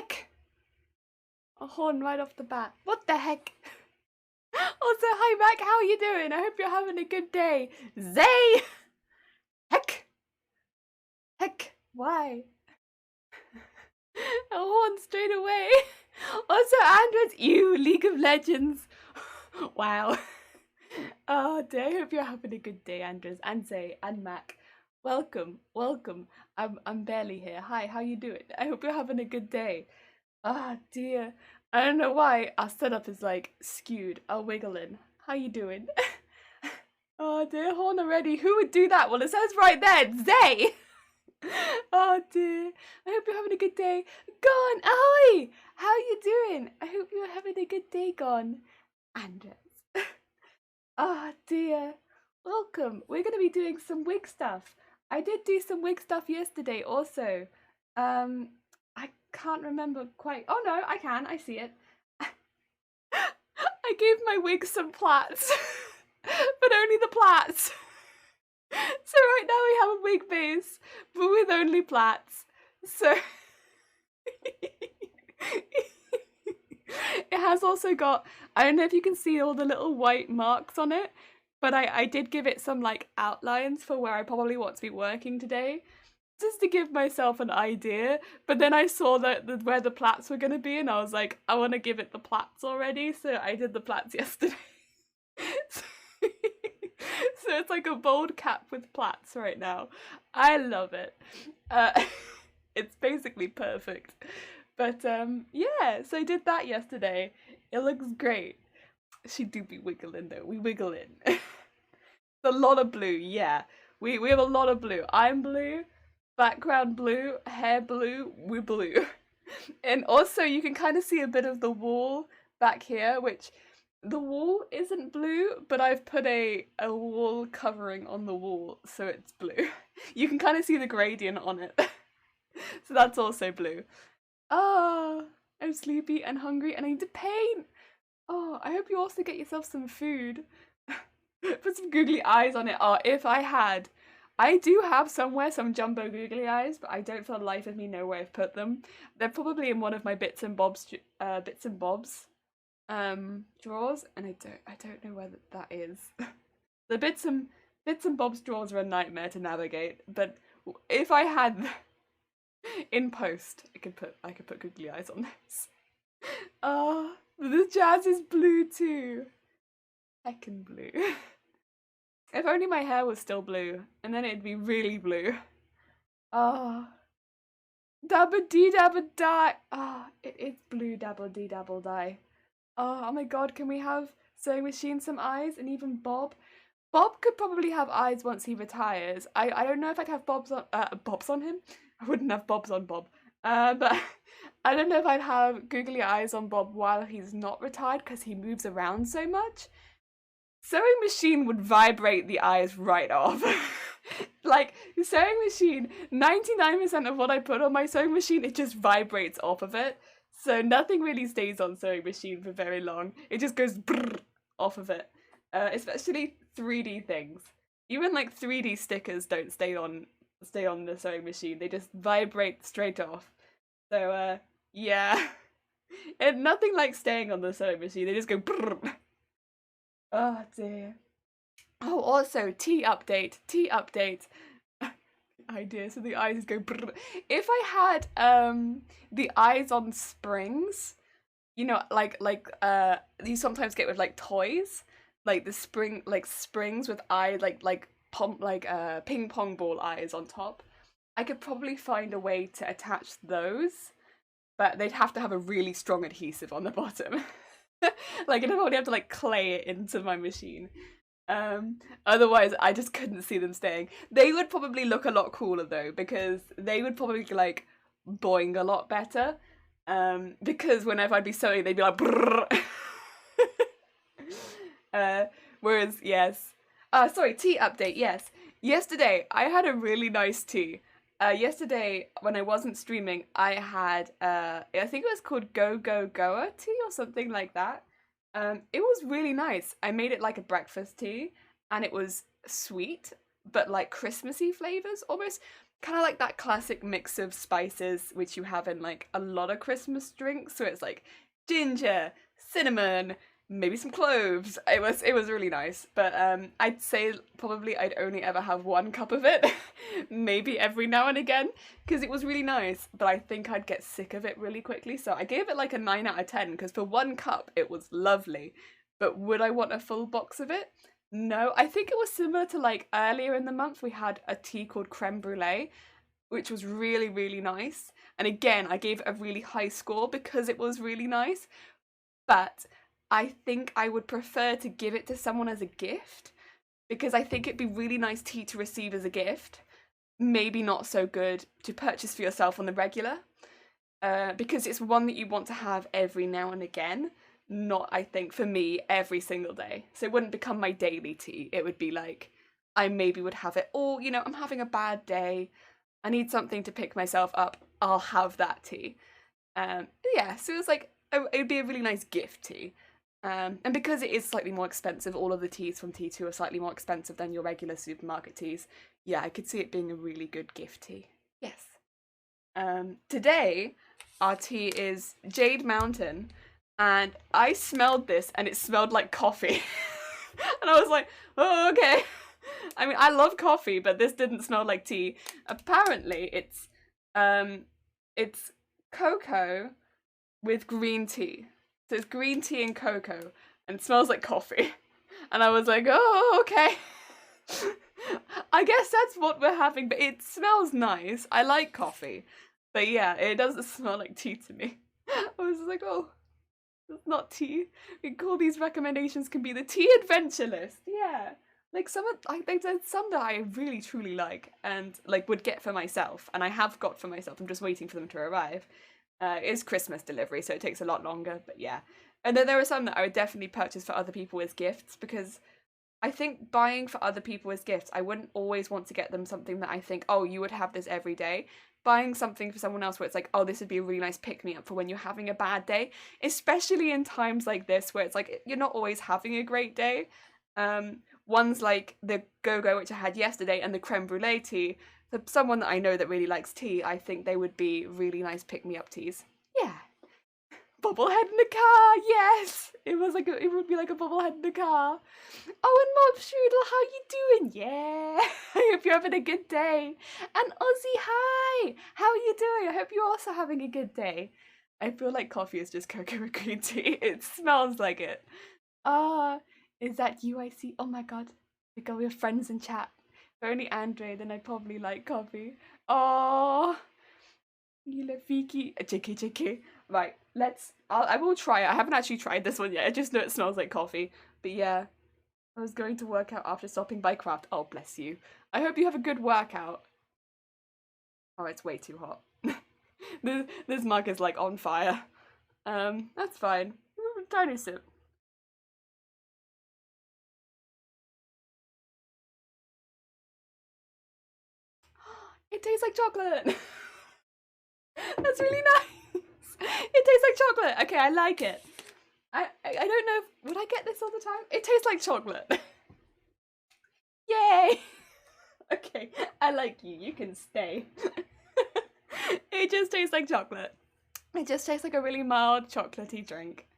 heck? A horn right off the bat. What the heck? Also, hi Mac, how are you doing? I hope you're having a good day. Zay! Heck! Heck! Why? A horn straight away. Also, Andres, you, League of Legends. Wow. Oh dear, I hope you're having a good day, Andres, and Zay, and Mac. Welcome, welcome. I'm barely here. Hi, how you doing? I hope you're having a good day. Ah dear. I don't know why our setup is like skewed. I'll wiggle in. How you doing? Oh dear, horn already. Who would do that? Well, it says right there, Zay. Oh dear. I hope you're having a good day. Gon, ahoy! How you doing? I hope you're having a good day, Gon. Andres. Oh dear. Welcome. We're going to be doing some wig stuff. I did do some wig stuff yesterday also. I can't remember quite. Oh no, I can. I see it. I gave my wig some plaits. But only the plaits. So right now we have a wig base, but with only plaits. So it has also got, I don't know if you can see all the little white marks on it, but I did give it some like outlines for where I probably want to be working today, just to give myself an idea. But then I saw that where the plaits were going to be, and I was like, I want to give it the plaits already, so I did the plaits yesterday. So it's like a bold cap with plaits right now. I love it. It's basically perfect. But yeah, so I did that yesterday. It looks great. She do be wiggling though. We wiggle in. It's a lot of blue, yeah. We have a lot of blue. I'm blue, background blue, hair blue, we're blue. And also you can kind of see a bit of the wall back here, which the wall isn't blue, but I've put a wall covering on the wall, so it's blue. You can kind of see the gradient on it. So that's also blue. Oh, I'm sleepy and hungry and I need to paint. Oh, I hope you also get yourself some food. Put some googly eyes on it. Oh, if I had. I do have somewhere some jumbo googly eyes, but I don't for the life of me know where I've put them. They're probably in one of my bits and bobs drawers, and I don't know where that is. The bits and bobs drawers are a nightmare to navigate, but if I had in post, I could put googly eyes on this. Oh, the jazz is blue too. Heckin' blue. If only my hair was still blue, and then it'd be really blue. Oh. Dabba dee dabba die. Ah, oh, it is blue dabba dee dabba die. Oh my god, can we have Sewing Machine some eyes, and even Bob? Bob could probably have eyes once he retires. I don't know if I'd have bobs on him. I wouldn't have bobs on Bob. But I don't know if I'd have googly eyes on Bob while he's not retired because he moves around so much. Sewing Machine would vibrate the eyes right off. Like, Sewing Machine, 99% of what I put on my Sewing Machine, it just vibrates off of it. So nothing really stays on Sewing Machine for very long. It just goes brrr off of it. Especially 3D things. Even like 3D stickers don't stay on the Sewing Machine. They just vibrate straight off. So yeah. And nothing like staying on the Sewing Machine. They just go brrr. Oh dear. Oh, also tea update. Idea, so the eyes go brrr. If I had the eyes on springs, you know, like you sometimes get with like toys, like the springs with eye like ping pong ball eyes on top. I could probably find a way to attach those, but they'd have to have a really strong adhesive on the bottom. Like I'd probably have to like clay it into my machine. Otherwise I just couldn't see them staying. They would probably look a lot cooler though, because they would probably like boing a lot better. Because whenever I'd be sewing, they'd be like brrr. Whereas yes. Sorry, tea update, yes. Yesterday I had a really nice tea. Yesterday when I wasn't streaming, I had I think it was called Go Go Goa tea or something like that. It was really nice. I made it like a breakfast tea, and it was sweet, but like Christmassy flavors almost. kind of like that classic mix of spices which you have in like a lot of Christmas drinks. So it's like ginger, cinnamon, maybe some cloves. It was really nice. But I'd say probably I'd only ever have 1 cup of it, maybe every now and again, because it was really nice. But I think I'd get sick of it really quickly. So I gave it like a 9 out of 10 because for 1 cup it was lovely. But would I want a full box of it? No, I think it was similar to like earlier in the month we had a tea called creme brulee, which was really, really nice. And again, I gave it a really high score because it was really nice. But I think I would prefer to give it to someone as a gift because I think it'd be really nice tea to receive as a gift. Maybe not so good to purchase for yourself on the regular, because it's one that you want to have every now and again. Not, I think, for me, every single day. So it wouldn't become my daily tea. It would be like, I maybe would have it, or, I'm having a bad day. I need something to pick myself up. I'll have that tea. Yeah, so it was like, it'd be a really nice gift tea. And because it is slightly more expensive, all of the teas from T2 are slightly more expensive than your regular supermarket teas. Yeah, I could see it being a really good gift tea. Yes. Today, our tea is Jade Mountain, and I smelled this and it smelled like coffee. And I was like, oh, okay. I mean, I love coffee, but this didn't smell like tea. Apparently, it's cocoa with green tea. So it's green tea and cocoa, and it smells like coffee. And I was like, oh, okay. I guess that's what we're having, but it smells nice. I like coffee. But yeah, it doesn't smell like tea to me. I was like, oh, it's not tea. We call these recommendations can be the tea adventure list. Yeah. Like there's some that I really truly like and like would get for myself, and I have got for myself. I'm just waiting for them to arrive. It's Christmas delivery, so it takes a lot longer, but yeah. And then there are some that I would definitely purchase for other people as gifts, because I think buying for other people as gifts, I wouldn't always want to get them something that I think, oh, you would have this every day. Buying something for someone else where it's like, oh, this would be a really nice pick-me-up for when you're having a bad day, especially in times like this where it's like you're not always having a great day. Ones like the go-go, which I had yesterday, and the creme brulee tea, for someone that I know that really likes tea, I think they would be really nice pick-me-up teas. Yeah. Bobblehead in the car, yes! It would be like a bobblehead in the car. Oh, and Mob Strudel, how you doing? Yeah! I hope you're having a good day. And Ozzy, hi! How are you doing? I hope you're also having a good day. I feel like coffee is just cocoa with green tea. It smells like it. Is that you I see? Oh my god. We got your friends in chat. If only Andre, then I'd probably like coffee. Oh, you love Fiki. JK. Right, I will try it. I haven't actually tried this one yet. I just know it smells like coffee. But yeah, I was going to work out after stopping by Craft. Oh, bless you. I hope you have a good workout. Oh, it's way too hot. This mug is like on fire. That's fine. Tiny sip. It tastes like chocolate. That's really nice. It tastes like chocolate. Okay, I like it. I don't know would I get this all the time? It tastes like chocolate. Yay! Okay, I like you. You can stay. It just tastes like chocolate. It just tastes like a really mild chocolatey drink.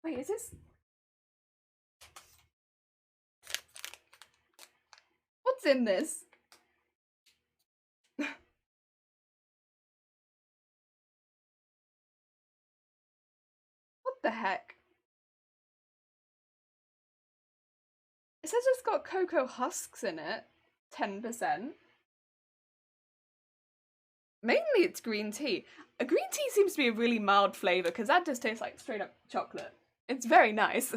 Wait, is this? What's in this? What the heck? It says it's got cocoa husks in it. 10%. Mainly it's green tea. A green tea seems to be a really mild flavour because that just tastes like straight up chocolate. It's very nice.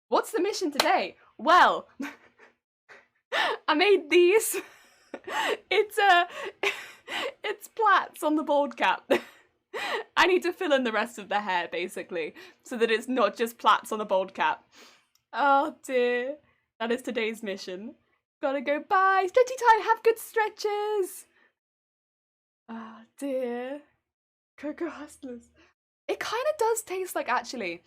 What's the mission today? Well, I made these. It's it's plaits on the bald cap. I need to fill in the rest of the hair basically, so that it's not just plaits on the bald cap. Oh dear. That is today's mission. Gotta go, bye. Stretchy time, have good stretches. Ah, dear. Cocoa Hustlers. It kind of does taste like, actually,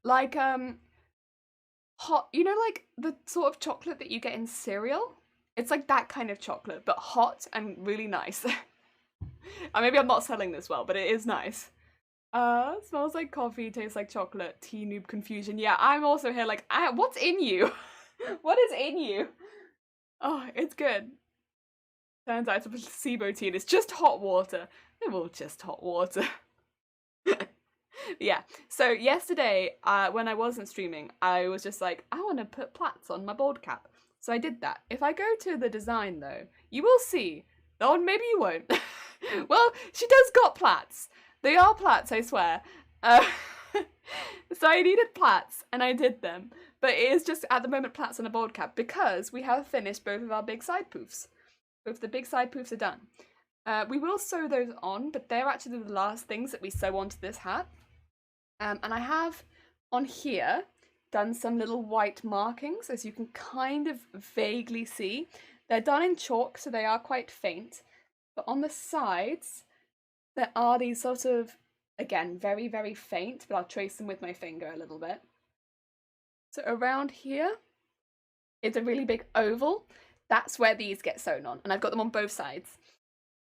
like, hot, like the sort of chocolate that you get in cereal? It's like that kind of chocolate, but hot and really nice. Maybe I'm not selling this well, but it is nice. Smells like coffee, tastes like chocolate, tea noob confusion. Yeah, I'm also here like, what's in you? What is in you? Oh, it's good. Turns out it's a placebo tea and it's just hot water. They're all just hot water. Yeah, so yesterday, when I wasn't streaming, I was just like, I want to put plaits on my bald cap. So I did that. If I go to the design though, you will see. Oh, maybe you won't. Well, she does got plaits. They are plaits, I swear. So I needed plaits, and I did them. But it is just, at the moment, plaits on a bald cap, because we have finished both of our big side poofs. Both the big side poofs are done. We will sew those on, but they're actually the last things that we sew onto this hat. And I have, on here, done some little white markings, as you can kind of vaguely see. They're done in chalk, so they are quite faint. But on the sides, there are these sort of, again, very, very faint, but I'll trace them with my finger a little bit. So around here is a really big oval. That's where these get sewn on, and I've got them on both sides.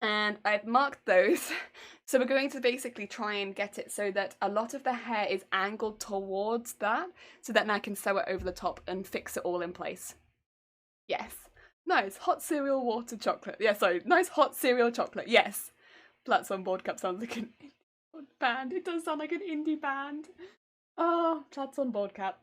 And I've marked those, so we're going to basically try and get it so that a lot of the hair is angled towards that, so that I can sew it over the top and fix it all in place. Yes. Nice hot cereal water chocolate. Yeah, sorry, nice hot cereal chocolate. Yes. Plaits on board cap sounds like an indie band. It does sound like an indie band. Oh, plaits on board cap.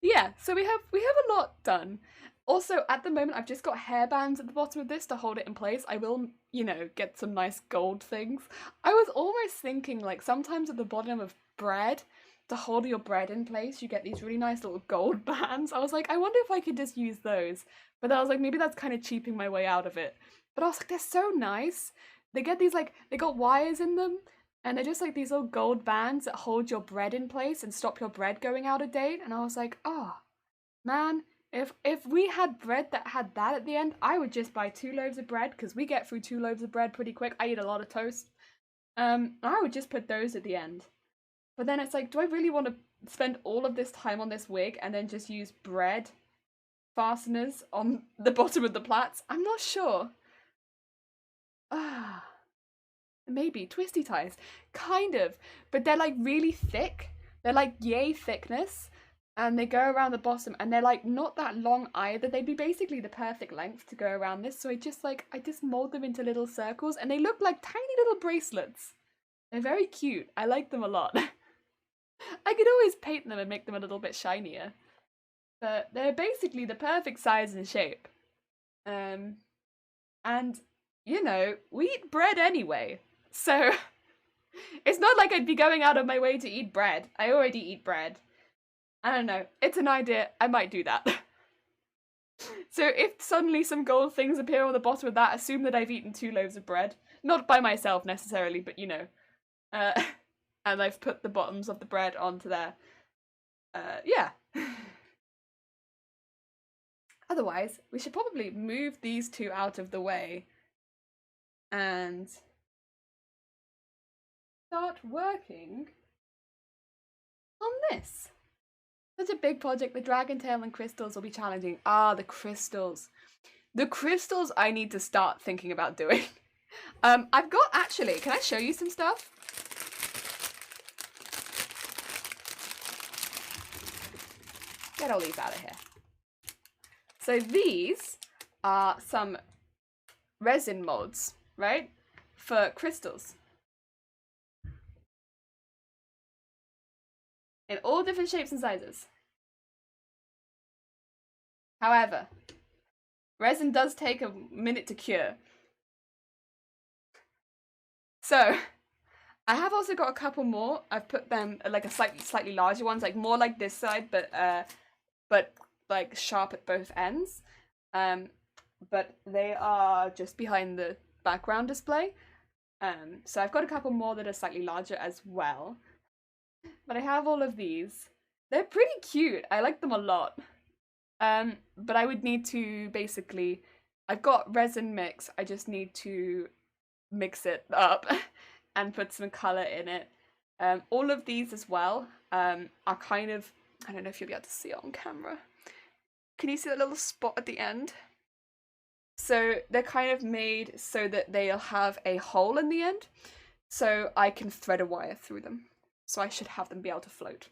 Yeah, so we have a lot done. Also, at the moment, I've just got hairbands at the bottom of this to hold it in place. I will, you know, get some nice gold things. I was almost thinking, like, sometimes at the bottom of bread, to hold your bread in place, you get these really nice little gold bands. I was like, I wonder if I could just use those. But I was like, maybe that's kind of cheaping my way out of it. But I was like, they're so nice. They get these, like, they got wires in them. And they're just like these little gold bands that hold your bread in place and stop your bread going out of date. And I was like, oh, man. If we had bread that had that at the end, I would just buy 2 loaves of bread, because we get through 2 loaves of bread pretty quick. I eat a lot of toast. I would just put those at the end. But then it's like, do I really want to spend all of this time on this wig and then just use bread fasteners on the bottom of the plaits? I'm not sure. Maybe twisty ties, kind of, but they're like really thick. They're like yay thickness. And they go around the bottom, and they're like not that long either. They'd be basically the perfect length to go around this. So I just mold them into little circles, and they look like tiny little bracelets. They're very cute. I like them a lot. I could always paint them and make them a little bit shinier. But they're basically the perfect size and shape. And you know, we eat bread anyway. So it's not like I'd be going out of my way to eat bread. I already eat bread. I don't know. It's an idea. I might do that. So if suddenly some gold things appear on the bottom of that, assume that I've eaten 2 loaves of bread. Not by myself necessarily, but you know. And I've put the bottoms of the bread onto there. Yeah. Otherwise, we should probably move these 2 out of the way and start working on this. Such a big project. The dragon tail and crystals will be challenging. Ah, the crystals. The crystals I need to start thinking about doing. I've got, actually, can I show you some stuff? Get all these out of here. So these are some resin molds, right? For crystals. In all different shapes and sizes. However, resin does take a minute to cure. So, I have also got a couple more. I've put them like a slightly larger ones, like more like this side, but like sharp at both ends. But they are just behind the background display. So I've got a couple more that are slightly larger as well. But I have all of these. They're pretty cute. I like them a lot. But I would need to basically, I've got resin mix. I just need to mix it up and put some color in it. All of these as well are kind of, I don't know if you'll be able to see it on camera. Can you see that little spot at the end? So they're kind of made so that they'll have a hole in the end, so I can thread a wire through them. So I should have them be able to float.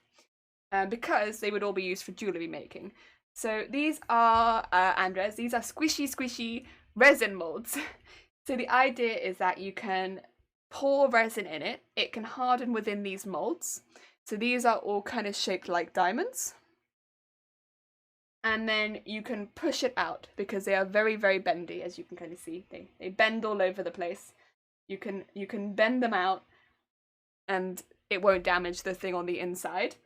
Because they would all be used for jewellery making. So these are, Andres, these are squishy resin molds. So the idea is that you can pour resin in it, it can harden within these molds. So these are all kind of shaped like diamonds. And then you can push it out because they are very bendy, as you can kind of see. They bend all over the place. You can bend them out and it won't damage the thing on the inside.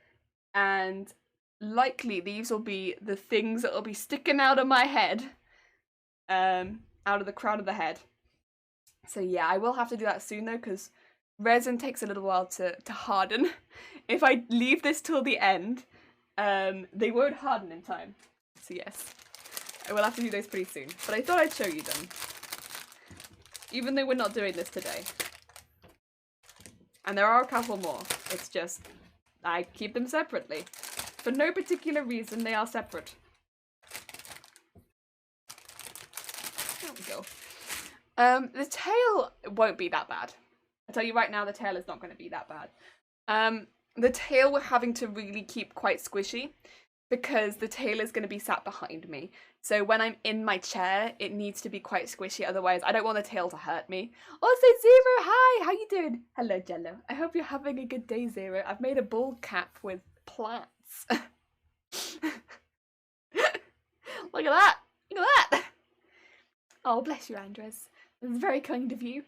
And likely these will be the things that will be sticking out of my head, out of the crown of the head. So yeah, I will have to do that soon though, because resin takes a little while to harden. If I leave this till the end, they won't harden in time. So yes, I will have to do those pretty soon. But I thought I'd show you them, even though we're not doing this today. And there are a couple more. It's just I keep them separately. For no particular reason, they are separate. There we go. The tail won't be that bad. I tell you right now, the tail is not going to be that bad. The tail we're having to really keep quite squishy because the tail is going to be sat behind me. So when I'm in my chair, it needs to be quite squishy. Otherwise, I don't want the tail to hurt me. Also, Zero, hi! How you doing? Hello, Jello. I hope you're having a good day, Zero. I've made a ball cap with plants. Look at that! Look at that! Oh, bless you, Andres. That's very kind of you.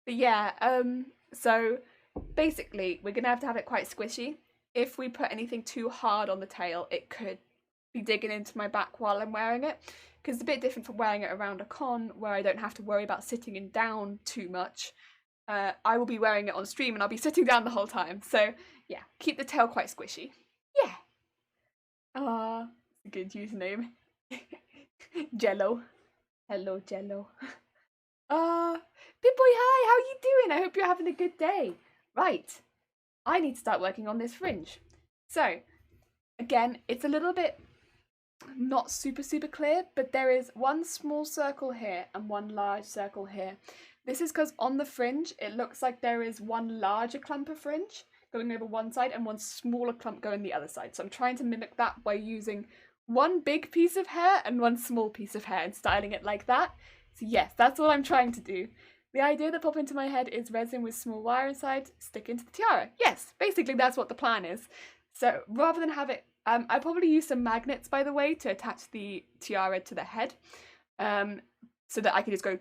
But yeah, so basically, we're gonna have to have it quite squishy. If we put anything too hard on the tail, it could be digging into my back while I'm wearing it. Because it's a bit different from wearing it around a con, where I don't have to worry about sitting down too much. I will be wearing it on stream and I'll be sitting down the whole time. So yeah, keep the tail quite squishy. Yeah. It's a good username. Jello. Hello, Jello. Big boy, hi, how you doing? I hope you're having a good day. Right, I need to start working on this fringe. So, again, it's a little bit not super clear, but there is one small circle here and one large circle here. This is because on the fringe, it looks like there is one larger clump of fringe going over one side and one smaller clump going the other side. So I'm trying to mimic that by using one big piece of hair and one small piece of hair and styling it like that. So yes, that's what I'm trying to do. The idea that popped into my head is resin with small wire inside, stick into the tiara. Yes, basically that's what the plan is. So rather than have it, I probably use some magnets, by the way, to attach the tiara to the head, so that I can just go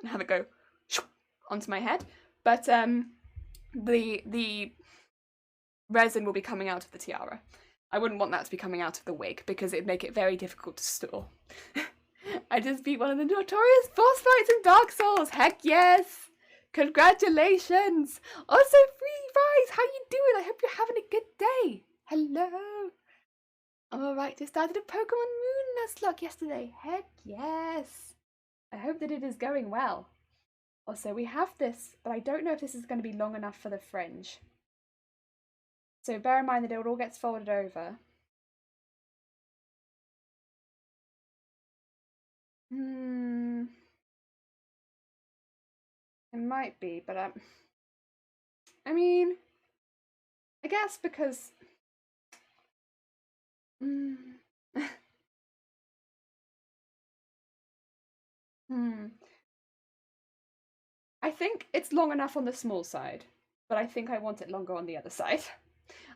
and have it go onto my head. But the resin will be coming out of the tiara. I wouldn't want that to be coming out of the wig because it'd make it very difficult to store. I just beat one of the notorious boss fights in Dark Souls. Heck yes! Congratulations! Also, Free Fries, how you doing? I hope you're having a good day. Hello. I'm alright. Just started a Pokemon Moon Nuzlocke yesterday. Heck yes! I hope that it is going well. Also, we have this, but I don't know if this is going to be long enough for the fringe. So bear in mind that it all gets folded over. It might be, but I mean, I guess because I think it's long enough on the small side, but I think I want it longer on the other side.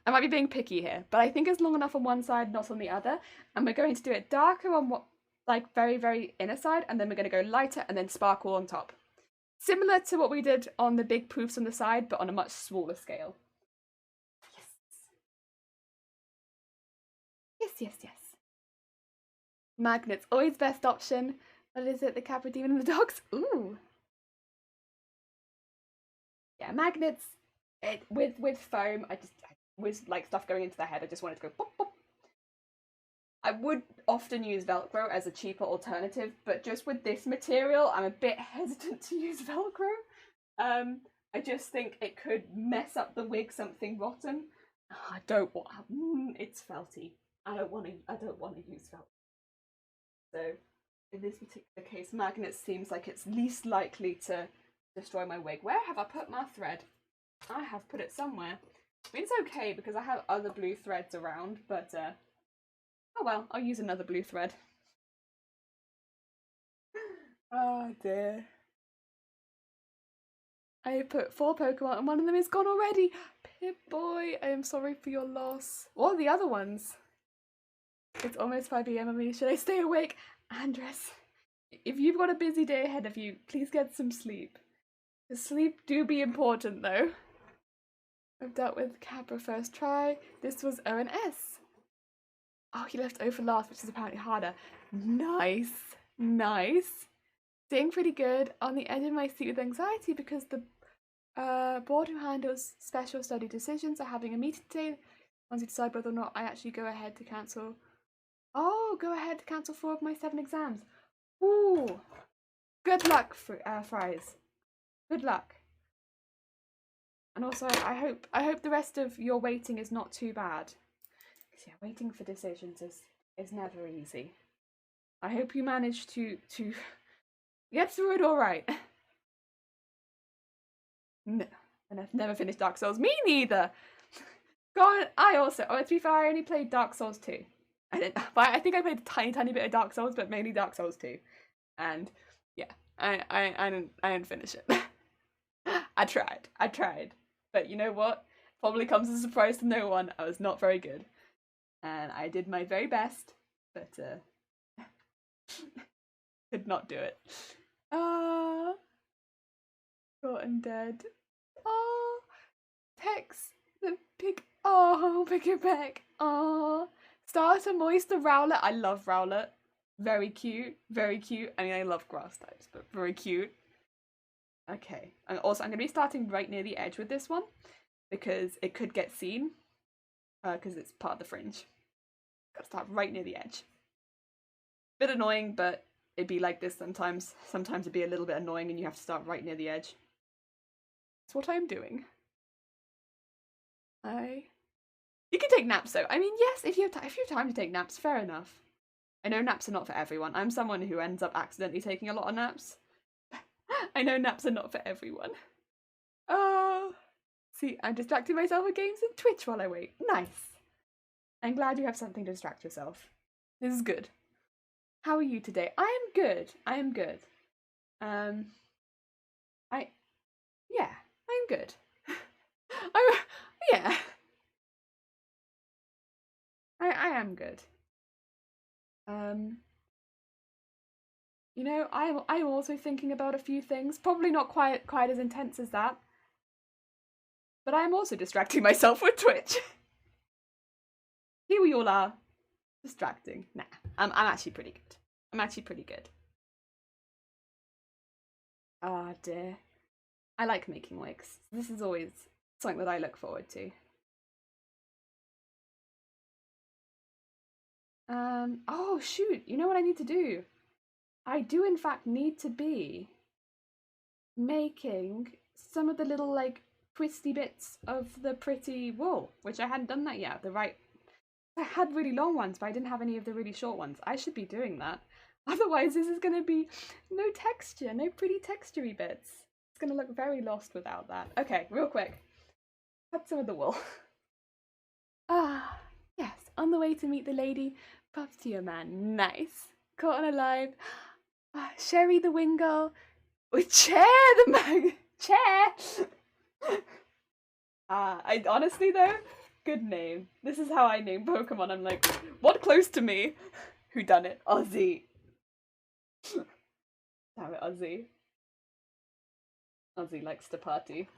I might be being picky here, but I think it's long enough on one side, not on the other. And we're going to do it darker on what, like very inner side, and then we're going to go lighter and then sparkle on top. Similar to what we did on the big poofs on the side, but on a much smaller scale. Yes. Magnets, always best option. What is it? The Capra Demon and the dogs? Ooh. Yeah, magnets. With foam, I with like stuff going into the head, I just wanted to go pop pop. I would often use Velcro as a cheaper alternative, but just with this material, I'm a bit hesitant to use Velcro. I just think it could mess up the wig something rotten. I don't want. It's felty. I don't want to use Velcro. So in this particular case, magnet seems like it's least likely to destroy my wig. Where have I put my thread? I have put it somewhere. I mean, it's okay because I have other blue threads around, but oh well, I'll use another blue thread. Oh dear. I put 4 Pokemon and one of them is gone already. Pip-Boy, I am sorry for your loss. What are the other ones? It's almost 5 PM. Should I stay awake? Andres, if you've got a busy day ahead of you, please get some sleep. The sleep do be important though. I've dealt with Capra first try. This was O and S. Oh, he left O for last, which is apparently harder. Nice. Nice. Staying pretty good. On the edge of my seat with anxiety because the board who handles special study decisions are having a meeting today. Once you decide whether or not I actually go ahead to cancel. Oh, go ahead to cancel 4 of my 7 exams. Ooh. Good luck, Fries. Good luck. And also, I hope the rest of your waiting is not too bad. Because yeah, waiting for decisions is never easy. I hope you manage to get through it all right. No, and I've never finished Dark Souls. Me neither. God, to be fair, I only played Dark Souls 2. I think I played a tiny bit of Dark Souls, but mainly Dark Souls 2. And yeah, I didn't finish it. I tried. But you know what? Probably comes as a surprise to no one. I was not very good. And I did my very best, but could not do it. Gotten dead. Oh, Tex, the pig. Oh, pick it back. Oh, Starter Moister Rowlet. I love Rowlet. Very cute. Very cute. I mean, I love grass types, but very cute. Okay. And also, I'm going to be starting right near the edge with this one because it could get seen because it's part of the fringe. Gotta start right near the edge. Bit annoying, but it'd be like this sometimes. Sometimes it'd be a little bit annoying and you have to start right near the edge. That's what I'm doing. You can take naps though. I mean, yes, if you have time to take naps, fair enough. I know naps are not for everyone. I'm someone who ends up accidentally taking a lot of naps. I know naps are not for everyone. Oh, see, I'm distracting myself with games and Twitch while I wait. Nice. I'm glad you have something to distract yourself. This is good. How are you today? I am good. I'm good. Yeah. I am good. You know, I'm also thinking about a few things. Probably not quite as intense as that. But I'm also distracting myself with Twitch. Here we all are. Distracting. Nah. I'm actually pretty good. Ah, dear. I like making wigs. This is always something that I look forward to. Oh shoot, you know what I need to do? I do in fact need to be making some of the little like twisty bits of the pretty wool, which I hadn't done that yet. I had really long ones, but I didn't have any of the really short ones. I should be doing that. Otherwise, this is going to be no texture, no pretty textury bits. It's going to look very lost without that. Okay, real quick. Cut some of the wool. Ah, yes, on the way to meet the lady. Props to your man. Nice. Caught on alive. Sherry the Wingull. With Chair the Mag. Chair! I honestly though, good name. This is how I name Pokemon. I'm like, what close to me? Who done it? Ozzy. Damn it, Ozzy. Ozzy likes to party.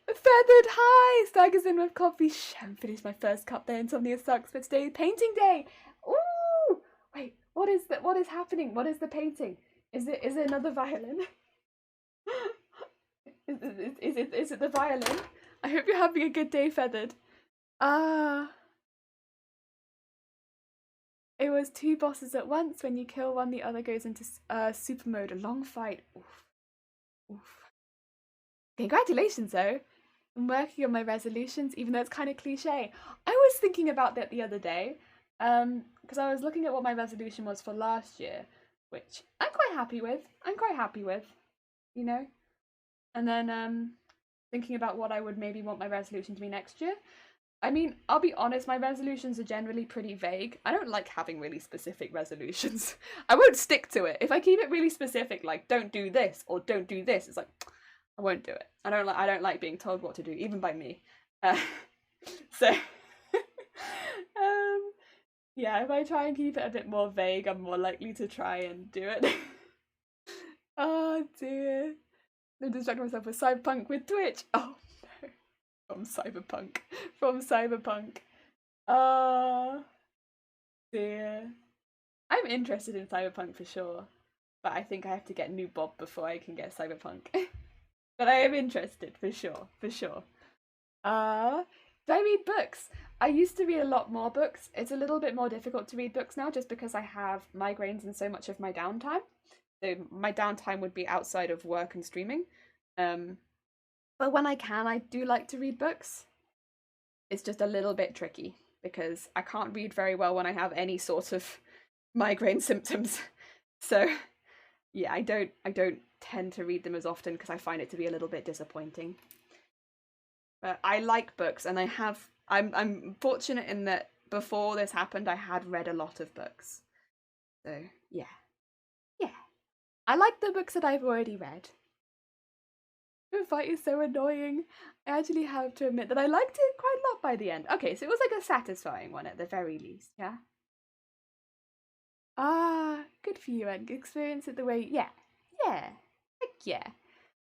Feathered hi! Staggers in with coffee. Haven't finished my first cup there. Insomnia sucks, but today's painting day. Ooh! Wait, what is that? What is happening? What is the painting? Is it another violin? Is it the violin? I hope you're having a good day, Feathered. It was 2 bosses at once. When you kill one, the other goes into super mode. A long fight. Oof. Oof. Congratulations, though. I'm working on my resolutions, even though it's kind of cliche. I was thinking about that the other day, because I was looking at what my resolution was for last year, which I'm quite happy with. I'm quite happy with, you know. And then thinking about what I would maybe want my resolution to be next year. I mean, I'll be honest, my resolutions are generally pretty vague. I don't like having really specific resolutions. I won't stick to it. If I keep it really specific, like don't do this or don't do this, it's like I won't do it. I don't like being told what to do, even by me. Uh, so yeah, if I try and keep it a bit more vague, I'm more likely to try and do it. Oh dear. I'm distracting myself with Cyberpunk with Twitch. Oh no. From Cyberpunk. From Cyberpunk. Oh dear. I'm interested in Cyberpunk for sure. But I think I have to get new Bob before I can get Cyberpunk. But I am interested for sure. For sure. Do I read books? I used to read a lot more books. It's a little bit more difficult to read books now just because I have migraines and so much of my downtime. So my downtime would be outside of work and streaming. But when I can, I do like to read books. It's just a little bit tricky because I can't read very well when I have any sort of migraine symptoms. So yeah, I don't tend to read them as often because I find it to be a little bit disappointing. But I like books, and I'm fortunate in that before this happened, I had read a lot of books. So yeah, I like the books that I've already read. The fight is so annoying. I actually have to admit that I liked it quite a lot by the end. Okay, so it was like a satisfying one at the very least, yeah. Ah, good for you, and experience it the way. Yeah, heck yeah.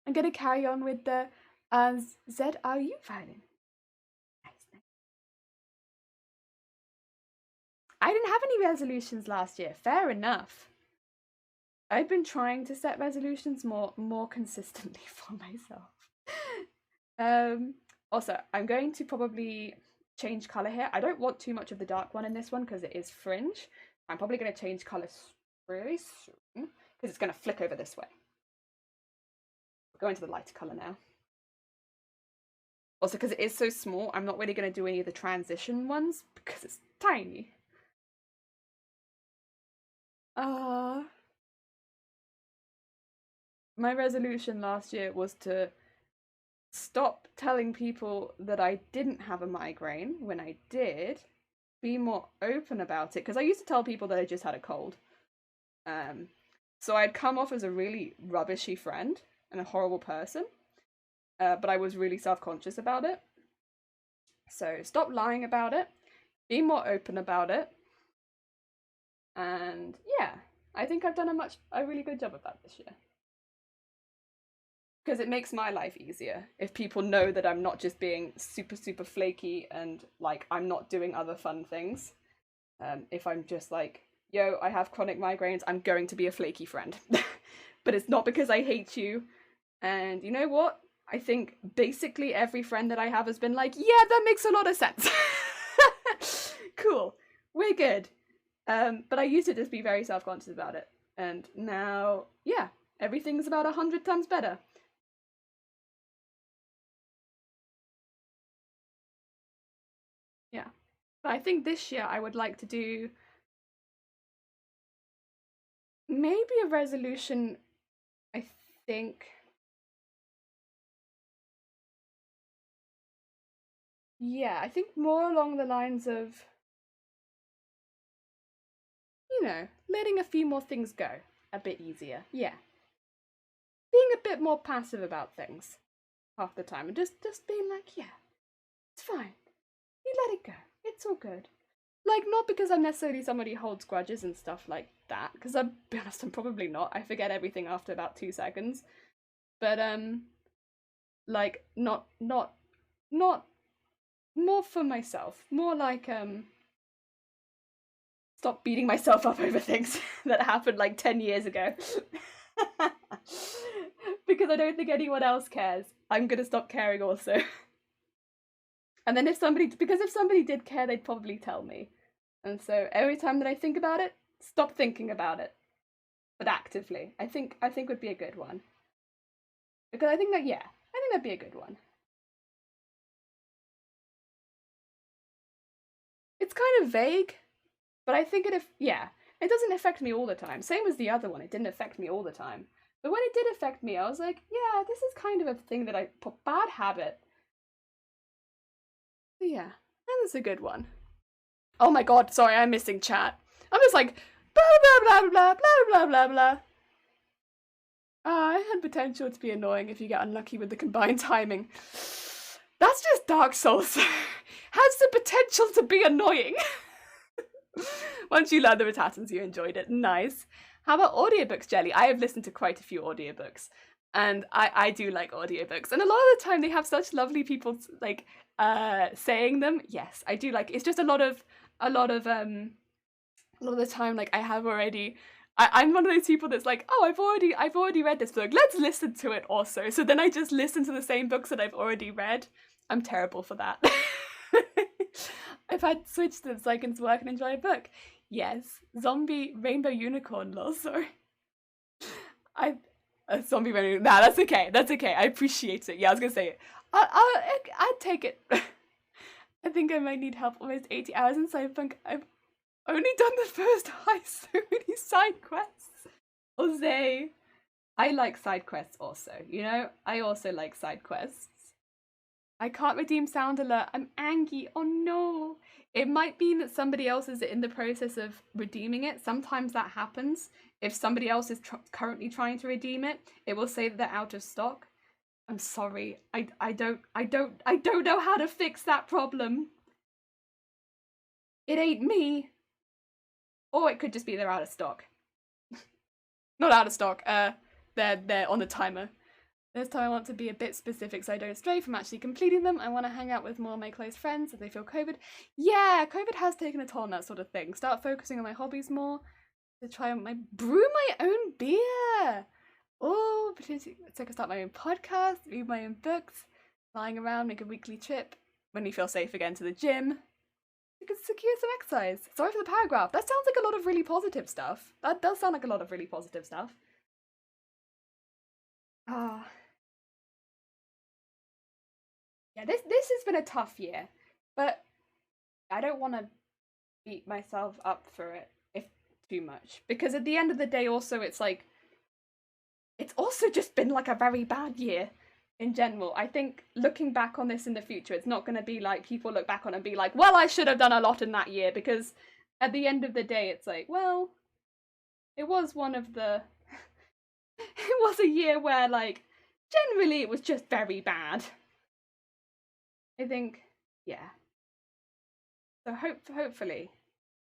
I'm gonna carry on with the ZRU violin. Nice. I didn't have any resolutions last year. Fair enough. I've been trying to set resolutions more consistently for myself. Also, I'm going to probably change color here. I don't want too much of the dark one in this one because it is fringe. I'm probably going to change color really soon because it's going to flick over this way. Go into the lighter color now. Also, because it is so small, I'm not really going to do any of the transition ones because it's tiny. My resolution last year was to stop telling people that I didn't have a migraine when I did, be more open about it, because I used to tell people that I just had a cold. So I'd come off as a really rubbishy friend and a horrible person, but I was really self-conscious about it. So stop lying about it, be more open about it, and yeah, I think I've done a really good job of that this year. Because it makes my life easier if people know that I'm not just being super flaky and like I'm not doing other fun things. If I'm just like, yo, I have chronic migraines, I'm going to be a flaky friend. But it's not because I hate you. And you know what? I think basically every friend that I have has been like, yeah, that makes a lot of sense. Cool, we're good. But I used to just be very self-conscious about it. And now, yeah, everything's about 100 times better. Yeah. But I think this year I would like to do maybe a resolution, I think. Yeah, I think more along the lines of, letting a few more things go a bit easier. Yeah. Being a bit more passive about things half the time and just being like, yeah, it's fine. You let it go. It's all good. Like, not because I'm necessarily somebody who holds grudges and stuff like that, because I'll be honest, I'm probably not. I forget everything after about 2 seconds. But like not more for myself. More like stop beating myself up over things that happened like 10 years ago. Because I don't think anyone else cares. I'm gonna stop caring also. And then if somebody did care, they'd probably tell me. And so every time that I think about it, stop thinking about it. But actively. I think would be a good one. Because I think that'd be a good one. it's kind of vague, but I think yeah, it doesn't affect me all the time. Same as the other one, it didn't affect me all the time. But when it did affect me, I was like, yeah, this is kind of a thing that bad habit. But yeah, that was a good one. Oh my god, sorry, I'm missing chat. I'm just like, blah blah blah blah blah blah blah blah. It had potential to be annoying if you get unlucky with the combined timing. That's just Dark Souls. Has the potential to be annoying. Once you learn the patterns, you enjoyed it. Nice. How about audiobooks, Jelly? I have listened to quite a few audiobooks, and I do like audiobooks. And a lot of the time, they have such lovely people like saying them. Yes, I do like. It's just a lot of the time, like I have already. I'm one of those people that's like, oh, I've already read this book. Let's listen to it also. So then I just listen to the same books that I've already read. I'm terrible for that. I've had to switch them so I can work and enjoy a book. Yes, zombie rainbow unicorn lol. Sorry, a zombie rainbow. Nah, that's okay. That's okay. I appreciate it. Yeah, I was gonna say it. I'd take it. I think I might need help. Almost 80 hours in Cyberpunk. I've only done the first so many side quests. Jose, I like side quests also. You know, I also like side quests. I can't redeem Sound Alert. I'm angry. Oh no. It might mean that somebody else is in the process of redeeming it. Sometimes that happens. If somebody else is currently trying to redeem it, it will say that they're out of stock. I'm sorry. I don't know how to fix that problem. It ain't me. Or it could just be they're out of stock. Not out of stock. They're on the timer. This time I want to be a bit specific so I don't stray from actually completing them. I want to hang out with more of my close friends if they feel COVID. Yeah, COVID has taken a toll on that sort of thing. Start focusing on my hobbies more. To try and brew my own beer. Oh, potentially so I can start my own podcast, read my own books, flying around, make a weekly trip when you feel safe again to the gym. You can secure some exercise. Sorry for the paragraph. That sounds like a lot of really positive stuff. That does sound like a lot of really positive stuff. Yeah, this has been a tough year, but I don't want to beat myself up for it if too much, because at the end of the day also it's like it's also just been like a very bad year in general. I think looking back on this in the future, it's not going to be like people look back on and be like, well, I should have done a lot in that year, because at the end of the day it's like, well, it was one of the it was a year where like generally it was just very bad. I think, yeah. So hopefully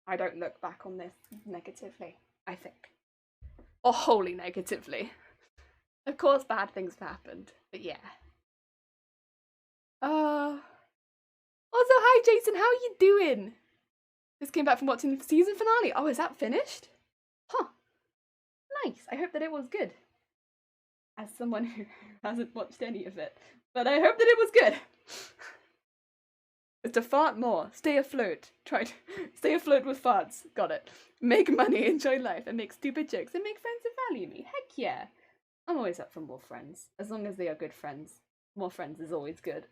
I don't look back on this negatively, I think. Or wholly negatively. Of course bad things have happened, but yeah. Also, hi Jason, how are you doing? Just came back from watching the season finale. Oh, is that finished? Huh. Nice. I hope that it was good. As someone who hasn't watched any of it. But I hope that it was good. It's to fart more, stay afloat. Stay afloat with farts. Got it. Make money, enjoy life, and make stupid jokes, and make friends who value me. Heck yeah. I'm always up for more friends, as long as they are good friends. More friends is always good.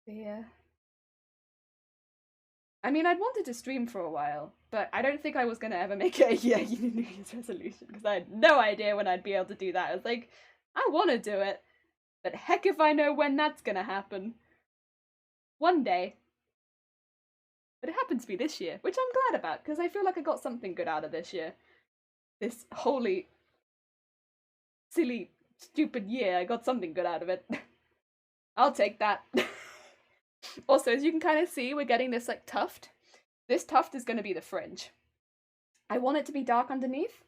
Yeah. I mean, I'd wanted to stream for a while, but I don't think I was gonna ever make it a New Year's resolution, because I had no idea when I'd be able to do that. I was like, I want to do it, but heck if I know when that's gonna happen. One day. But it happened to be this year, which I'm glad about, because I feel like I got something good out of this year. This holy, silly, stupid year, I got something good out of it. I'll take that. Also, as you can kind of see, we're getting this like tuft. This tuft is going to be the fringe. I want it to be dark underneath,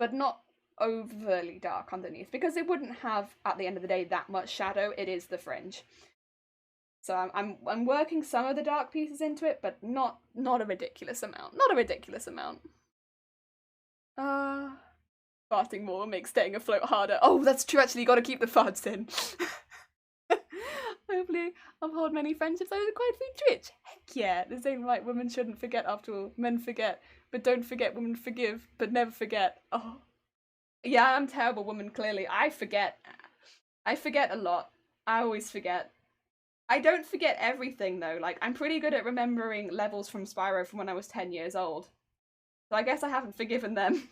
but not overly dark underneath, because it wouldn't have, at the end of the day, that much shadow. It is the fringe. So I'm working some of the dark pieces into it, but not a ridiculous amount. Not a ridiculous amount. Farting more will make staying afloat harder. Oh, that's true, actually, you gotta keep the farts in. Hopefully I'll hold many friendships over the quiet food Twitch. Heck yeah, this ain't right, women shouldn't forget after all. Men forget, but don't forget, women forgive, but never forget. Oh. Yeah, I'm a terrible woman, clearly. I forget a lot. I always forget. I don't forget everything though. Like, I'm pretty good at remembering levels from Spyro from when I was 10 years old. So I guess I haven't forgiven them.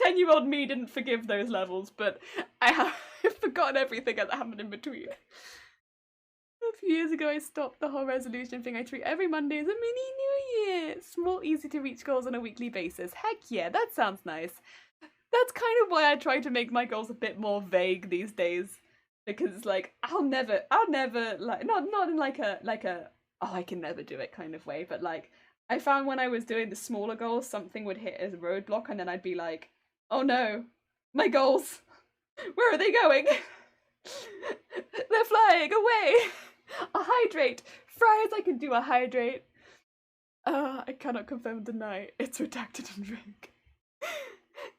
10-year-old me didn't forgive those levels, but I have forgotten everything that happened in between. A few years ago, I stopped the whole resolution thing. I treat every Monday as a mini New Year. Small, easy to reach goals on a weekly basis. Heck yeah, that sounds nice. That's kind of why I try to make my goals a bit more vague these days. Because, like, I'll never, like, not in like a, oh, I can never do it kind of way, but like, I found when I was doing the smaller goals, something would hit as a roadblock, and then I'd be like, oh no, my goals, where are they going? They're flying away. A hydrate. Fries, I can do a hydrate. I cannot confirm or deny. It's redacted and drink.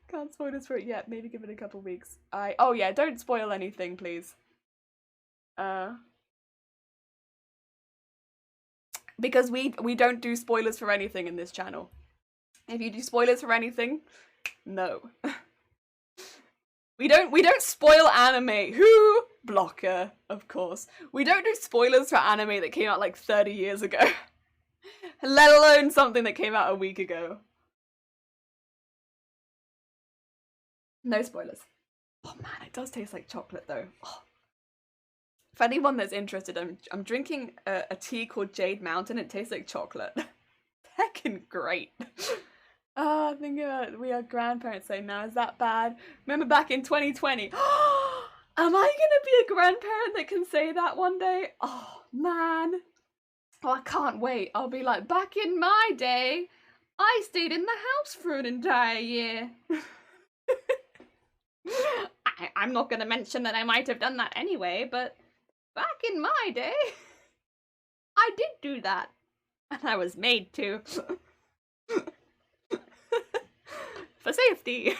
Can't spoil this for it yet. Maybe give it a couple weeks. Oh yeah, don't spoil anything, please. Because we don't do spoilers for anything in this channel. If you do spoilers for anything, no. We don't spoil anime. Who? Blocker, of course. We don't do spoilers for anime that came out like 30 years ago. Let alone something that came out a week ago. No spoilers. Oh man, it does taste like chocolate though. Oh. For anyone that's interested, I'm drinking a tea called Jade Mountain. It tastes like chocolate. Heckin' great. Think about it. We are grandparents saying now, is that bad? Remember back in 2020? Am I gonna be a grandparent that can say that one day? Oh man. Oh, I can't wait. I'll be like, back in my day, I stayed in the house for an entire year. I'm not gonna mention that I might have done that anyway, but back in my day, I did do that. And I was made to. For safety.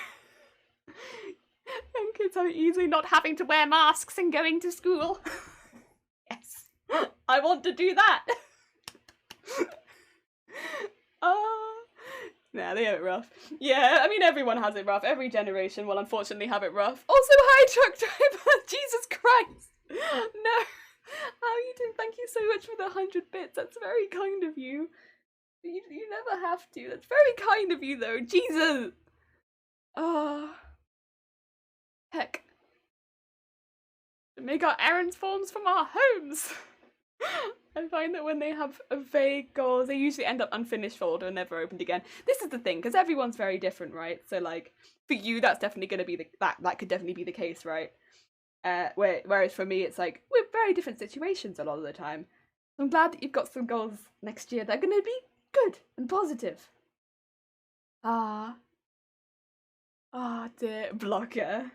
Young kids are easily not having to wear masks and going to school. Yes. I want to do that. Nah, they have it rough. Yeah, I mean, everyone has it rough. Every generation will unfortunately have it rough. Also, hi, truck driver. Jesus Christ. No. How you doing? Thank you so much for the 100 bits. That's very kind of you. You never have to. That's very kind of you, though. Jesus. Oh. Heck. Make our errands forms from our homes. I find that when they have vague goals, they usually end up unfinished folder and never opened again. This is the thing, because everyone's very different, right? So, like, for you, that's definitely going to be that could definitely be the case, right? Whereas for me, it's like, we're very different situations a lot of the time. So I'm glad that you've got some goals next year that are going to be good and positive. Dear blocker.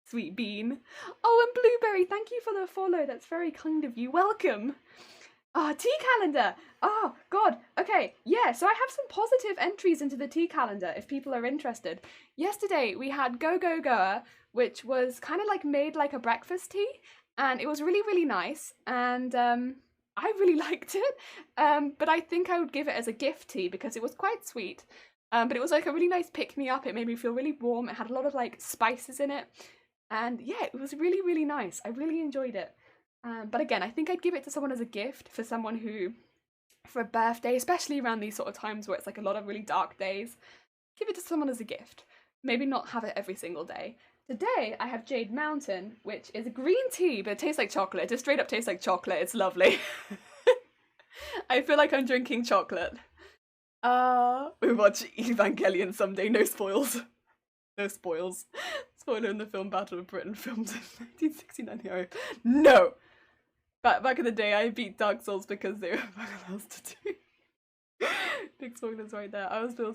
Sweet bean. Oh, and Blueberry, thank you for the follow. That's very kind of you. Welcome. Tea calendar. Oh, God. Okay, yeah, so I have some positive entries into the tea calendar if people are interested. Yesterday, we had Go Go Goa, which was kind of like made like a breakfast tea, and it was really, really nice, and I really liked it, but I think I would give it as a gift tea because it was quite sweet, but it was like a really nice pick-me-up. It made me feel really warm. It had a lot of like spices in it. And yeah, it was really, really nice. I really enjoyed it. But again, I think I'd give it to someone as a gift for someone who, for a birthday, especially around these sort of times where it's like a lot of really dark days, give it to someone as a gift. Maybe not have it every single day. Today, I have Jade Mountain, which is a green tea, but it tastes like chocolate. It just straight up tastes like chocolate. It's lovely. I feel like I'm drinking chocolate. We watch Evangelion someday. No spoils. No spoils. Spoiler in the film Battle of Britain, filmed in 1969 hero. No! Back in the day, I beat Dark Souls because they were fucking else to do. Big spoilers right there. I will spill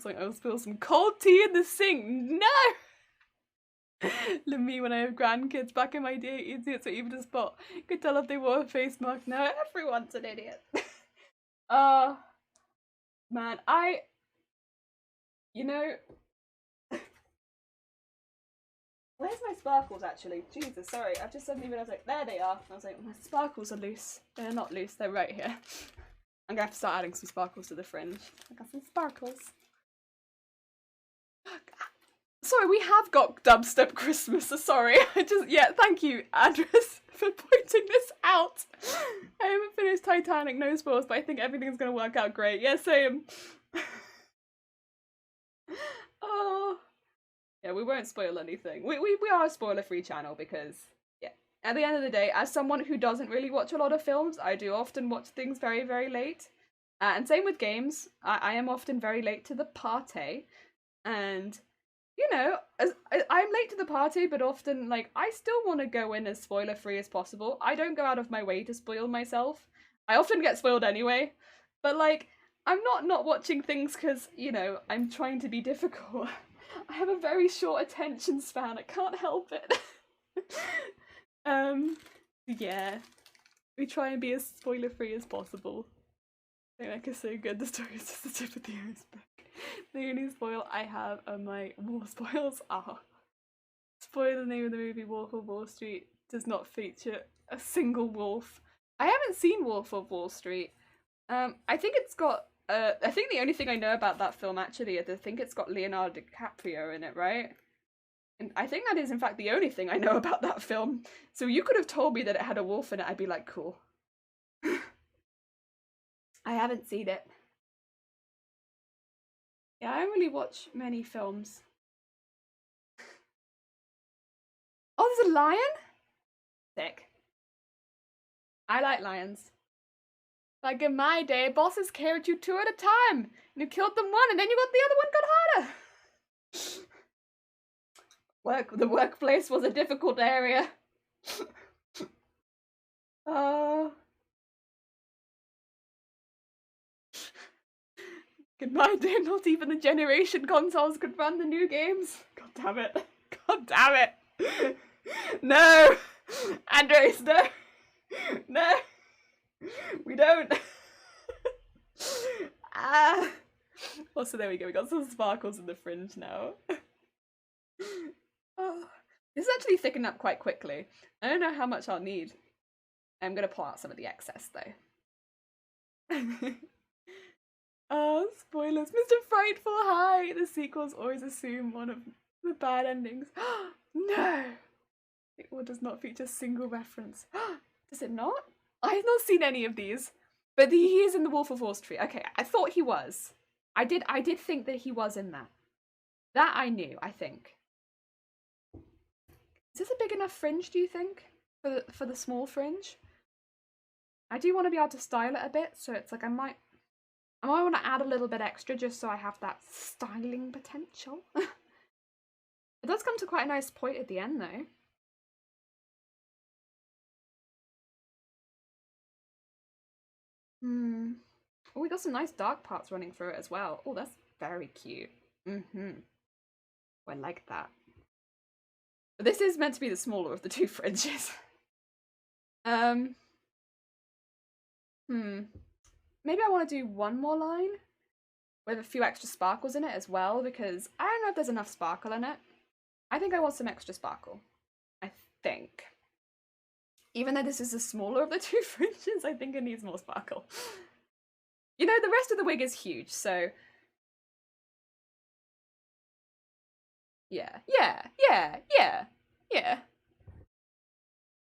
some cold tea in the sink. No! Me when I have grandkids back in my day, idiots are even to spot. Could tell if they wore a face mask. Now everyone's an idiot. Man, you know, where's my sparkles actually? Jesus, sorry, I've just suddenly realised, like, there they are. I was like, my sparkles are loose. They're not loose, they're right here. I'm gonna have to start adding some sparkles to the fringe. I got some sparkles. So sorry, we have got dubstep Christmas. Sorry, yeah, thank you, Andres, for pointing this out. I haven't finished Titanic, no spoilers, but I think everything's gonna work out great. Yeah, same. Oh, yeah, we won't spoil anything. We are a spoiler-free channel because, yeah, at the end of the day, as someone who doesn't really watch a lot of films, I do often watch things very, very late. And same with games. I am often very late to the party, and you know, I'm late to the party, but often, like, I still want to go in as spoiler-free as possible. I don't go out of my way to spoil myself. I often get spoiled anyway, but, like, I'm not watching things because, you know, I'm trying to be difficult. I have a very short attention span, I can't help it. Yeah. We try and be as spoiler-free as possible. Like is so good, the story is just the tip of the iceberg. The only spoil I have are my war spoils are spoil the name of the movie Wolf of Wall Street does not feature a single wolf. I haven't seen Wolf of Wall Street. I think it's got I think the only thing I know about that film actually is I think it's got Leonardo DiCaprio in it, right? And I think that is in fact the only thing I know about that film. So you could have told me that it had a wolf in it, I'd be like, cool. I haven't seen it. Yeah, I don't really watch many films. Oh, there's a lion? Sick. I like lions. Like in my day, bosses carried you two at a time. And you killed them one and then you got the other one got harder. The workplace was a difficult area. In my day, not even the generation consoles could run the new games. God damn it. God damn it. No! Andres, no! No! We don't! Also, there we go. We got some sparkles in the fringe now. Oh, this is actually thickened up quite quickly. I don't know how much I'll need. I'm gonna pull out some of the excess, though. Oh, spoilers. Mr. Frightful, hi! The sequels always assume one of the bad endings. No! It does not feature a single reference. Does it not? I have not seen any of these. But he is in The Wolf of Wall Street. Okay, I thought he was. I did think that he was in that. That I knew, I think. Is this a big enough fringe, do you think? For the small fringe? I do want to be able to style it a bit, so it's like I might want to add a little bit extra just so I have that styling potential. It does come to quite a nice point at the end, though. Oh, we got some nice dark parts running through it as well. Oh, that's very cute. I like that. But this is meant to be the smaller of the two fringes. Maybe I want to do one more line with a few extra sparkles in it as well, because I don't know if there's enough sparkle in it. I think I want some extra sparkle. I think. Even though this is the smaller of the two fringes, I think it needs more sparkle. You know, the rest of the wig is huge, so... Yeah.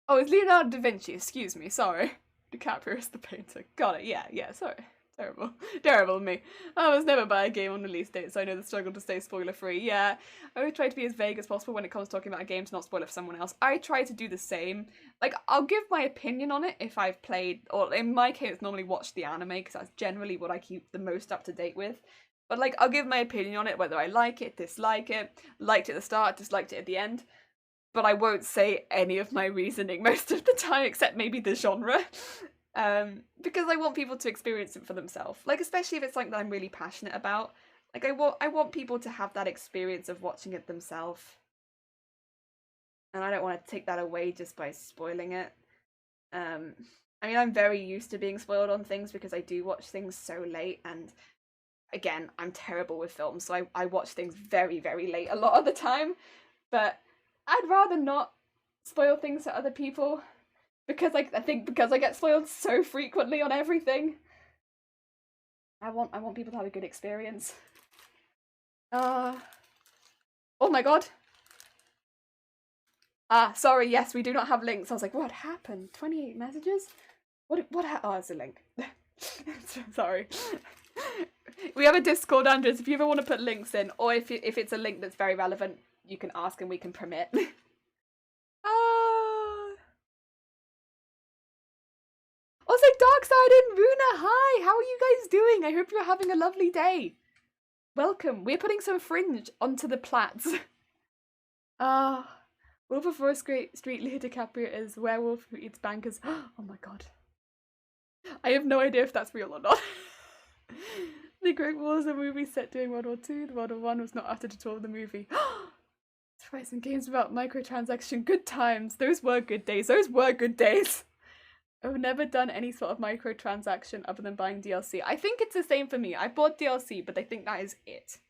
Oh, it's Leonardo da Vinci, excuse me, sorry. DiCaprio is the painter. Got it, yeah, sorry. Terrible of me. I was never buy a game on release date, so I know the struggle to stay spoiler-free. Yeah, I always try to be as vague as possible when it comes to talking about a game to not spoil it for someone else. I try to do the same. Like, I'll give my opinion on it if I've played, or in my case, normally watch the anime, because that's generally what I keep the most up-to-date with. But, like, I'll give my opinion on it, whether I like it, dislike it, liked it at the start, disliked it at the end. But I won't say any of my reasoning most of the time, except maybe the genre. Because I want people to experience it for themselves. Like, especially if it's something that I'm really passionate about. Like, I want people to have that experience of watching it themselves. And I don't want to take that away just by spoiling it. I mean, I'm very used to being spoiled on things because I do watch things so late, and again, I'm terrible with films, so I watch things very, very late a lot of the time. But I'd rather not spoil things to other people. Because I think because I get spoiled so frequently on everything. I want people to have a good experience. Also Oh my god. Ah, sorry, yes, we do not have links. I was like, what happened? 28 messages? Oh, it's a link. Sorry. We have a Discord, Andres, if you ever want to put links in, or if it's a link that's very relevant, you can ask and we can permit. Also, Darkside and Runa, hi! How are you guys doing? I hope you're having a lovely day. Welcome. We're putting some fringe onto the plats. Wolf of Wall Street Leo DiCaprio is werewolf who eats bankers. Oh my god. I have no idea if that's real or not. The Great War is a movie set during World War II. The World War I was not uttered at all in the movie. Surprising games about microtransaction. Good times. Those were good days. Those were good days. I've never done any sort of microtransaction other than buying DLC. I think it's the same for me. I bought DLC, but I think that is it.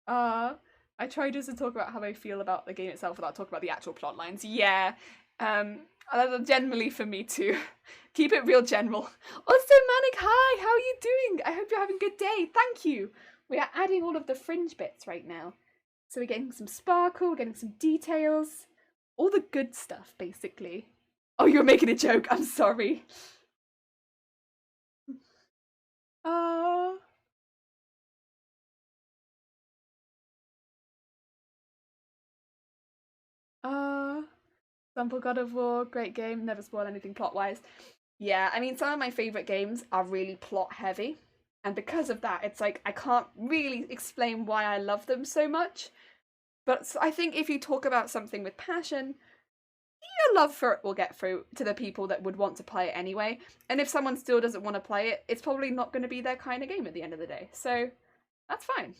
I tried just to talk about how I feel about the game itself without talking about the actual plot lines. Yeah. Generally for me too. Keep it real general. Also, Manic, hi! How are you doing? I hope you're having a good day. Thank you. We are adding all of the fringe bits right now. So we're getting some sparkle, getting some details. All the good stuff, basically. Oh, you're making a joke. I'm sorry. Sample God of War, great game, never spoil anything plot-wise. Yeah, I mean, some of my favourite games are really plot-heavy, and because of that, it's like, I can't really explain why I love them so much, but I think if you talk about something with passion, your love for it will get through to the people that would want to play it anyway, and if someone still doesn't want to play it, it's probably not going to be their kind of game at the end of the day, so that's fine.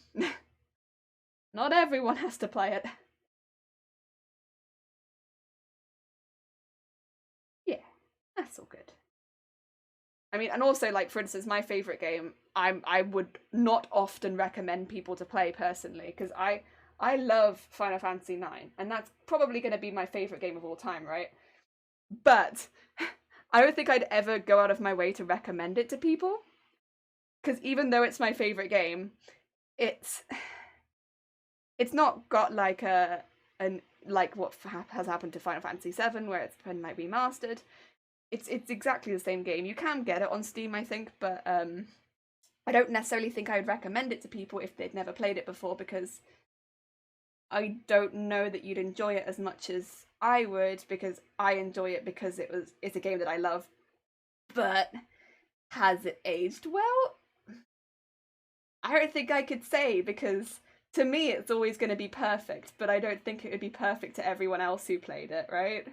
Not everyone has to play it. Yeah, that's all good. I mean, and also, like, for instance, my favourite game, I would not often recommend people to play personally, because I love Final Fantasy IX, and that's probably going to be my favourite game of all time, right? But I don't think I'd ever go out of my way to recommend it to people, because even though it's my favourite game, it's not got like like what has happened to Final Fantasy VII, where it's been like remastered. It's exactly the same game. You can get it on Steam, I think, but I don't necessarily think I would recommend it to people if they'd never played it before, because I don't know that you'd enjoy it as much as I would, because I enjoy it because it's a game that I love. But has it aged well? I don't think I could say, because to me it's always going to be perfect, but I don't think it would be perfect to everyone else who played it, right?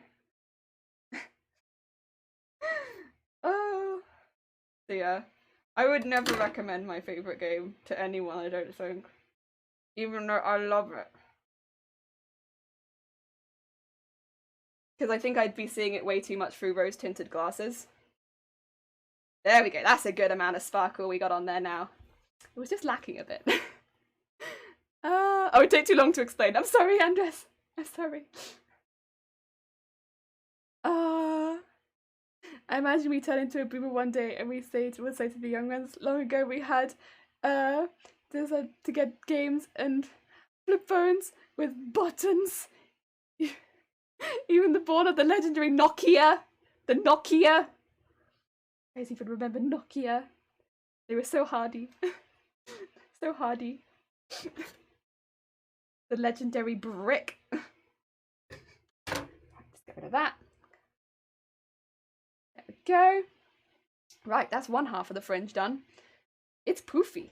Oh. So yeah, I would never recommend my favourite game to anyone, I don't think. Even though I love it. Because I think I'd be seeing it way too much through rose-tinted glasses. There we go, that's a good amount of sparkle we got on there now. It was just lacking a bit. Oh, it take too long to explain. I'm sorry, Andres. I'm sorry. I imagine we turn into a boomer one day and we'll say to the young ones, long ago we had to get games and flip phones with buttons. Even the born of the legendary Nokia. The Nokia. You guys even remember Nokia? They were so hardy. So hardy. The legendary brick. Let's get rid of that. There we go. Right, that's one half of the fringe done. It's poofy.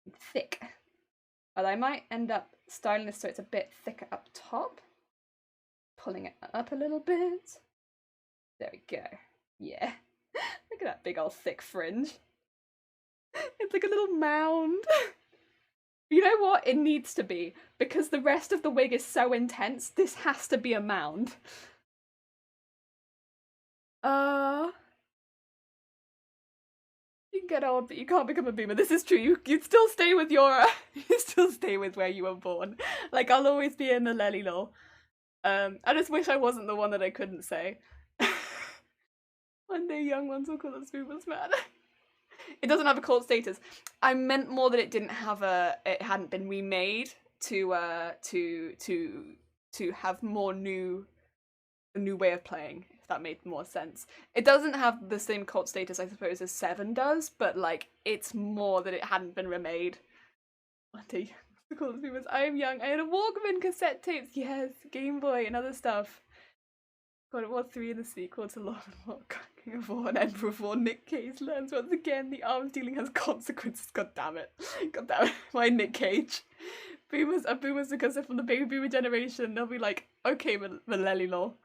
And thick. But I might end up styling this so it's a bit thicker up top. Pulling it up a little bit. There we go. Yeah. Look at that big old thick fringe. It's like a little mound. You know what? It needs to be. Because the rest of the wig is so intense, this has to be a mound. You can get old, but you can't become a boomer. This is true. You still stay with your you still stay with where you were born. Like, I'll always be in the lelly lol. I just wish I wasn't the one that I couldn't say. One day young ones will call us boomers, man. It doesn't have a cult status. I meant more that it hadn't been remade to have more a new way of playing, if that made more sense. It doesn't have the same cult status, I suppose, as 7 does, but like it's more that it hadn't been remade. I am young. I had a Walkman, cassette tapes, yes, Game Boy, and other stuff. God, War 3 and the sequel to Lord of War, King of War, and Emperor of War. Nick Cage learns once again the arms dealing has consequences. God damn it. God damn it. Why Nick Cage? Boomers are boomers because they're from the baby boomer generation. They'll be like, okay, Millennial.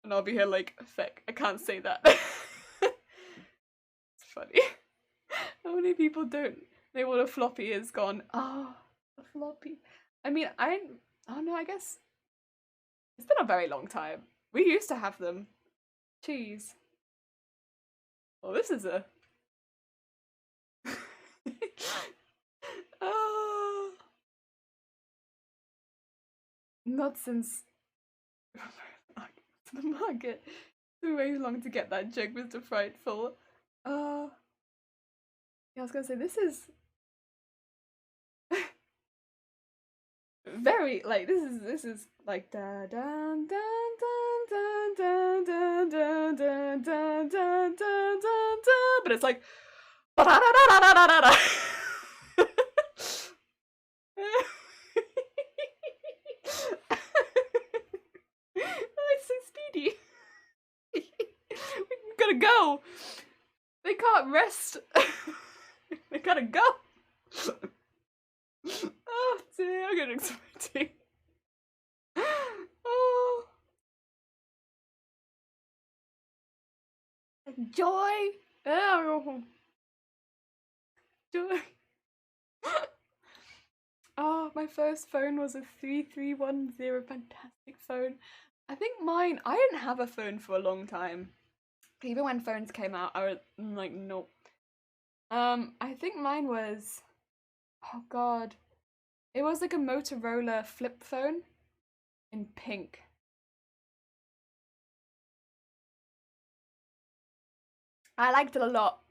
And I'll be here like, feck, I can't say that. It's funny. How many people don't know what a floppy is? Gone, oh, a floppy. I mean, oh no, I guess it's been a very long time. We used to have them. Cheese. Oh, this is a... oh. Not since... the market. It's way long to get that joke, Mr. Frightful. Yeah, I was gonna say, this is... very, like, this is like da dun dun dun dun dun dun dun dun dun dun dun dun, but it's like ba da da da da da da da. It's so speedy. We gotta go. They can't rest. They gotta go. Oh dear, I'm getting excited. Oh. Joy. Oh. Joy. Oh, my first phone was a 3310, fantastic phone. I think mine, I didn't have a phone for a long time. Even when phones came out, I was like, nope. I think mine was, oh god, it was like a Motorola flip phone in pink. I liked it a lot.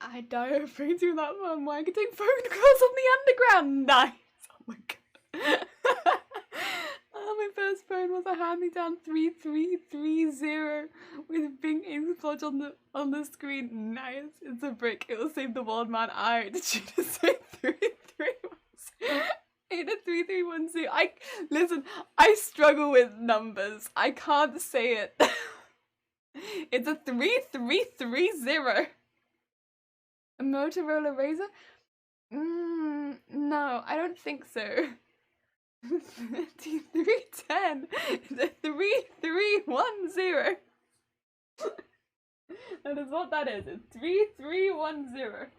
I die of brain through that one. Marketing phone calls on the underground. Nice. Oh my god. Oh, my first phone was a hand-me-down 3330 with Bing Inkblotch on the screen. Nice. It's a brick. It will save the world, man. Did you just say 3310? Ain't a 3310. Listen, I struggle with numbers. I can't say it. It's a 3330. A Motorola Razr? No, I don't think so. 310. The 3310. That is what that is. It's 3310.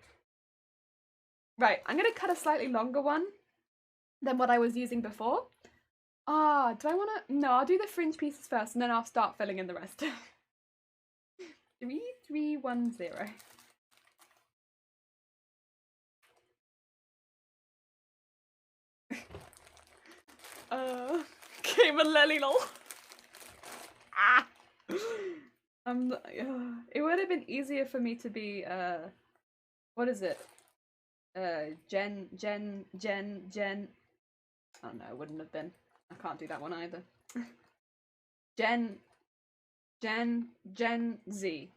Right, I'm gonna cut a slightly longer one than what I was using before. Do I wanna? No, I'll do the fringe pieces first and then I'll start filling in the rest. 3310. Okay, millennial. It would have been easier for me to be, what is it? Gen. Oh no, it wouldn't have been. I can't do that one either. Gen Z.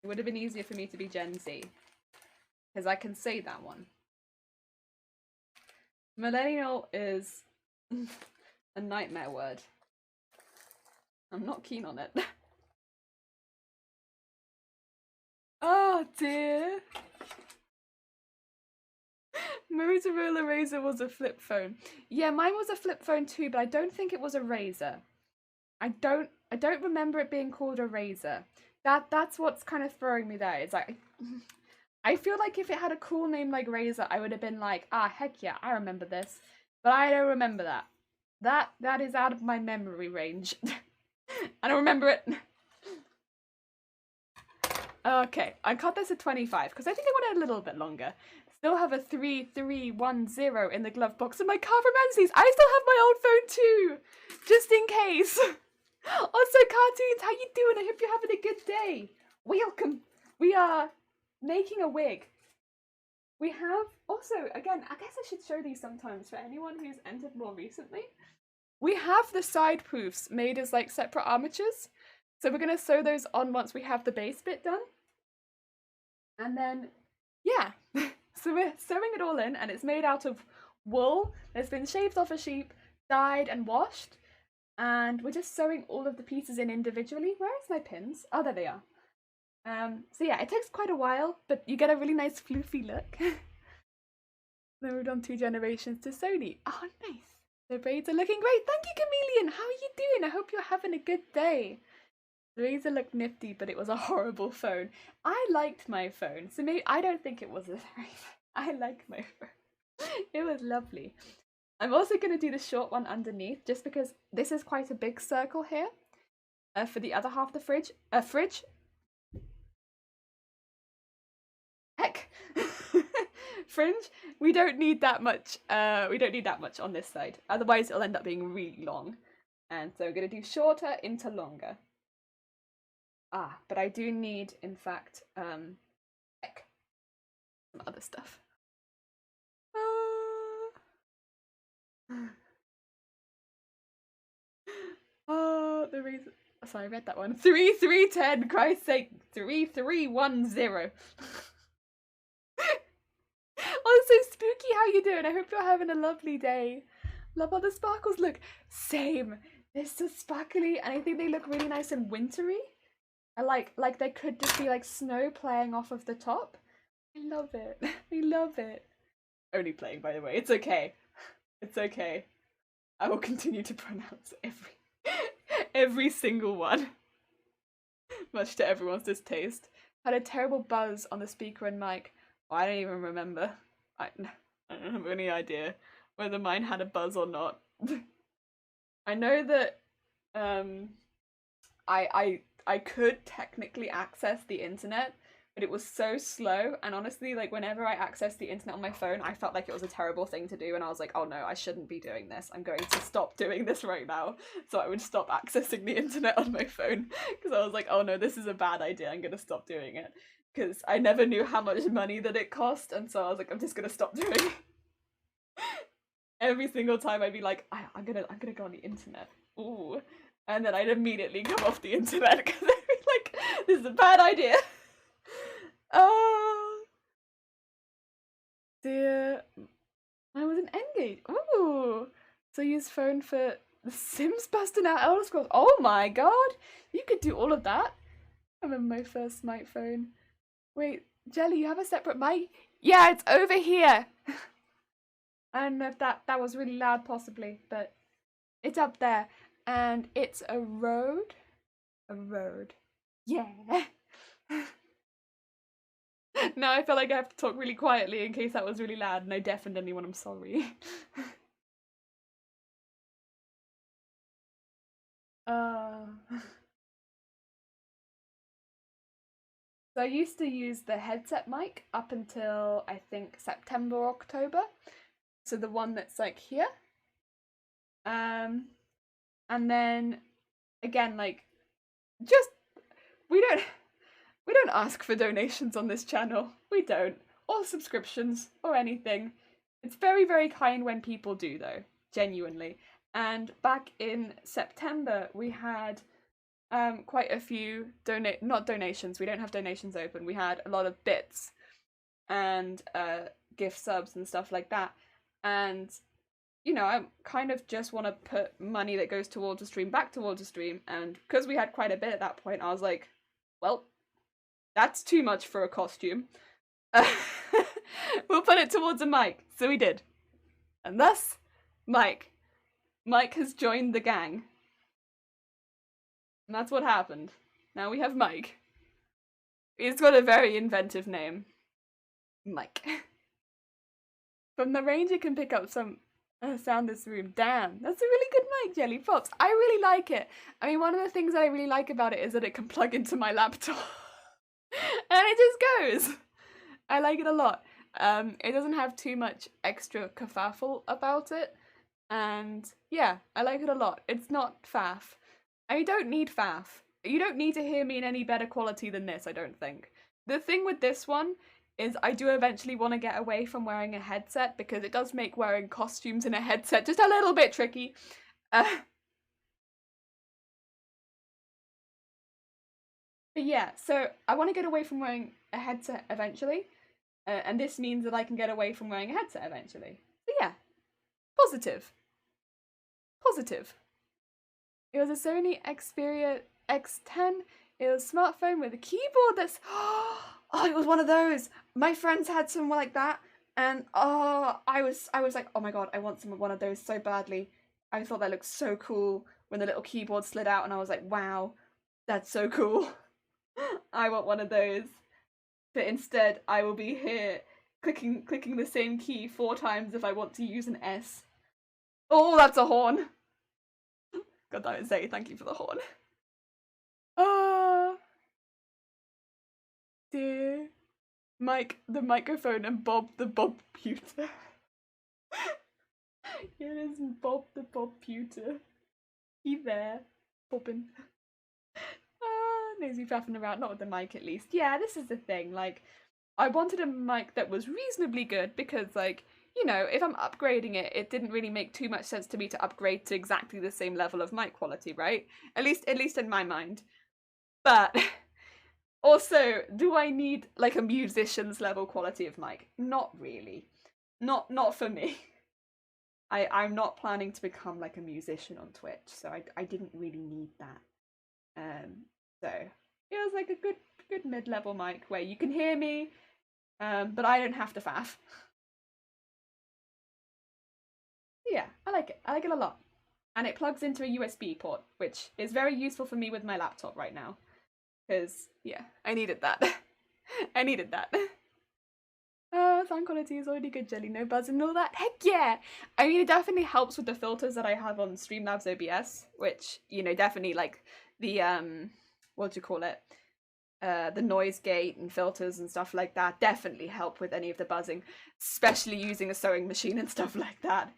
It would have been easier for me to be Gen Z. Because I can say that one. Millennial is a nightmare word. I'm not keen on it. Oh dear. Motorola Razr was a flip phone. Yeah, mine was a flip phone too, but I don't think it was a Razr. I don't remember it being called a Razr. That's what's kind of throwing me there. It's like I feel like if it had a cool name like Razr, I would have been like, heck yeah, I remember this. But I don't remember that. That is out of my memory range. I don't remember it. Okay, I cut this at 25 because I think I wanted a little bit longer. Still have a 3310 in the glove box in my car from Ansley's. I still have my old phone too, just in case. Also, Cartoons, how you doing? I hope you're having a good day. Welcome. We are making a wig. We have also, again, I guess I should show these sometimes for anyone who's entered more recently. We have the side proofs made as like separate armatures. So we're going to sew those on once we have the base bit done. And then, yeah. So we're sewing it all in, and it's made out of wool that's been shaved off a sheep, dyed and washed. And we're just sewing all of the pieces in individually. Where's my pins? Oh, there they are. So yeah, it takes quite a while, but you get a really nice floofy look. Then we've done 2 generations to Sony. Oh, nice. The braids are looking great. Thank you, Chameleon. How are you doing? I hope you're having a good day. The razor looked nifty, but it was a horrible phone. I liked my phone, so maybe I don't think it was a very. I like my phone. It was lovely. I'm also going to do the short one underneath, just because this is quite a big circle here. For the other half of the fridge. Heck. Fringe. We don't need that much. We don't need that much on this side. Otherwise, it'll end up being really long. And so we're going to do shorter into longer. Ah, but I do need, in fact, some other stuff. Oh, the reason. Sorry, I read that one. 3310. Christ's sake, 3310. Oh, so spooky. How you doing? I hope you're having a lovely day. Love how the sparkles look. Same. They're so sparkly, and I think they look really nice and wintry. I like they could just be like snow playing off of the top. I love it. I love it. Only playing, by the way. It's okay. It's okay. I will continue to pronounce every single one. Much to everyone's distaste. Had a terrible buzz on the speaker and mic. Oh, I don't even remember. I don't have any idea whether mine had a buzz or not. I know that I could technically access the internet, but it was so slow, and honestly, like, whenever I accessed the internet on my phone, I felt like it was a terrible thing to do, and I was like, oh no, I shouldn't be doing this. I'm going to stop doing this right now. So I would stop accessing the internet on my phone, because I was like, oh no, this is a bad idea. I'm going to stop doing it. Because I never knew how much money that it cost, and so I was like, I'm just going to stop doing it. Every single time I'd be like, I'm gonna go on the internet. Ooh. And then I'd immediately come off the internet because I'd be like, this is a bad idea. Oh dear. I was an N-Gage. Ooh. So use phone for the Sims busting out Elder Scrolls. Oh my god. You could do all of that. I remember my first smartphone. Wait, Jelly, you have a separate mic? Yeah, it's over here. I don't know if that was really loud possibly, but it's up there. And it's a road. A road. Yeah. Now I feel like I have to talk really quietly in case that was really loud and I deafened anyone. I'm sorry. So I used to use the headset mic up until I think September, October. So the one that's like here. And then again, like, just we don't ask for donations on this channel. We don't. Or subscriptions or anything. It's very, very kind when people do, though. Genuinely. And back in September, we had quite a few not donations. We don't have donations open. We had a lot of bits and gift subs and stuff like that. And, you know, I kind of just want to put money that goes towards a stream back towards a stream. And because we had quite a bit at that point, I was like, well, that's too much for a costume. We'll put it towards a mic. So we did. And thus, Mike has joined the gang. And that's what happened. Now we have Mike. He's got a very inventive name. Mike. From the range you can pick up some sound this room. Damn, that's a really good mic, Jelly Pops. I really like it. I mean, one of the things that I really like about it is that it can plug into my laptop. And it just goes. I like it a lot. It doesn't have too much extra kerfuffle about it, and yeah, I like it a lot. It's not faff. I don't need faff. You don't need to hear me in any better quality than this, I don't think. The thing with this one is I do eventually want to get away from wearing a headset because it does make wearing costumes in a headset just a little bit tricky. But yeah, so I want to get away from wearing a headset eventually, and this means that I can get away from wearing a headset eventually. So yeah, positive. Positive. It was a Sony Xperia X10. It was a smartphone with a keyboard that's... Oh, it was one of those. My friends had some like that, and I was like, oh my god, I want one of those so badly. I thought that looked so cool when the little keyboard slid out, and I was like, wow, that's so cool. I want one of those. But instead, I will be here clicking the same key 4 times if I want to use an S. Oh, that's a horn. God damn it, Zay, thank you for the horn. Ah, dear. Mike, the microphone, and Bob, the Bob pewter. Here is Bob, the Bob pewter. He there, bobbing. Knows me faffing around, not with the mic at least. Yeah, this is the thing, like, I wanted a mic that was reasonably good because, like, you know, if I'm upgrading it, it didn't really make too much sense to me to upgrade to exactly the same level of mic quality, right? At least in my mind. But also, do I need like a musician's level quality of mic? Not really. Not for me. I'm not planning to become like a musician on Twitch, so I didn't really need that. So it was like a good mid-level mic where you can hear me, but I don't have to faff. Yeah, I like it. I like it a lot. And it plugs into a USB port, which is very useful for me with my laptop right now. Because, yeah, I needed that. I needed that. Sound quality is already good, Jelly, no buzz and all that. Heck yeah! I mean, it definitely helps with the filters that I have on Streamlabs OBS, which, you know, definitely like the, what do you call it? The noise gate and filters and stuff like that definitely help with any of the buzzing, especially using a sewing machine and stuff like that.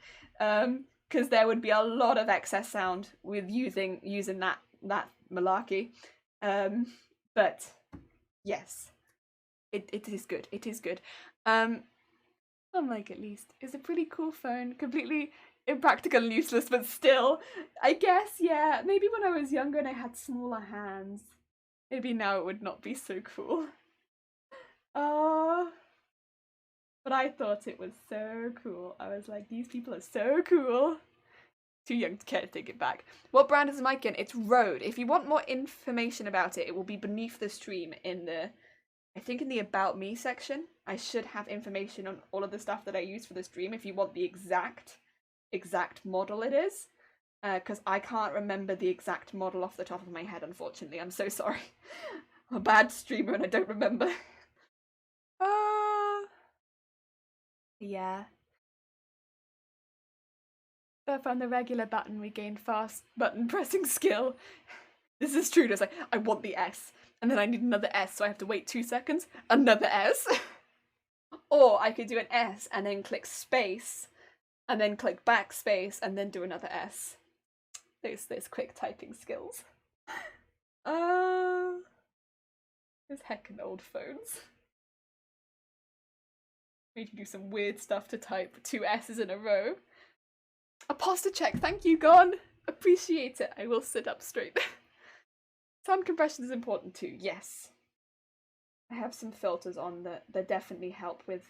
Because there would be a lot of excess sound with using that malarkey. But yes, it is good. It is good. Unlike at least, it's a pretty cool phone. Completely impractical and useless, but still, I guess, yeah. Maybe when I was younger and I had smaller hands, maybe now it would not be so cool. But I thought it was so cool. I was like, these people are so cool. Too young to care to take it back. What brand is the mic in? It's Rode. If you want more information about it, it will be beneath the stream in the, I think in the About Me section. I should have information on all of the stuff that I use for the stream if you want the exact model it is. Because I can't remember the exact model off the top of my head, unfortunately. I'm so sorry. I'm a bad streamer and I don't remember. Yeah. But on the regular button, we gained fast button pressing skill. This is true. It's like, I want the S, and then I need another S, so I have to wait 2 seconds, another S. Or I could do an S and then click space, and then click backspace, and then do another S. Those quick typing skills. Those heckin' old phones. Made you do some weird stuff to type 2 S's in a row. A posture check, thank you, Gon. Appreciate it. I will sit up straight. Sound compression is important too, yes. I have some filters on that definitely help with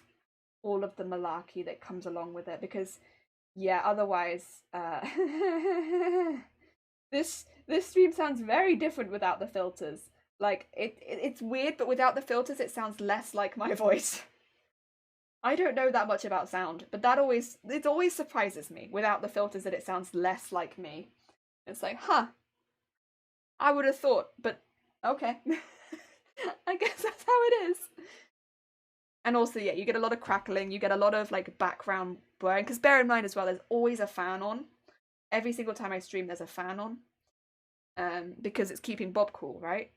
all of the malarkey that comes along with it, because yeah, otherwise this stream sounds very different without the filters. Like it's weird, but without the filters it sounds less like my voice. I don't know that much about sound, but it always surprises me without the filters that it sounds less like me. It's like, huh, I would have thought, but okay. I guess that's how it is. And also, yeah, you get a lot of crackling, you get a lot of like background blurring, because bear in mind as well, there's always a fan on. Every single time I stream, there's a fan on. Because it's keeping Bob cool, right?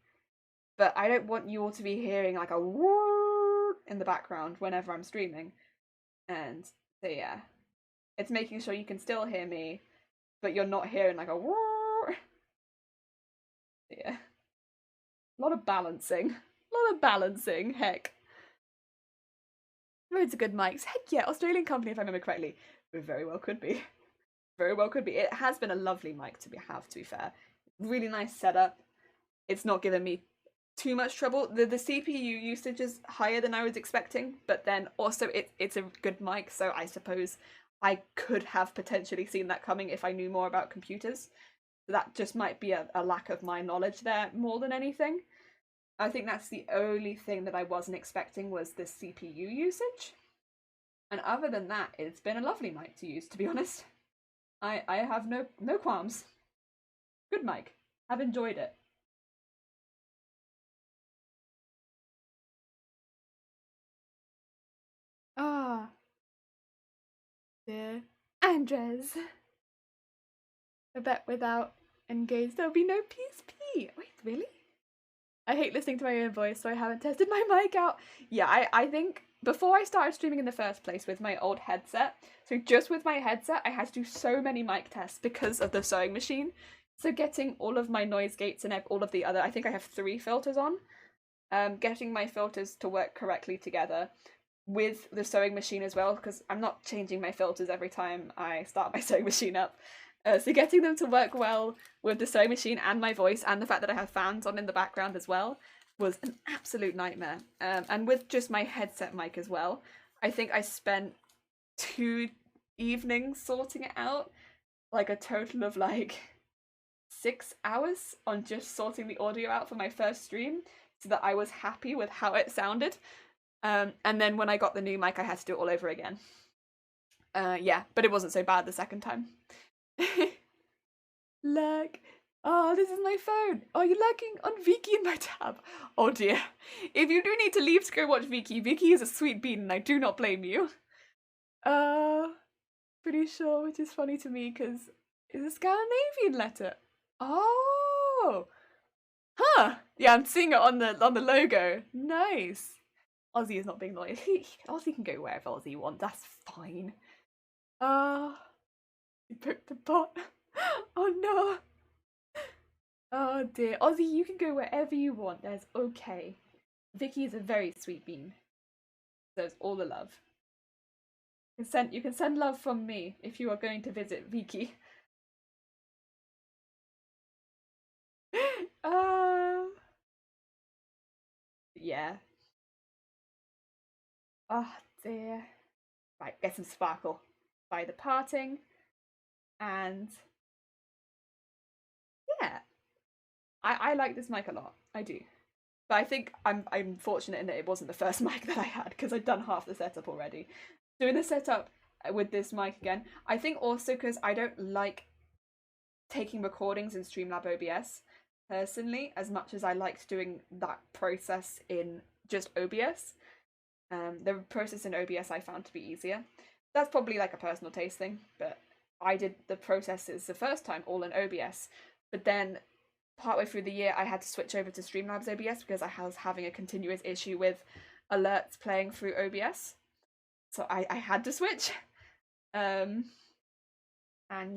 But I don't want you all to be hearing like a whoop in the background whenever I'm streaming. And so yeah, it's making sure you can still hear me, but you're not hearing like a roar. Yeah. A lot of balancing. A lot of balancing, heck. Loads of good mics. Heck yeah, Australian company if I remember correctly. It very well could be. Very well could be. It has been a lovely mic to be fair. Really nice setup. It's not given me too much trouble. The CPU usage is higher than I was expecting, but then also it's a good mic, so I suppose I could have potentially seen that coming if I knew more about computers. So that just might be a lack of my knowledge there more than anything. I think that's the only thing that I wasn't expecting was the CPU usage. And other than that, it's been a lovely mic to use, to be honest. I have no qualms. Good mic. I've enjoyed it. Ah, dear Andres. I bet without engaged there'll be no PSP. Wait, really? I hate listening to my own voice, so I haven't tested my mic out. Yeah, I think before I started streaming in the first place with my old headset, so just with my headset, I had to do so many mic tests because of the sewing machine. So getting all of my noise gates and all of the other, I think I have 3 filters on. Getting my filters to work correctly together with the sewing machine as well, because I'm not changing my filters every time I start my sewing machine up. So getting them to work well with the sewing machine and my voice and the fact that I have fans on in the background as well was an absolute nightmare. And with just my headset mic as well, I think I spent 2 evenings sorting it out, like a total of like 6 hours on just sorting the audio out for my first stream so that I was happy with how it sounded. And then when I got the new mic, I had to do it all over again. Yeah, but it wasn't so bad the second time. Look. Oh, this is my phone. Oh, you're lurking on Vicky in my tab. Oh dear. If you do need to leave to go watch Vicky, Vicky is a sweet bean and I do not blame you. Pretty sure, which is funny to me because it's a Scandinavian letter. Oh. Huh. Yeah, I'm seeing it on the logo. Nice. Aussie is not being loyal. Aussie can go wherever Aussie wants. That's fine. You poked the pot. Oh no. Oh dear. Aussie, you can go wherever you want. That's okay. Vicky is a very sweet bean. There's all the love. You can send love from me if you are going to visit Vicky. Yeah. Oh dear. Right, get some sparkle by the parting. And yeah. I like this mic a lot. I do. But I think I'm fortunate in that it wasn't the first mic that I had because I'd done half the setup already. Doing the setup with this mic again, I think also because I don't like taking recordings in Streamlab OBS personally as much as I liked doing that process in just OBS. The process in OBS I found to be easier. That's probably like a personal taste thing, but I did the processes the first time all in OBS, but then partway through the year I had to switch over to Streamlabs OBS because I was having a continuous issue with alerts playing through OBS. So I had to switch. And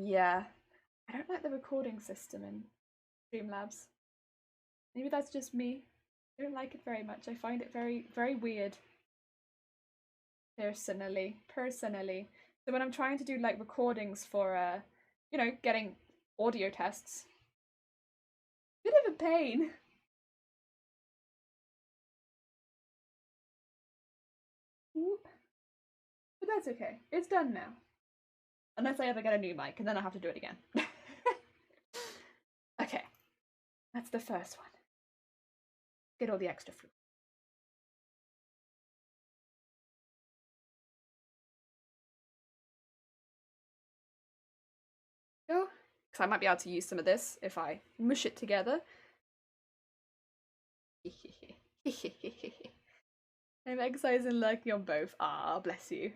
yeah, I don't like the recording system in Streamlabs. Maybe that's just me. I don't like it very much. I find it very, very weird. Personally. So when I'm trying to do like recordings for getting audio tests, bit of a pain. But that's okay. It's done now. Unless I ever get a new mic, and then I'll have to do it again. Okay. That's the first one. Get all the extra fruit. Go. Because I might be able to use some of this if I mush it together. I'm exercising and lurking on both. Ah, bless you.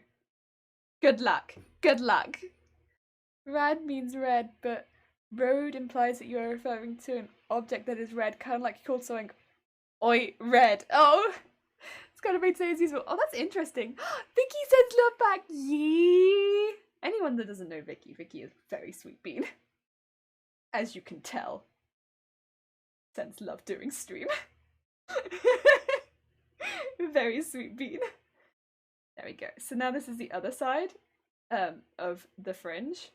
Good luck. Good luck. Rad means red, but road implies that you are referring to an object that is red, kind of like you called something oi red. Oh, it's celebrate Daisy's. Oh, that's interesting. Vicky sends love back. Yee. Anyone that doesn't know Vicky, Vicky is very sweet bean. As you can tell. Sends love during stream. Very sweet bean. There we go. So now this is the other side of the fringe.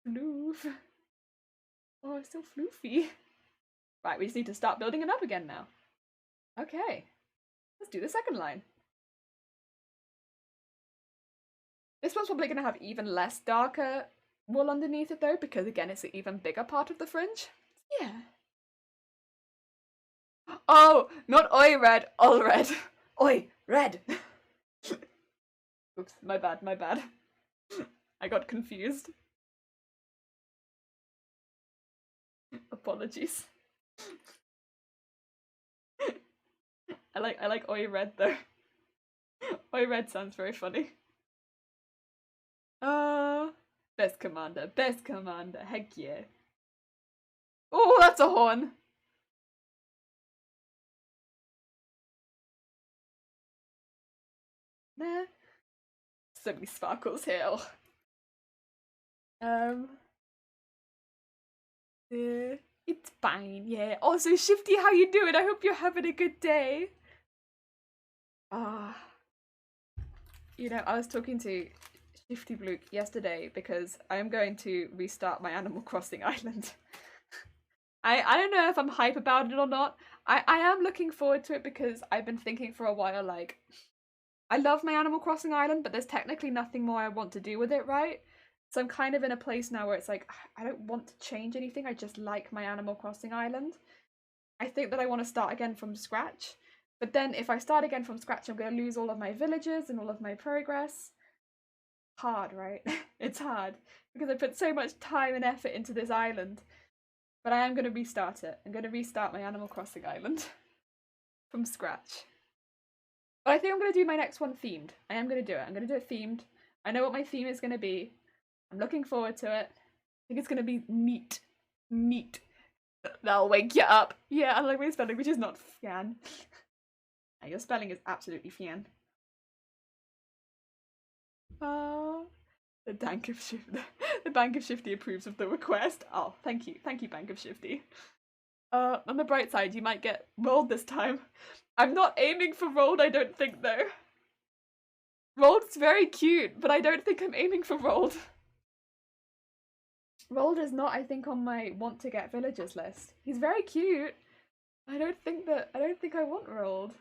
Floof. Oh, it's so floofy. Right, we just need to start building it up again now. Okay. Let's do the second line. This one's probably going to have even less darker wool underneath it though, because again, it's an even bigger part of the fringe. Yeah. Oh, not oi red, all red. Oi, red. Oops, my bad, my bad. I got confused. Apologies. I like oi red though. Oi red sounds very funny. Best commander, heck yeah. Oh, that's a horn. Nah. So many sparkles here. It's fine, yeah. Also, Shifty, how you doing? I hope you're having a good day. You know, I was talking to Shifty Blue yesterday because I am going to restart my Animal Crossing island. I don't know if I'm hype about it or not. I am looking forward to it because I've been thinking for a while, like, I love my Animal Crossing island, but there's technically nothing more I want to do with it, right? So I'm kind of in a place now where it's like, I don't want to change anything, I just like my Animal Crossing island. I think that I want to start again from scratch. But then if I start again from scratch, I'm going to lose all of my villages and all of my progress. Hard, right? It's hard because I put so much time and effort into this island. But I am going to restart it. I'm going to restart my Animal Crossing island from scratch. But I think I'm going to do my next one themed. I am going to do it. I'm going to do it themed. I know what my theme is going to be. I'm looking forward to it. I think it's going to be neat. Neat. That'll wake you up. Yeah, I like my spelling, which is not fian. Your spelling is absolutely fian. The Bank of Shifty. The Bank of Shifty approves of the request. Oh, thank you, Bank of Shifty. On the bright side, you might get rolled this time. I'm not aiming for rolled, I don't think though. Rolled's very cute, but I don't think I'm aiming for rolled. Rolled is not, I think, on my want to get villagers list. He's very cute. I don't think I want rolled.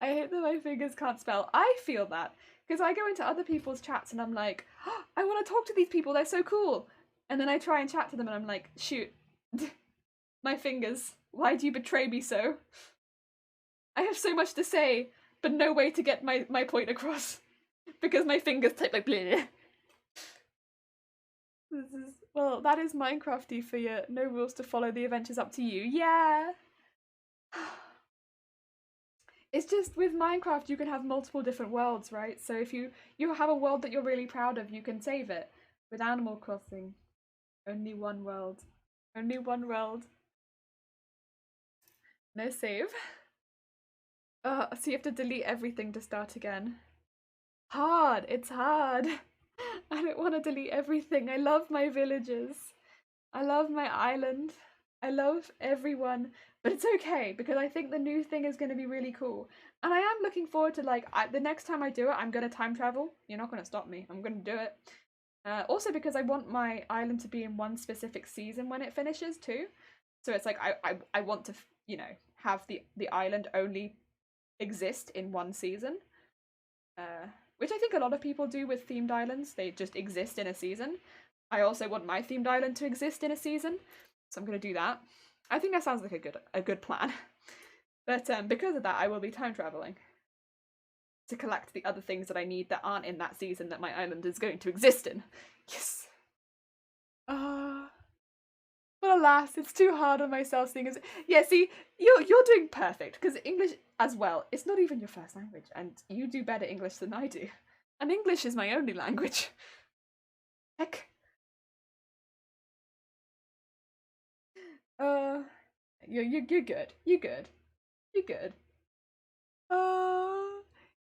I hate that my fingers can't spell. I feel that because I go into other people's chats and I'm like, oh, I want to talk to these people, they're so cool. And then I try and chat to them and I'm like, shoot, my fingers, why do you betray me so? I have so much to say, but no way to get my point across because my fingers type like bleh. Well, that is Minecrafty for you. No rules to follow, the adventure's up to you. Yeah. It's just with Minecraft you can have multiple different worlds, right? So if you have a world that you're really proud of, you can save it. With Animal Crossing, only one world. Only one world. No save. So you have to delete everything to start again. Hard. It's hard. I don't want to delete everything. I love my villages. I love my island. I love everyone. But it's okay because I think the new thing is going to be really cool. And I am looking forward to, like, the next time I do it, I'm going to time travel. You're not going to stop me. I'm going to do it. Also because I want my island to be in one specific season when it finishes too. So it's like I want to, you know, have the island only exist in one season. Which I think a lot of people do with themed islands. They just exist in a season. I also want my themed island to exist in a season. So I'm going to do that. I think that sounds like a good plan. But because of that, I will be time traveling to collect the other things that I need that aren't in that season that my island is going to exist in. Yes. But alas, it's too hard on myself seeing as yeah, see, you're doing perfect, because English as well, it's not even your first language, and you do better English than I do. And English is my only language. Heck. you're good. You're good. You're good.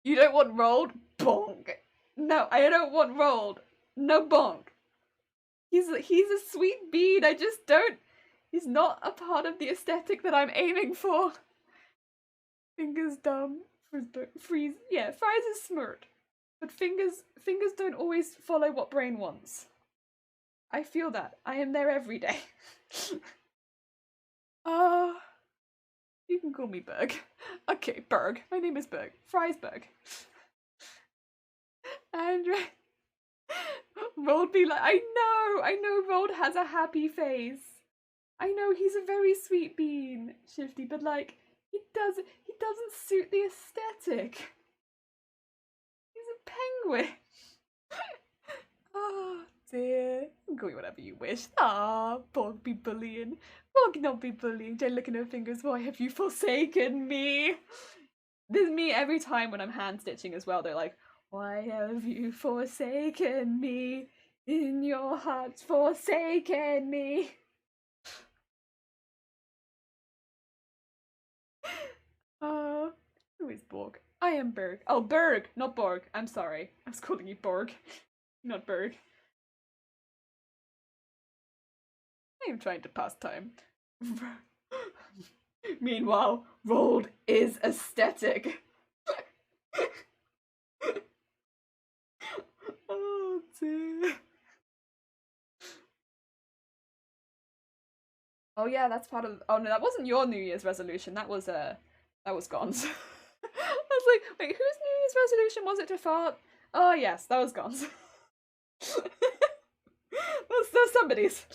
You don't want rolled? Bonk. No, I don't want rolled. No bonk. He's a sweet bean. I just don't. He's not a part of the aesthetic that I'm aiming for. Fingers dumb. Freeze. Yeah, fries is smart. But fingers don't always follow what brain wants. I feel that. I am there every day. You can call me Berg. Okay, Berg. My name is Berg. Friesberg. And Rold be like, I know Rold has a happy face. I know he's a very sweet bean, Shifty, but like, he doesn't suit the aesthetic. He's a penguin. Oh dear. You can call me whatever you wish. Bog be bullying. Bog not be bullying. Don't look at her fingers. Why have you forsaken me? This is me every time when I'm hand stitching as well. They're like, why have you forsaken me? In your heart, forsaken me. Who is Borg? I am Berg. Oh, Berg, not Borg. I'm sorry. I was calling you Borg, not Berg. I am trying to pass time. Meanwhile, Rold is aesthetic. Oh dear. Oh yeah, that's part of. Oh no, that wasn't your New Year's resolution. That was Gon's. I was like, wait, whose New Year's resolution was it to fart? Oh yes, that was Gon's. That's somebody's.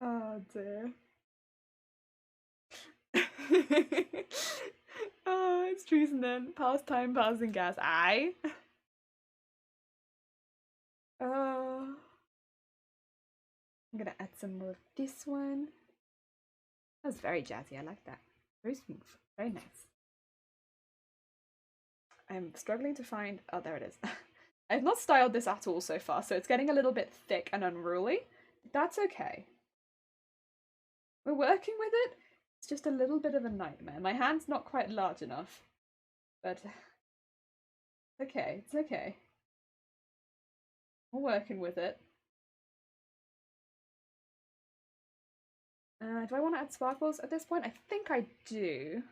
Oh dear. Oh, it's treason then. Pastime, passing gas. Aye. I'm gonna add some more of this one. That was very jazzy. I like that. Very smooth. Very nice. I'm struggling to find. Oh, there it is. I've not styled this at all so far, so it's getting a little bit thick and unruly. But that's okay. We're working with it. It's just a little bit of a nightmare. My hand's not quite large enough. But it's okay. It's okay. We're working with it. Do I want to add sparkles at this point? I think I do.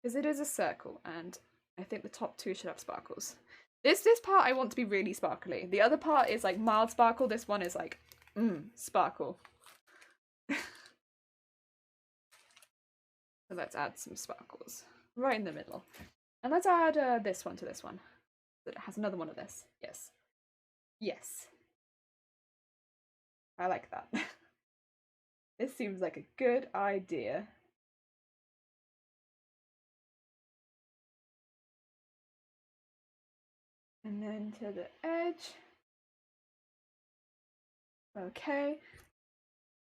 Because it is a circle, and I think the top two should have sparkles. This part I want to be really sparkly. The other part is like mild sparkle. This one is like, sparkle. So let's add some sparkles right in the middle. And let's add this one to this one. It has another one of this. Yes. Yes. I like that. This seems like a good idea. And then to the edge. Okay.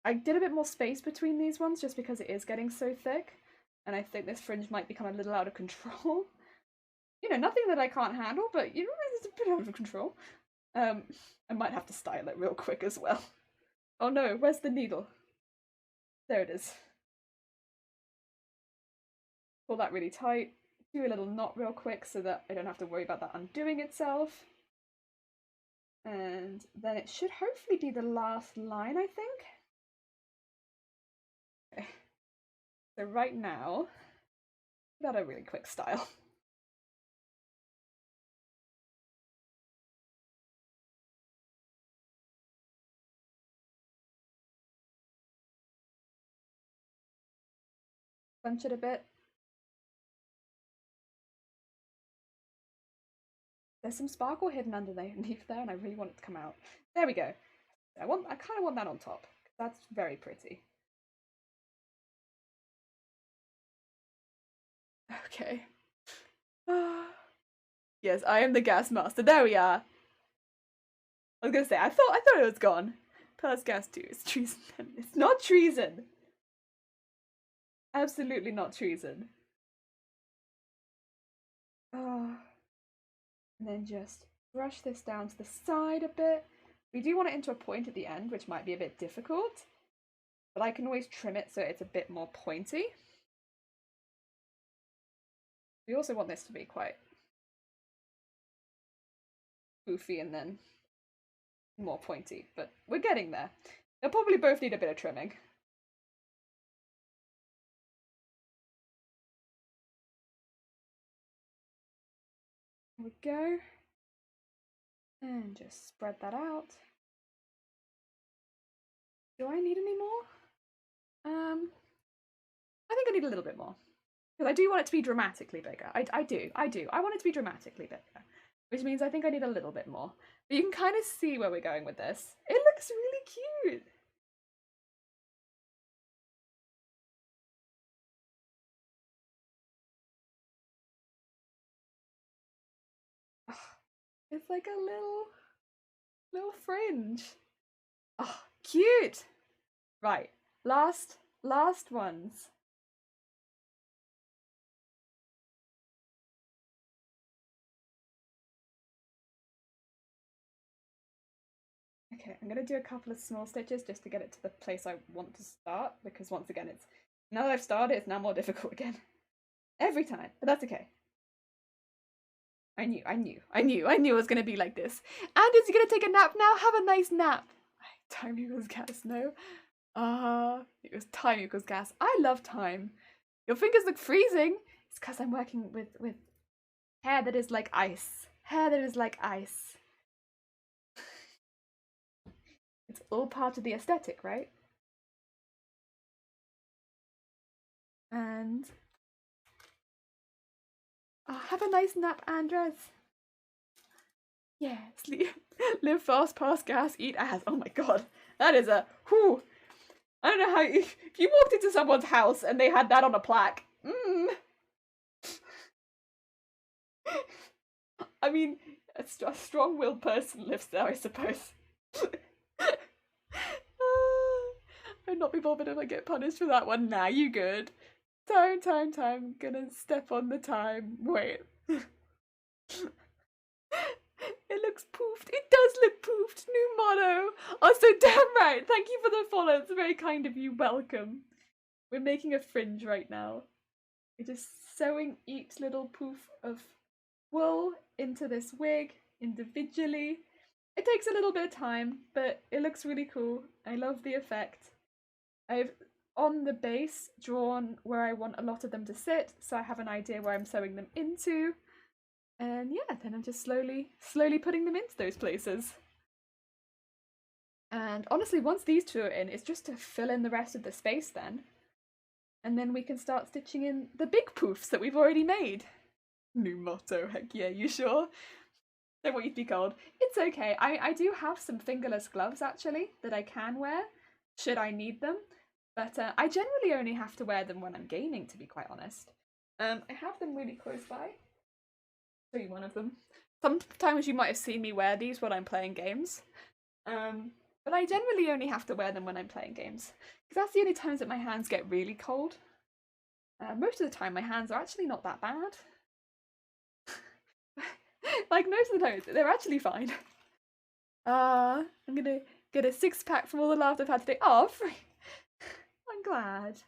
I did a bit more space between these ones just because it is getting so thick. And I think this fringe might become a little out of control. You know, nothing that I can't handle, but you know, it's a bit out of control. I might have to style it real quick as well. Oh no, where's the needle? There it is. Pull that really tight. Do a little knot real quick so that I don't have to worry about that undoing itself. And then it should hopefully be the last line, I think. Okay. So right now, got a really quick style. Bunch it a bit. There's some sparkle hidden underneath there, and I really want it to come out. There we go. I kind of want that on top. That's very pretty. Okay. Yes, I am the gas master. There we are. I was gonna say, I thought it was gone. Plus gas 2 is treason. It's not treason. Absolutely not treason. Oh, and then just brush this down to the side a bit. We do want it into a point at the end, which might be a bit difficult, but I can always trim it so it's a bit more pointy. We also want this to be quite goofy and then more pointy, but we're getting there. They'll probably both need a bit of trimming. There we go. And just spread that out. Do I need any more? I think I need a little bit more. Because I do want it to be dramatically bigger. I do. I want it to be dramatically bigger. Which means I think I need a little bit more. But you can kind of see where we're going with this. It looks really cute. It's like a little fringe. Oh, cute. Right. Last ones. Okay, I'm gonna do a couple of small stitches just to get it to the place I want to start, because once again, it's now that I've started, it's now more difficult again. Every time, but that's okay. I knew it was gonna be like this. And is he gonna take a nap now? Have a nice nap. Time equals gas, no? It was time equals gas. I love time. Your fingers look freezing. It's because I'm working with hair that is like ice. Hair that is like ice. It's all part of the aesthetic, right? And have a nice nap, Andres. Yeah, sleep, live fast, pass gas, eat ass. Oh my god, that is a whew. I don't know how if you walked into someone's house and they had that on a plaque. I mean, a strong-willed person lives there, I suppose. I'd not be bothered if I get punished for that one. Nah, you good. Time. Gonna step on the time. Wait. It looks poofed. It does look poofed. New motto. Oh, so damn right. Thank you for the follow. It's very kind of you. Welcome. We're making a fringe right now. We're just sewing each little poof of wool into this wig individually. It takes a little bit of time, but it looks really cool. I love the effect. I've, on the base, drawn where I want a lot of them to sit, so I have an idea where I'm sewing them into. And yeah, then I'm just slowly putting them into those places. And honestly, once these two are in, it's just to fill in the rest of the space then. And then we can start stitching in the big poofs that we've already made. New motto, heck yeah, you sure? Don't want you to be cold. It's okay. I do have some fingerless gloves actually that I can wear should I need them. But I generally only have to wear them when I'm gaming, to be quite honest. I have them really close by. Show you one of them. Sometimes you might have seen me wear these when I'm playing games. But I generally only have to wear them when I'm playing games. Because that's the only times that my hands get really cold. Most of the time my hands are actually not that bad. Like most of the time they're actually fine. I'm gonna get a 6-pack from all the laughter I've had today. Oh, I'm glad.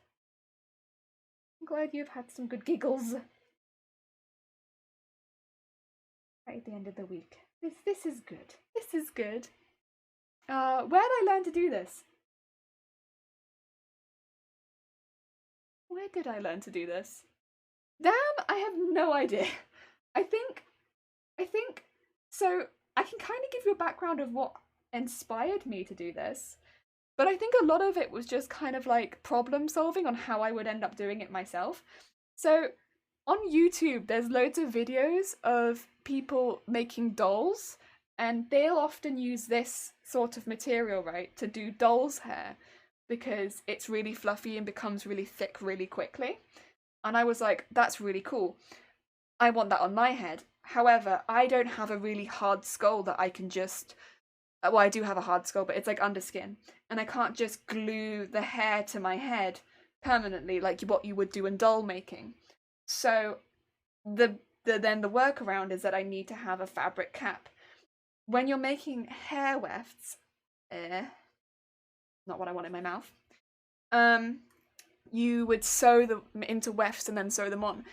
I'm glad you've had some good giggles. Right at the end of the week. This is good. This is good. Where did I learn to do this? Where did I learn to do this? Damn, I have no idea. I think so I can kind of give you a background of what inspired me to do this. But I think a lot of it was just kind of like problem solving on how I would end up doing it myself. So on YouTube, there's loads of videos of people making dolls, and they'll often use this sort of material, right, to do dolls' hair because it's really fluffy and becomes really thick really quickly. And I was like, that's really cool. I want that on my head. However, I don't have a really hard skull that I can just. Well, I do have a hard skull, but it's like underskin. And I can't just glue the hair to my head permanently like what you would do in doll making. So the then the workaround is that I need to have a fabric cap. When you're making hair wefts, not what I want in my mouth, you would sew them into wefts and then sew them on.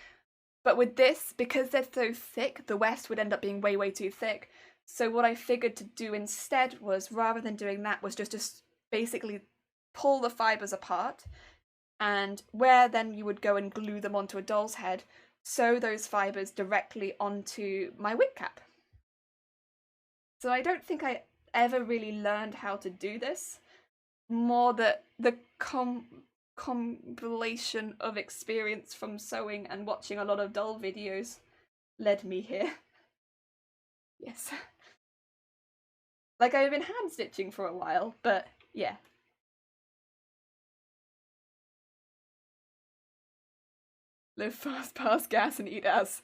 But with this, because they're so thick, the weft would end up being way, way too thick. So what I figured to do instead was, rather than doing that, was just basically pull the fibres apart, and where then you would go and glue them onto a doll's head, sew those fibres directly onto my wig cap. So I don't think I ever really learned how to do this. More that the compilation of experience from sewing and watching a lot of doll videos led me here. Yes. Like, I've been hand stitching for a while, but yeah. Live fast, pass gas, and eat ass.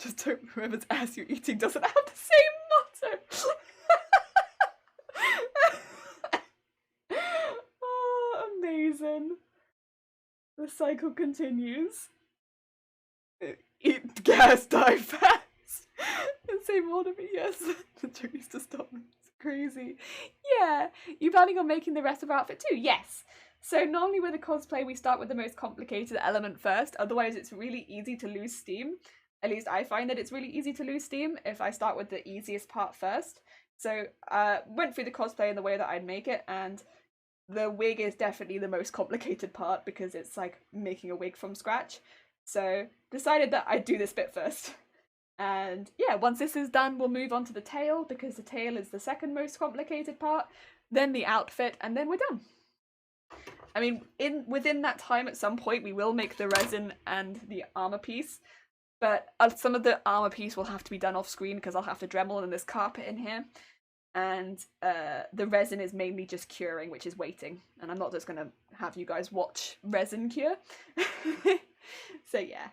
Just don't remember the ass you're eating doesn't have the same motto. Oh, amazing. The cycle continues. Eat gas, die fast. In the same order, but yes. The joke used to stop me. It's crazy. Yeah. You planning on making the rest of our outfit too? Yes. So normally with a cosplay, we start with the most complicated element first. Otherwise, it's really easy to lose steam. At least I find that it's really easy to lose steam if I start with the easiest part first. So went through the cosplay in the way that I'd make it, and the wig is definitely the most complicated part because it's like making a wig from scratch. So decided that I'd do this bit first. And yeah, once this is done, we'll move on to the tail, because the tail is the second most complicated part, then the outfit, and then we're done. I mean, within that time, at some point, we will make the resin and the armor piece, but some of the armor piece will have to be done off screen because I'll have to Dremel in this carpet in here, and the resin is mainly just curing, which is waiting, and I'm not just gonna have you guys watch resin cure. So yeah,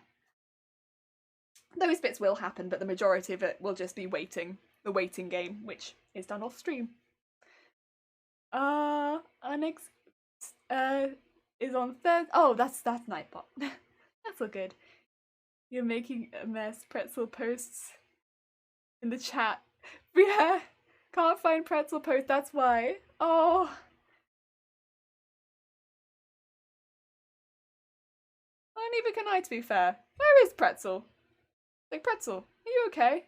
those bits will happen, but the majority of it will just be waiting, the waiting game, which is done off stream. Our next is on Thursday. Oh, that's Nightbot. That's all good. You're making a mess. Pretzel posts in the chat. Yeah, can't find Pretzel post. That's why. Oh. Well, neither can I, to be fair. Where is Pretzel? Like, Pretzel, are you okay?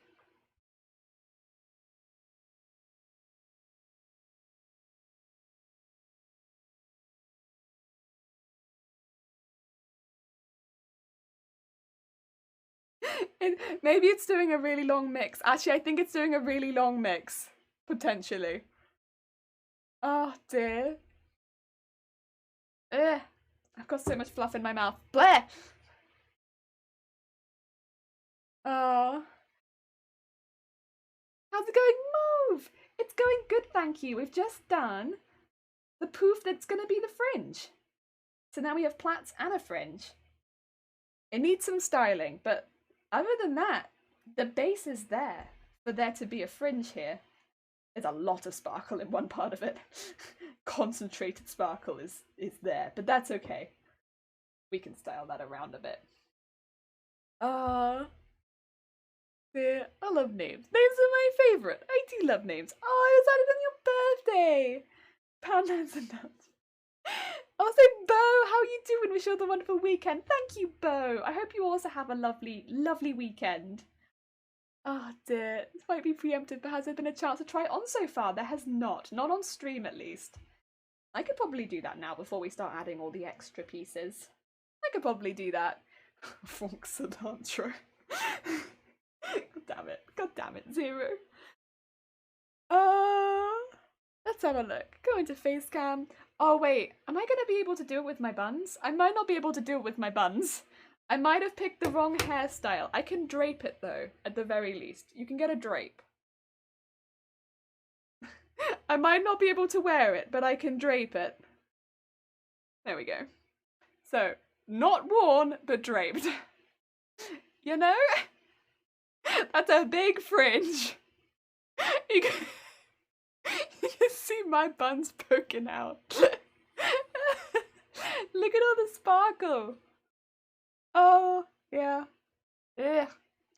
Maybe it's doing a really long mix. Actually, I think it's doing a really long mix. Potentially. Oh dear. Ugh. I've got so much fluff in my mouth. Bleh! Oh. How's it going? Move! It's going good, thank you. We've just done the poof that's gonna be the fringe. So now we have plaits and a fringe. It needs some styling, but other than that, the base is there for there to be a fringe here. There's a lot of sparkle in one part of it. Concentrated sparkle is there, but that's okay. We can style that around a bit. Dear, I love names. Names are my favourite. I do love names. Oh, I was added on your birthday. Poundlands and nuts. Also, Bo, how are you doing? Wish you all the wonderful weekend. Thank you, Bo. I hope you also have a lovely, lovely weekend. Oh dear, this might be preemptive, but has there been a chance to try it on so far? There has not. Not on stream, at least. I could probably do that now before we start adding all the extra pieces. I could probably do that. Funk cilantro. God damn it, Zero. Let's have a look. Go into face cam. Oh wait, am I gonna be able to do it with my buns? I might not be able to do it with my buns. I might have picked the wrong hairstyle. I can drape it though, at the very least. You can get a drape. I might not be able to wear it, but I can drape it. There we go. So, not worn, but draped. You know? That's a big fringe. You can see my buns poking out. Look at all the sparkle. Oh, yeah. Ugh.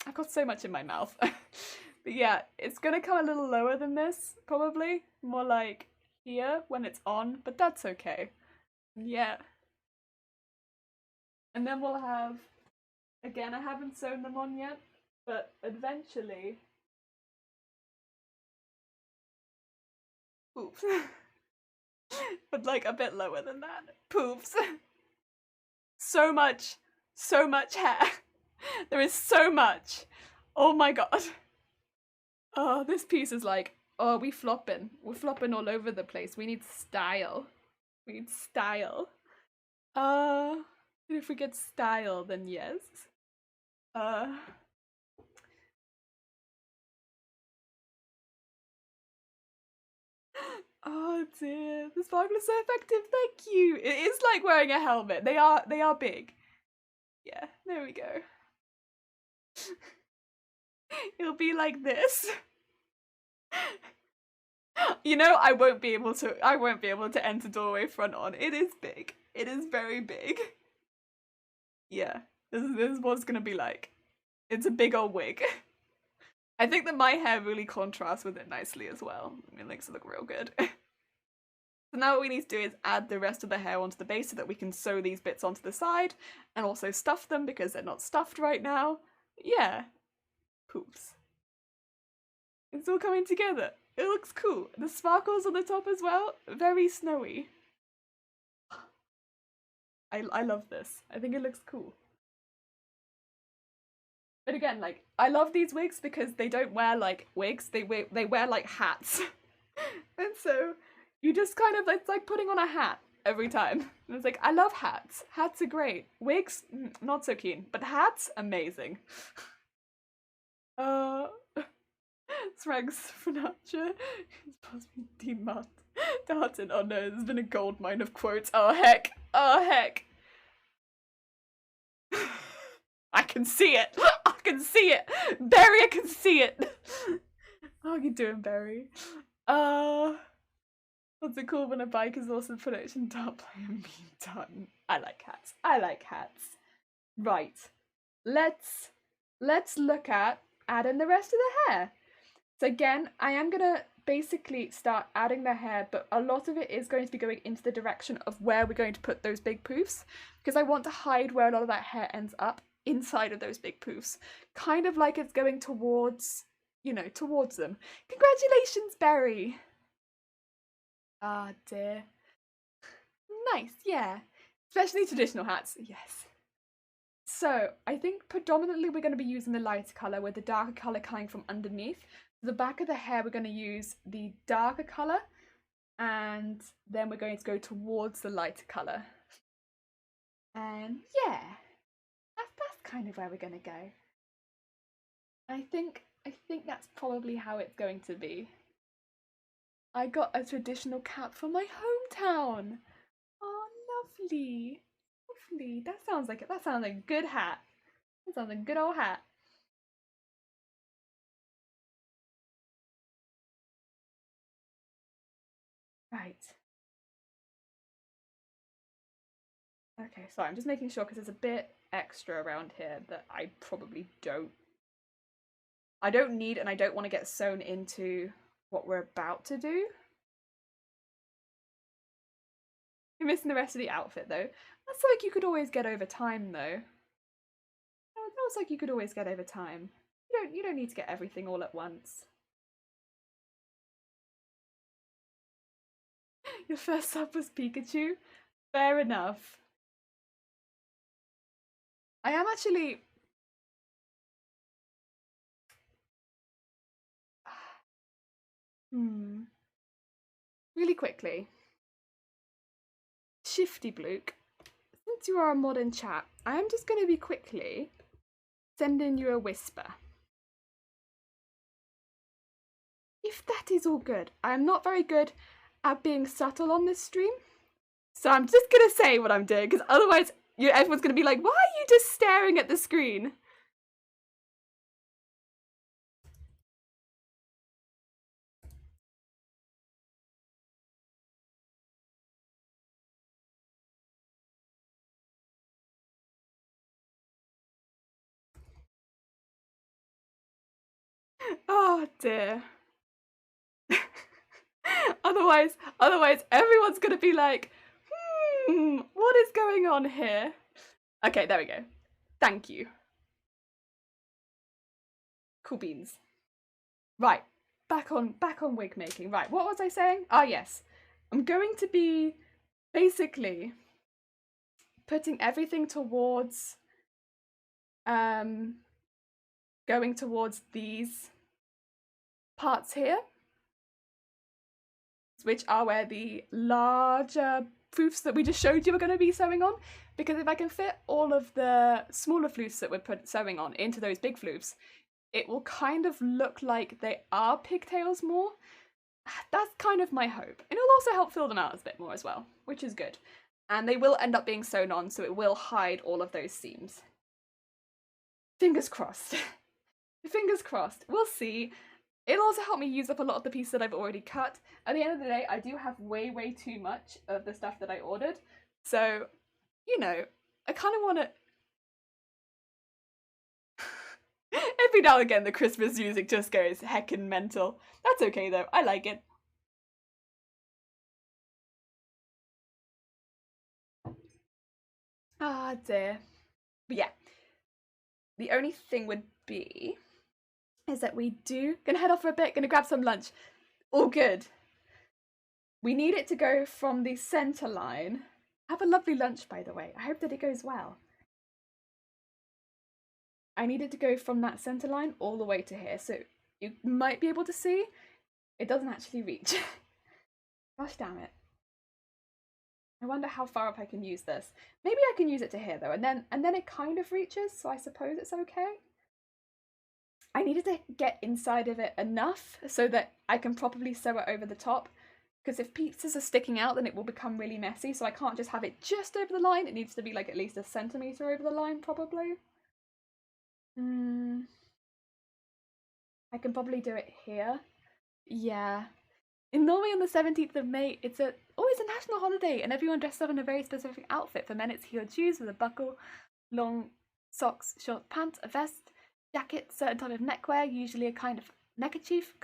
I've got so much in my mouth. But yeah, it's gonna come a little lower than this, probably. More like here when it's on, but that's okay. Yeah. And then we'll have, again, I haven't sewn them on yet, but eventually, oops. But like a bit lower than that. Poops. So much hair. There is so much. Oh my god. Oh, this piece is like, oh, we flopping. We're flopping all over the place. We need style. We need style. If we get style, then yes. Oh dear, the sparkle is so effective. Thank you. It is like wearing a helmet. They are big. Yeah, there we go. It'll be like this. You know, I won't be able to enter doorway front on. It is big. It is very big. Yeah, this is what it's gonna be like. It's a big old wig. I think that my hair really contrasts with it nicely as well. It makes it look real good. So now what we need to do is add the rest of the hair onto the base so that we can sew these bits onto the side and also stuff them because they're not stuffed right now. Yeah. Poops. It's all coming together. It looks cool. The sparkles on the top as well, very snowy. I love this. I think it looks cool. But again, like, I love these wigs because they don't wear like wigs, they wear like hats. And so you just kind of, it's like putting on a hat every time. And it's like, I love hats. Hats are great. Wigs, not so keen. But hats, amazing. Srags Furniture. It's possibly Dean Darton. Oh no, there's been a gold mine of quotes. Oh heck. Oh heck. I can see it. I can see it. Barry, I can see it. How are you doing, Barry? What's it called when a bike is also production dart by a mean done? I like hats. I like hats. Right. Let's look at adding the rest of the hair. So again, I am gonna basically start adding the hair, but a lot of it is going to be going into the direction of where we're going to put those big poofs, because I want to hide where a lot of that hair ends up inside of those big poofs. Kind of like it's going towards, you know, towards them. Congratulations, Berry! Ah, dear. Nice, yeah. Especially traditional hats, yes. So, I think predominantly we're going to be using the lighter colour with the darker colour coming from underneath. For the back of the hair, we're going to use the darker colour, and then we're going to go towards the lighter colour. And yeah, that's kind of where we're going to go. I think that's probably how it's going to be. I got a traditional cap from my hometown. Oh, lovely. Lovely. That sounds like a good hat. That sounds like a good old hat. Right. Okay, sorry, I'm just making sure because there's a bit extra around here that I probably don't need and I don't want to get sewn into what we're about to do. You're missing the rest of the outfit though. That's like you could always get over time though. That was like you could always get over time. You don't need to get everything all at once. Your first sub was Pikachu? Fair enough. I am actually... Really quickly. Shifty Blook, since you are a modern chap, I am just going to be quickly sending you a whisper. If that is all good. I am not very good at being subtle on this stream, so I'm just going to say what I'm doing, because otherwise everyone's going to be like, why are you just staring at the screen? Oh dear. Otherwise everyone's gonna be like, what is going on here? Okay, there we go. Thank you. Cool beans. Right, back on wig making. Right, what was I saying? Ah, yes. I'm going to be basically putting everything towards going towards these parts here, which are where the larger floofs that we just showed you are going to be sewing on, because if I can fit all of the smaller floofs that we're sewing on into those big floofs, it will kind of look like they are pigtails more. That's kind of my hope. And it'll also help fill them out a bit more as well, which is good. And they will end up being sewn on, so it will hide all of those seams. Fingers crossed. Fingers crossed. We'll see. It'll also help me use up a lot of the pieces that I've already cut. At the end of the day, I do have way too much of the stuff that I ordered. So, you know, I kind of want to... Every now and again, the Christmas music just goes heckin' mental. That's okay though, I like it. Ah dear. But yeah, the only thing would be is that we gonna head off for a bit, gonna grab some lunch. All good. We need it to go from the center line. Have a lovely lunch, by the way. I hope that it goes well. I need it to go from that center line all the way to here, so you might be able to see. It doesn't actually reach. Gosh damn it. I wonder how far up I can use this. Maybe I can use it to here though, and then it kind of reaches, so I suppose it's okay. I needed to get inside of it enough so that I can properly sew it over the top, because if pieces are sticking out then it will become really messy, so I can't just have it just over the line. It needs to be like at least a centimetre over the line probably. I can probably do it here. Yeah. In Norway on the 17th of May, it's a national holiday and everyone dresses up in a very specific outfit. For men, it's heeled shoes with a buckle, long socks, short pants, a vest, jacket, certain type of neckwear, usually a kind of neckerchief,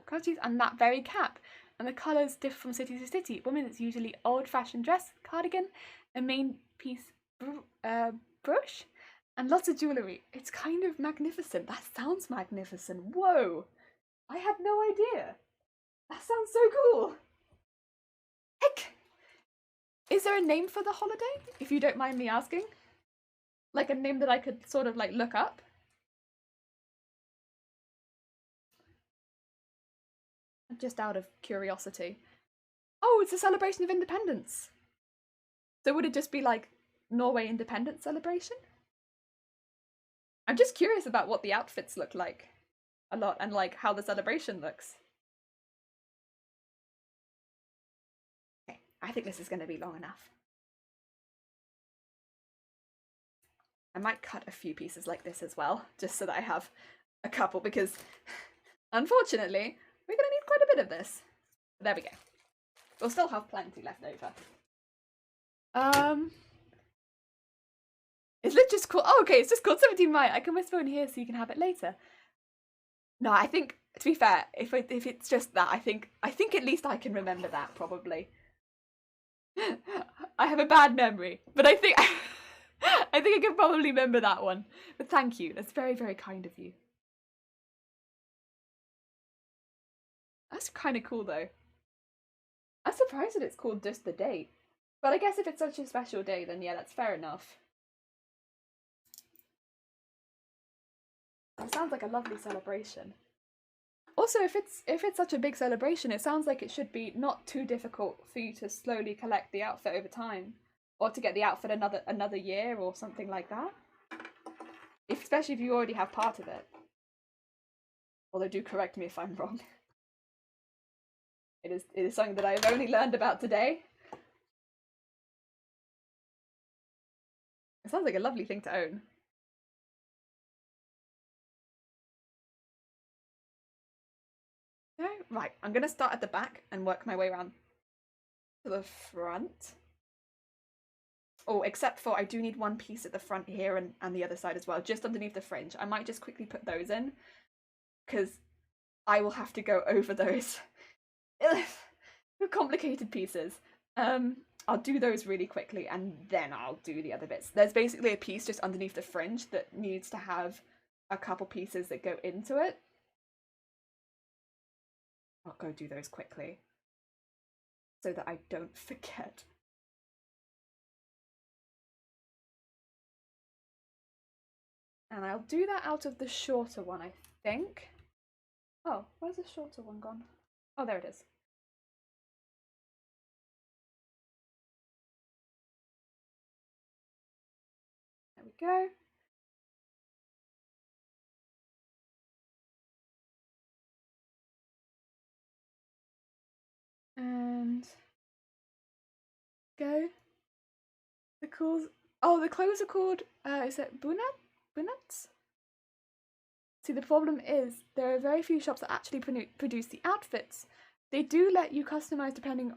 kerchief, and that very cap. And the colours differ from city to city. Women, it's usually old-fashioned dress, cardigan, a main piece brush, and lots of jewellery. It's kind of magnificent. That sounds magnificent. Whoa! I had no idea. That sounds so cool. Heck! Is there a name for the holiday, if you don't mind me asking? Like a name that I could sort of like look up? Just out of curiosity. Oh, it's a celebration of independence. So would it just be like Norway independence celebration? I'm just curious about what the outfits look like a lot and like how the celebration looks. Okay, I think this is going to be long enough. I might cut a few pieces like this as well, just so that I have a couple, because unfortunately, we're going to need quite a bit of this. But there we go. We'll still have plenty left over. Is it just called... Oh, okay, it's just called 17 Mai. I can whisper in here so you can have it later. No, I think, to be fair, if it's just that, I think at least I can remember that, probably. I have a bad memory, but I think I think I can probably remember that one. But thank you. That's very, very kind of you. That's kind of cool, though. I'm surprised that it's called just the date. But I guess if it's such a special day, then yeah, that's fair enough. It sounds like a lovely celebration. Also, if it's such a big celebration, it sounds like it should be not too difficult for you to slowly collect the outfit over time, or to get the outfit another year or something like that. Especially if you already have part of it. Although do correct me if I'm wrong. It is something that I've only learned about today. It sounds like a lovely thing to own. Okay, right, I'm going to start at the back and work my way around to the front. Oh, except for I do need one piece at the front here and the other side as well, just underneath the fringe. I might just quickly put those in. because I will have to go over those complicated pieces. I'll do those really quickly and then I'll do the other bits. There's basically a piece just underneath the fringe that needs to have a couple pieces that go into it. I'll go do those quickly so that I don't forget. And I'll do that out of the shorter one, I think. Oh, where's the shorter one gone? Oh, there it is. There we go. And go. The clothes. Oh, the clothes are called. Is it Bunats? See, the problem is there are very few shops that actually produce the outfits. They do let you customize depending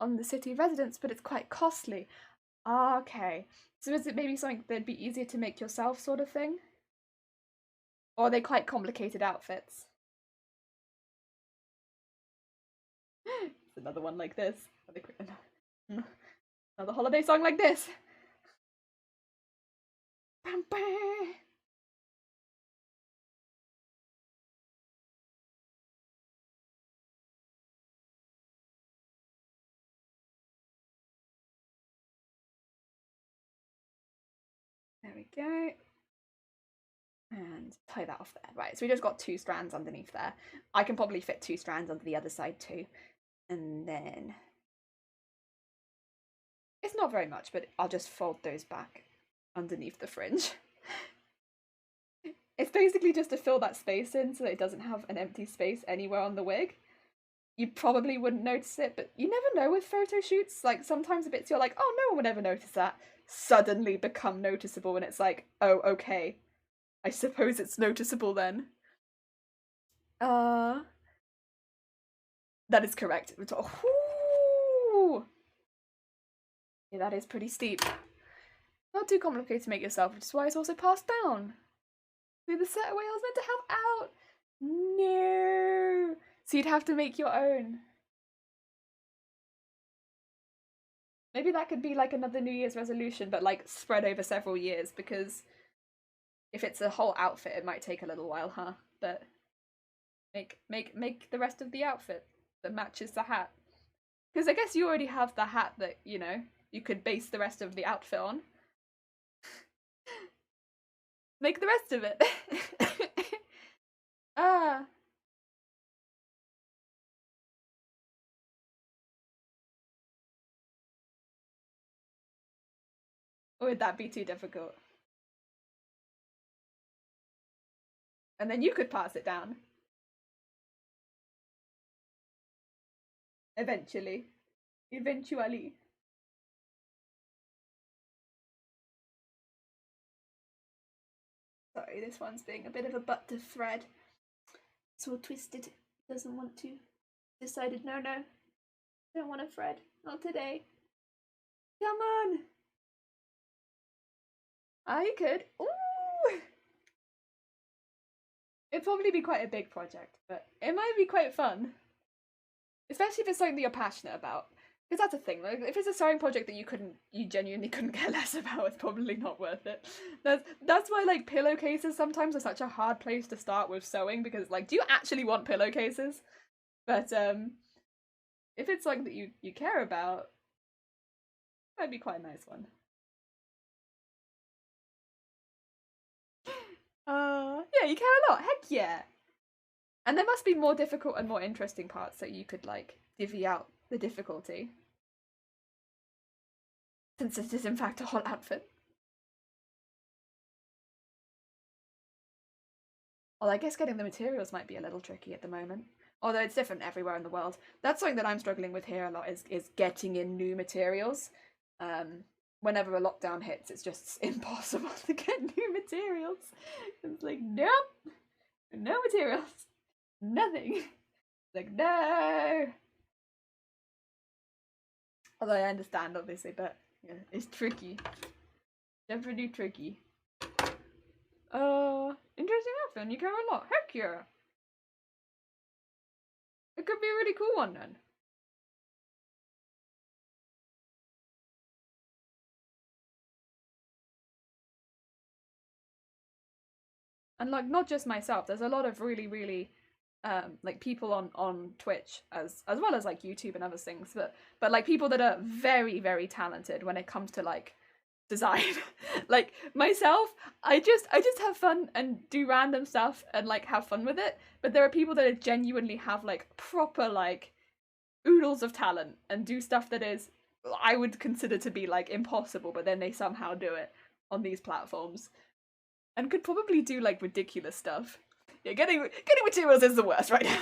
on the city of residence, but it's quite costly. Okay. So is it maybe something that'd be easier to make yourself, sort of thing? Or are they quite complicated outfits? It's another one like this. Another holiday song like this. Bam, bam. There we go. And tie that off there. Right, so we just got 2 strands underneath there. I can probably fit 2 strands under the other side too. And then it's not very much, but I'll just fold those back underneath the fringe. It's basically just to fill that space in so that it doesn't have an empty space anywhere on the wig. You probably wouldn't notice it, but you never know with photo shoots. Like, sometimes the bits you're like, oh, no one would ever notice that, suddenly become noticeable, and it's like, oh, okay. I suppose it's noticeable then. That is correct. Ooh. Yeah, that is pretty steep. Not too complicated to make yourself, which is why it's also passed down. The set away I was meant to have out. No. So you'd have to make your own. Maybe that could be like another New Year's resolution, but like spread over several years, because if it's a whole outfit, it might take a little while, huh? But make the rest of the outfit that matches the hat. Because I guess you already have the hat that, you know, you could base the rest of the outfit on. Make the rest of it. Ah. Or would that be too difficult? And then you could pass it down. Eventually. Eventually. Sorry, this one's being a bit of a butt to thread. It's all twisted. Doesn't want to. Decided, no. Don't want to thread. Not today. Come on! I could. Ooh! It'd probably be quite a big project, but it might be quite fun. Especially if it's something that you're passionate about. Because that's a thing, like, if it's a sewing project that you genuinely couldn't care less about, it's probably not worth it. That's why, like, pillowcases sometimes are such a hard place to start with sewing, because, like, do you actually want pillowcases? But, if it's something that you care about, it might be quite a nice one. Yeah, you care a lot, heck yeah! And there must be more difficult and more interesting parts that you could, like, divvy out the difficulty. Since it is in fact a whole outfit. Well, I guess getting the materials might be a little tricky at the moment. Although it's different everywhere in the world. That's something that I'm struggling with here a lot, is getting in new materials. Whenever a lockdown hits, it's just impossible to get new materials. It's like, nope, no materials, nothing. It's like, no. Although I understand, obviously, but yeah, it's tricky. Definitely tricky. Interesting outfit, and you care a lot. Heck yeah! It could be a really cool one then. And like not just myself, there's a lot of really like people on Twitch as well as like YouTube and other things, but like people that are very talented when it comes to like design. Like myself, I just have fun and do random stuff and like have fun with it, but there are people that genuinely have like proper like oodles of talent and do stuff that is I would consider to be like impossible, but then they somehow do it on these platforms and could probably do like ridiculous stuff. Yeah, getting materials is the worst right now.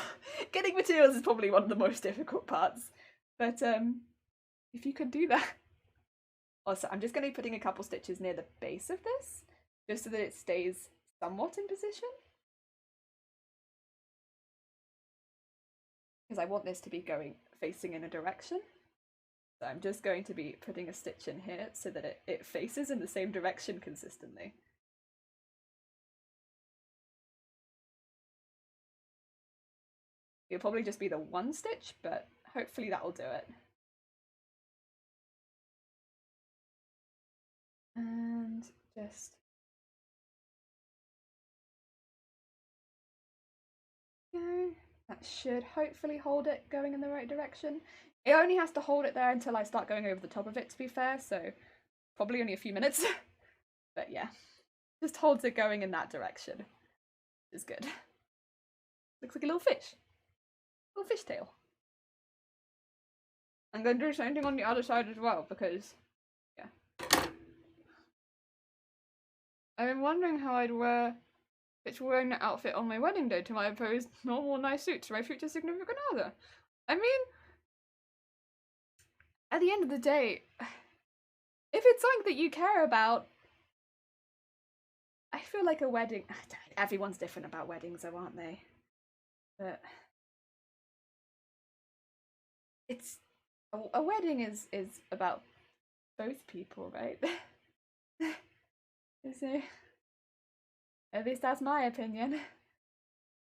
Getting materials is probably one of the most difficult parts. But if you could do that. Also, I'm just going to be putting a couple stitches near the base of this, just so that it stays somewhat in position. Because I want this to be facing in a direction. So I'm just going to be putting a stitch in here so that it faces in the same direction consistently. It'll probably just be the one stitch, but hopefully that will do it. And just go. That should hopefully hold it going in the right direction. It only has to hold it there until I start going over the top of it, to be fair, so probably only a few minutes. But yeah, just holds it going in that direction. Is good. Looks like a little fish. Little fish tail. I'm going to do the same thing on the other side as well, because, yeah. I've been wondering how I'd wear wearing that outfit on my wedding day to my opposed normal nice suit to my future significant other. I mean, at the end of the day, if it's something that you care about, I feel like a wedding. Everyone's different about weddings, though, aren't they? But it's a wedding is about both people, right? So, at least that's my opinion.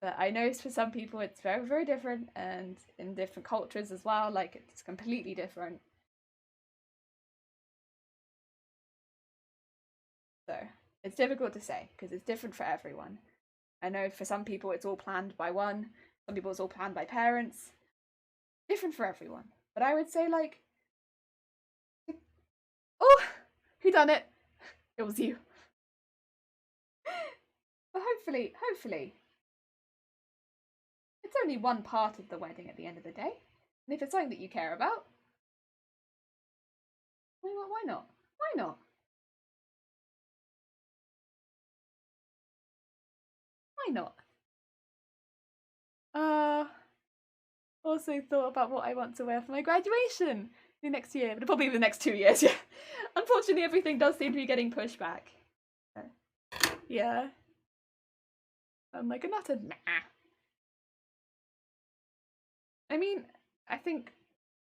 But I know for some people it's very different, and in different cultures as well, like it's completely different. So it's difficult to say because it's different for everyone. I know for some people it's all planned by one, some people it's all planned by parents. Different for everyone. But I would say like, oh, who done it? It was you. But hopefully, it's only one part of the wedding at the end of the day. And if it's something that you care about, why not? Why not? Why not? Also thought about what I want to wear for my graduation the next year, but probably the next 2 years, yeah. Unfortunately, everything does seem to be getting pushed back. Yeah. I'm like, not a nah. I mean, I think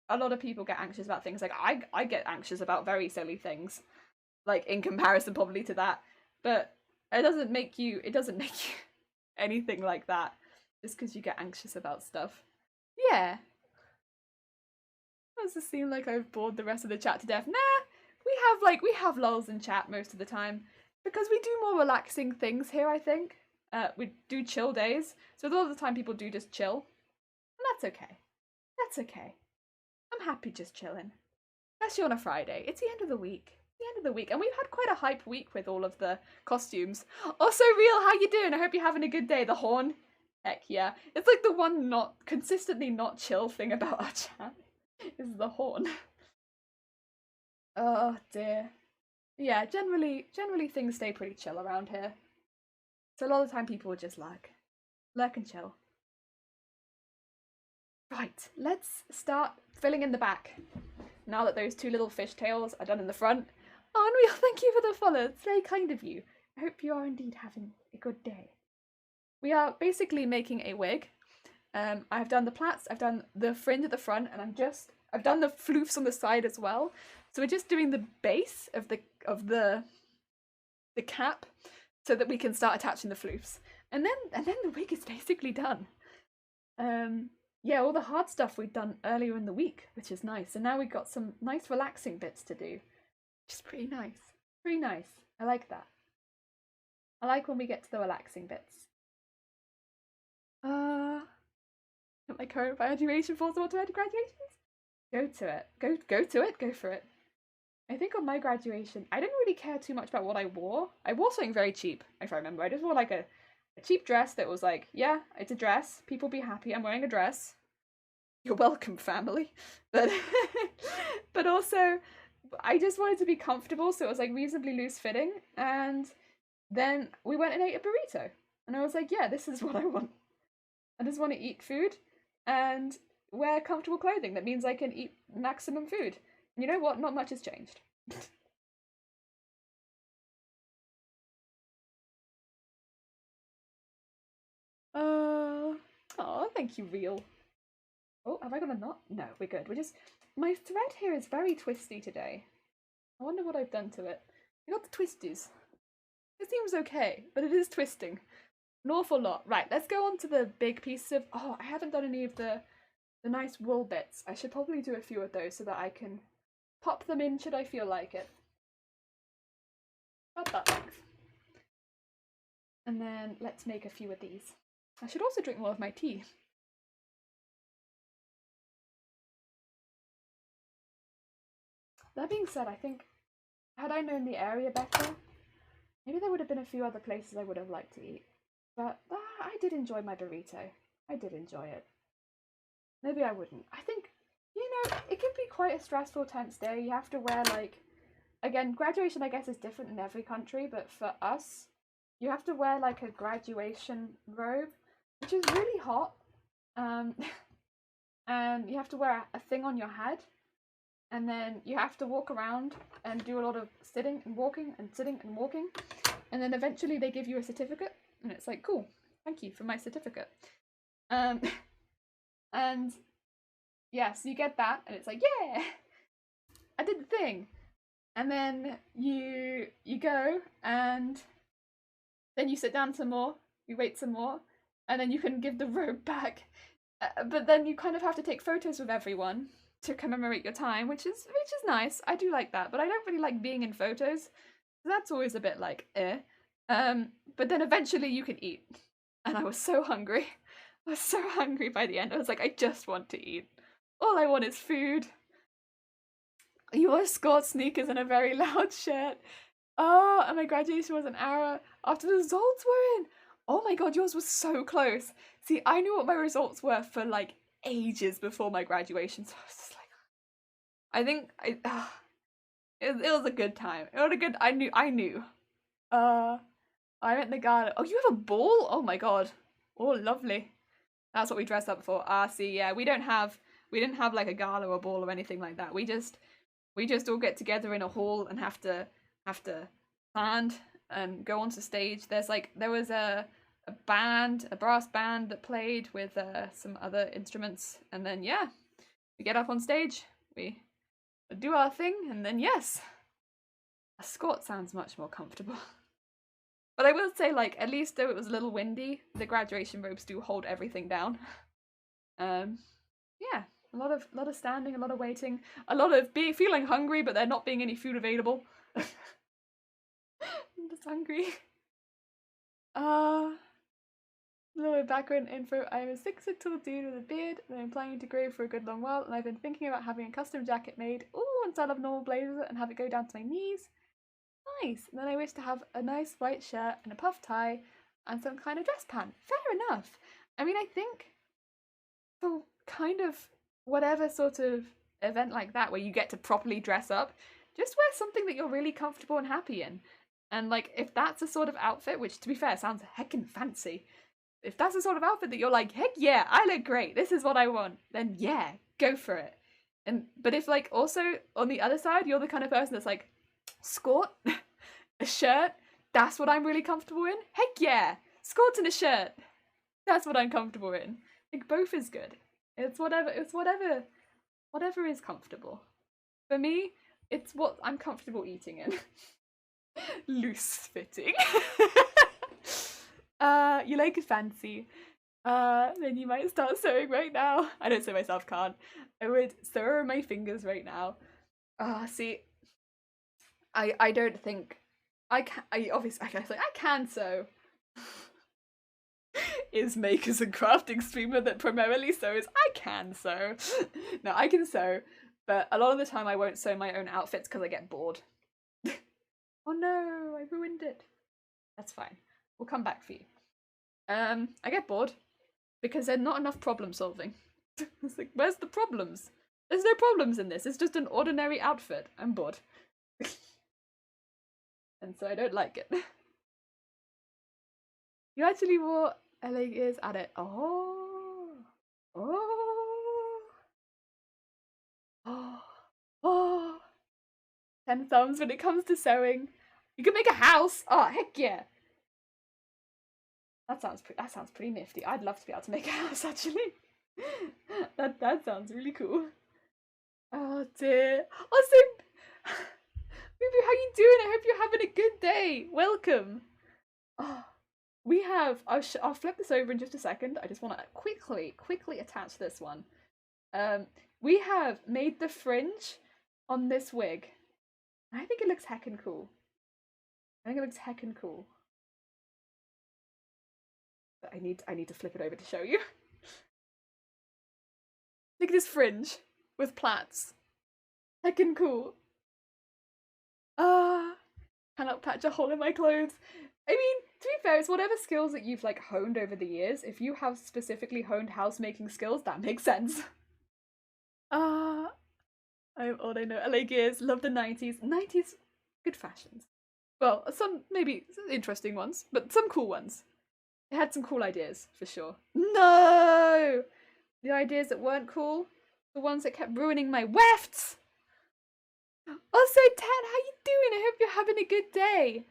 a lot of people get anxious about things. Like I get anxious about very silly things, like in comparison probably to that. But it doesn't make you anything like that just because you get anxious about stuff. Yeah. Does it seem like I've bored the rest of the chat to death? Nah. We have lulls in chat most of the time because we do more relaxing things here, I think. We do chill days. So a lot of the time people do just chill. And that's okay. That's okay. I'm happy just chilling. Especially on a Friday. It's the end of the week. The end of the week. And we've had quite a hype week with all of the costumes. Also, Real, how you doing? I hope you're having a good day. The horn. Heck yeah. It's like the one consistently not chill thing about our chat is the horn. Oh dear. Yeah, generally things stay pretty chill around here. So a lot of the time people just lurk and chill. Right, let's start filling in the back. Now that those two little fishtails are done in the front. Oh, Unreal, thank you for the follow. It's very kind of you. I hope you are indeed having a good day. We are basically making a wig. I've done the plaits, I've done the fringe at the front, and I've done the floofs on the side as well. So we're just doing the base of the cap so that we can start attaching the floofs. And then the wig is basically done. yeah, all the hard stuff we'd done earlier in the week, which is nice. And now we've got some nice relaxing bits to do, which is pretty nice. Pretty nice. I like that. I like when we get to the relaxing bits. My current graduation falls automatic graduations? Go to it. Go to it. Go for it. I think on my graduation, I didn't really care too much about what I wore. I wore something very cheap, if I remember. I just wore like a cheap dress that was like, yeah, it's a dress. People be happy. I'm wearing a dress. You're welcome, family. But but also, I just wanted to be comfortable, so it was like reasonably loose fitting. And then we went and ate a burrito, and I was like, yeah, this is what I want. I just want to eat food and wear comfortable clothing. That means I can eat maximum food. And you know what? Not much has changed. Oh, thank you, real. Oh, have I got a knot? No, we're good. My thread here is very twisty today. I wonder what I've done to it. I got the twisties. It seems okay, but it is twisting. An awful lot. Right, let's go on to the big piece of... Oh, I haven't done any of the nice wool bits. I should probably do a few of those so that I can pop them in should I feel like it. About that length. And then let's make a few of these. I should also drink more of my tea. That being said, I think had I known the area better, maybe there would have been a few other places I would have liked to eat. But I did enjoy my burrito. I did enjoy it. Maybe I wouldn't. I think, it can be quite a stressful, tense day. You have to wear, like, again, graduation I guess is different in every country, but for us, you have to wear like a graduation robe, which is really hot. And you have to wear a thing on your head, and then you have to walk around and do a lot of sitting and walking and sitting and walking, and then eventually they give you a certificate, and it's like, cool, thank you for my certificate. And yeah, so you get that, and it's like, yeah, I did the thing. And then you go, and then you sit down some more, you wait some more, and then you can give the robe back. But then you kind of have to take photos with everyone to commemorate your time, which is nice. I do like that, but I don't really like being in photos. That's always a bit like eh. But then eventually you can eat, and I was so hungry. I was so hungry by the end. I was like, I just want to eat. All I want is food. You wore skort sneakers and a very loud shirt. Oh, and my graduation was an hour after the results were in. Oh my god, yours was so close. See, I knew what my results were for like ages before my graduation, so I was just like, I think it was a good time. It was a good. I knew. I went in the garden. Oh, you have a ball? Oh my god. Oh, lovely. That's what we dressed up for. See, yeah, we didn't have like a gala or ball or anything like that. We just all get together in a hall and have to band and go onto stage. There was a brass band that played with some other instruments, and then yeah, we get up on stage, we do our thing, and then yes, a skort sounds much more comfortable. But I will say, like, at least though it was a little windy, the graduation robes do hold everything down. Yeah, a lot of standing, a lot of waiting, a lot of feeling hungry, but there not being any food available. I'm just hungry. Little background info. I am a 6'2" dude with a beard that I'm planning to grow for a good long while, and I've been thinking about having a custom jacket made, instead of normal blazer, and have it go down to my knees. Nice. And then I wish to have a nice white shirt and a puff tie and some kind of dress pant. Fair enough. I mean, I think for kind of whatever sort of event like that where you get to properly dress up, just wear something that you're really comfortable and happy in. And like, if that's a sort of outfit, which to be fair sounds heckin' fancy, if that's the sort of outfit that you're like, heck yeah, I look great, this is what I want, then yeah, go for it. But if like also on the other side, you're the kind of person that's like, skort, a shirt, that's what I'm really comfortable in, heck yeah, skort and a shirt, that's what I'm comfortable in. Like, both is good. It's whatever is comfortable. For me, it's what I'm comfortable eating in. Loose fitting. You like it fancy. then you might start sewing right now. I don't say myself can't. I would sew my fingers right now. See, I don't think I can. I obviously I can sew. Is makers and crafting streamer that primarily sews. I can sew. No, I can sew, but a lot of the time I won't sew my own outfits because I get bored. Oh no, I ruined it. That's fine. We'll come back for you. I get bored because there's not enough problem solving. It's like, where's the problems? There's no problems in this. It's just an ordinary outfit. I'm bored. And so I don't like it. You actually wore LA Gears at it. Oh. Oh. Oh. Oh. 10 thumbs when it comes to sewing. You can make a house. Oh, heck yeah. That sounds pretty nifty. I'd love to be able to make a house actually. that sounds really cool. Oh dear. Also, Bubu, how you doing? I hope you're having a good day. Welcome. Oh, we have. I'll flip this over in just a second. I just want to quickly attach this one. We have made the fringe on this wig. I think it looks heckin' cool. But I need to flip it over to show you. Look at this fringe with plaits. Heckin' cool. Cannot patch a hole in my clothes. I mean, to be fair, it's whatever skills that you've like honed over the years. If you have specifically honed housemaking skills, that makes sense. I'm old, I know. LA Gears, love the 90s. 90s, good fashions. Well, some maybe interesting ones, but some cool ones. It had some cool ideas, for sure. No! The ideas that weren't cool, the ones that kept ruining my wefts! Also, Ted, how you doing? I hope you're having a good day.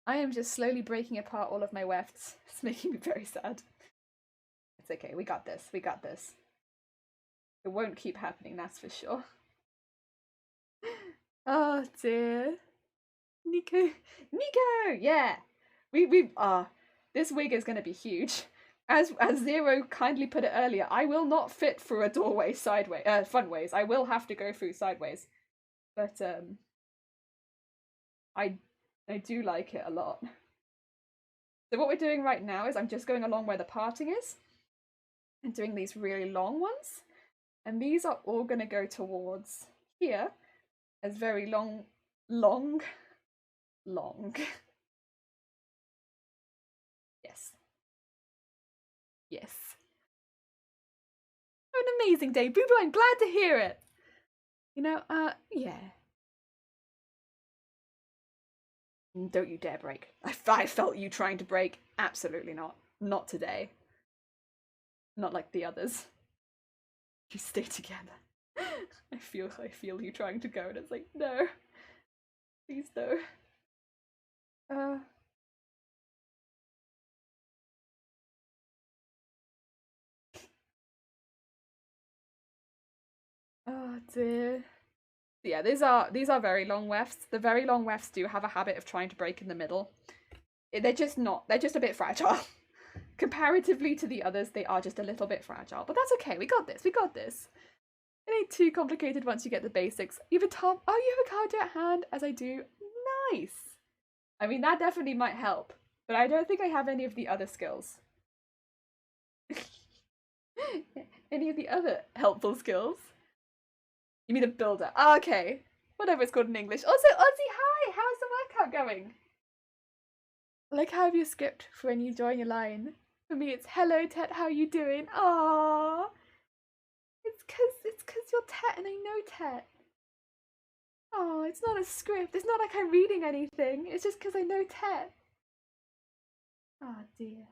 I am just slowly breaking apart all of my wefts. It's making me very sad. It's okay, we got this. It won't keep happening, that's for sure. Oh dear. Neeko, yeah. This wig is gonna be huge. As Zero kindly put it earlier, I will not fit through a doorway sideways, front ways. I will have to go through sideways. But I do like it a lot. So what we're doing right now is I'm just going along where the parting is and doing these really long ones. And these are all gonna go towards here as very long. Yes. Have an amazing day, Boo Boo. I'm glad to hear it. You know, yeah. Don't you dare break. I felt you trying to break. Absolutely not. Not today. Not like the others. You stay together. I feel you trying to go, and it's like, no. Please no. Oh dear. Yeah, these are very long wefts. The very long wefts do have a habit of trying to break in the middle. They're just a bit fragile. Comparatively to the others, they are just a little bit fragile. But that's okay, we got this. It ain't too complicated once you get the basics. You have a top. Oh, you have a card at hand, as I do. Nice. I mean, that definitely might help, but I don't think I have any of the other skills. Any of the other helpful skills? You mean a builder? Oh, okay. Whatever it's called in English. Also, Ozzy, hi! How's the workout going? I like how have you skipped for when you join your line. For me, it's hello, Tet, how you doing? Aww. It's cause you're Tet and I know Tet. Oh, it's not a script. It's not like I'm reading anything. It's just because I know Tet. Oh dear.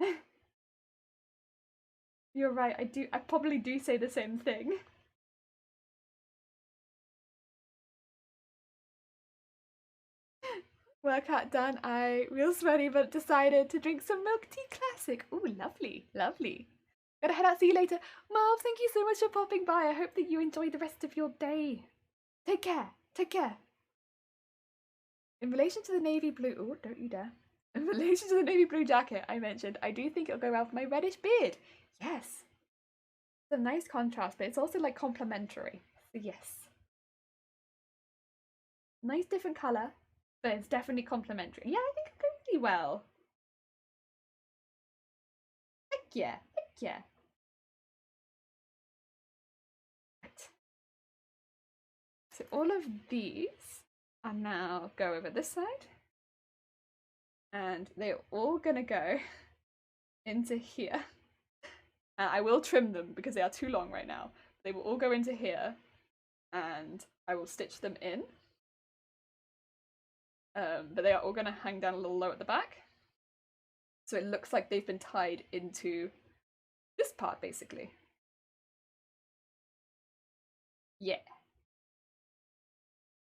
You're right. I probably do say the same thing. Workout done. I real sweaty, but decided to drink some milk tea classic. Ooh, lovely, lovely. Gotta head out. See you later. Marv, thank you so much for popping by. I hope that you enjoy the rest of your day. Take care. Take care. In relation to the navy blue, oh, don't you dare. In relation to the navy blue jacket I mentioned, I do think it'll go well with my reddish beard. Yes. It's a nice contrast, but it's also like complementary. So yes. Nice different colour, but it's definitely complementary. Yeah, I think it'll go really well. Heck yeah, heck yeah. Right. So all of these are now go over this side. And they're all gonna go into here. I will trim them because they are too long right now. They will all go into here and I will stitch them in. But they are all gonna hang down a little low at the back. So it looks like they've been tied into this part basically. Yeah.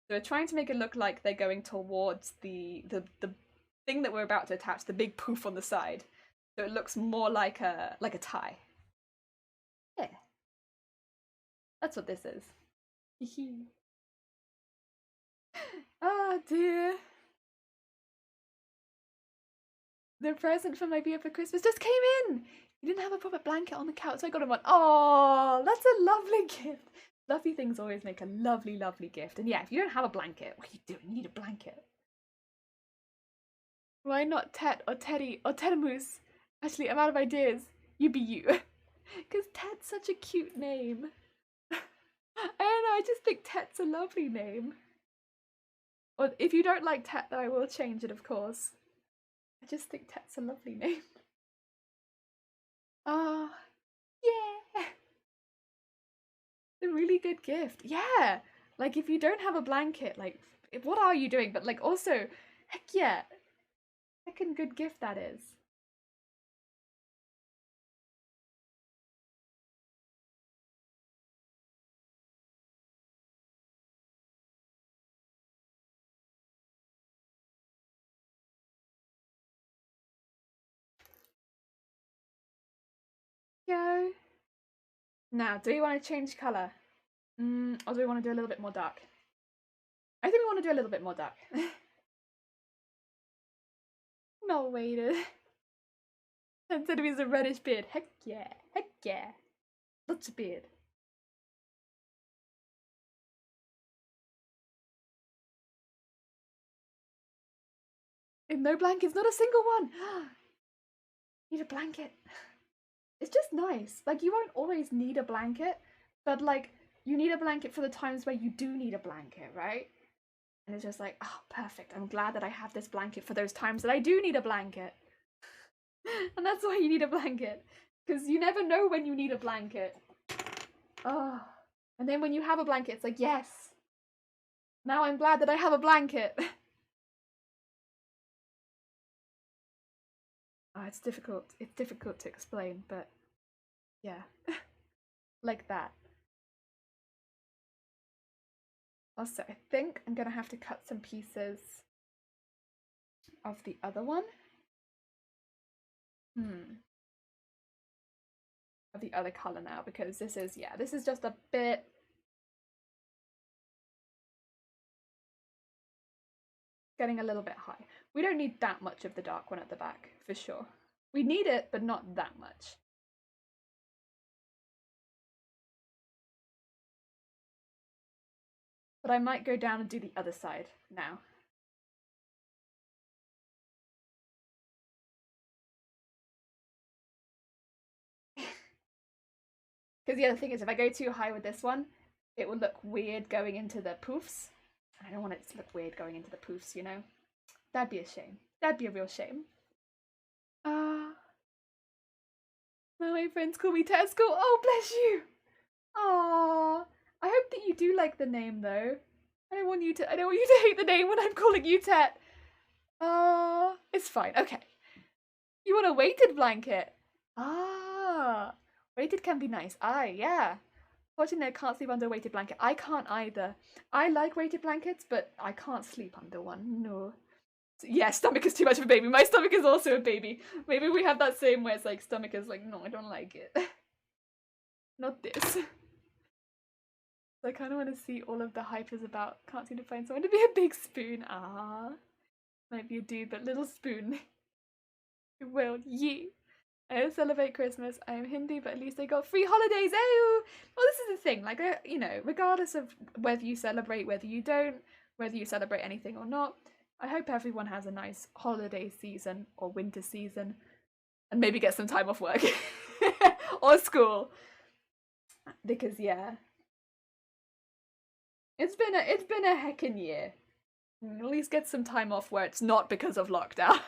So we're trying to make it look like they're going towards the thing that we're about to attach, the big poof on the side. So it looks more like a tie. Yeah. That's what this is. Oh dear. The present for my beer for Christmas just came in! He didn't have a proper blanket on the couch, so I got him one. Oh, that's a lovely gift. Fluffy things always make a lovely, lovely gift. And yeah, if you don't have a blanket, what are you doing? You need a blanket. Why not Tet or Teddy or Tetamoose? Actually, I'm out of ideas. You be you. Because Tet's such a cute name. I don't know, I just think Tet's a lovely name. Or if you don't like Tet, then I will change it, of course. I just think Tet's a lovely name. Oh, yeah! A really good gift. Yeah! Like, if you don't have a blanket, like, what are you doing? But, like, also, heck yeah! Heckin' good gift that is. Go! Now, do we want to change colour? Or do we want to do a little bit more dark? I think we want to do a little bit more dark. No, waited. Instead of his a reddish beard. Heck yeah. Heck yeah. Lots of beard. And no blankets, not a single one. Need a blanket. It's just nice. Like, you won't always need a blanket, but like, you need a blanket for the times where you do need a blanket, right? And it's just like, oh, perfect. I'm glad that I have this blanket for those times that I do need a blanket. And that's why you need a blanket. Because you never know when you need a blanket. Oh. And then when you have a blanket, it's like, yes. Now I'm glad that I have a blanket. Oh, it's difficult. It's difficult to explain, but yeah. Like that. Also, I think I'm gonna have to cut some pieces of the other one. Of the other colour now, because this is, yeah, this is just a bit... getting a little bit high. We don't need that much of the dark one at the back, for sure. We need it, but not that much. But I might go down and do the other side now. Because the other thing is, if I go too high with this one, it will look weird going into the poofs. I don't want it to look weird going into the poofs, you know? That'd be a shame. That'd be a real shame. My friends call me Tesco. Oh, bless you! Aww. I hope that you do like the name, though. I don't want you to hate the name when I'm calling you Tet. It's fine. Okay. You want a weighted blanket? Ah, weighted can be nice. Yeah. Fortunately, I can't sleep under a weighted blanket. I can't either. I like weighted blankets, but I can't sleep under one. No. Yeah, stomach is too much of a baby. My stomach is also a baby. Maybe we have that same where it's like stomach is like, no, I don't like it. Not this. I kind of want to see all of the hypers about can't seem to find someone to be a big spoon. Might be a dude, but little spoon. Will you? I don't celebrate Christmas. I am Hindu, but at least I got free holidays. Oh, well, this is the thing. Like, you know, regardless of whether you celebrate, whether you don't, whether you celebrate anything or not, I hope everyone has a nice holiday season or winter season, and maybe get some time off work or school. Because yeah, it's been a heckin' year. At least get some time off where it's not because of lockdown.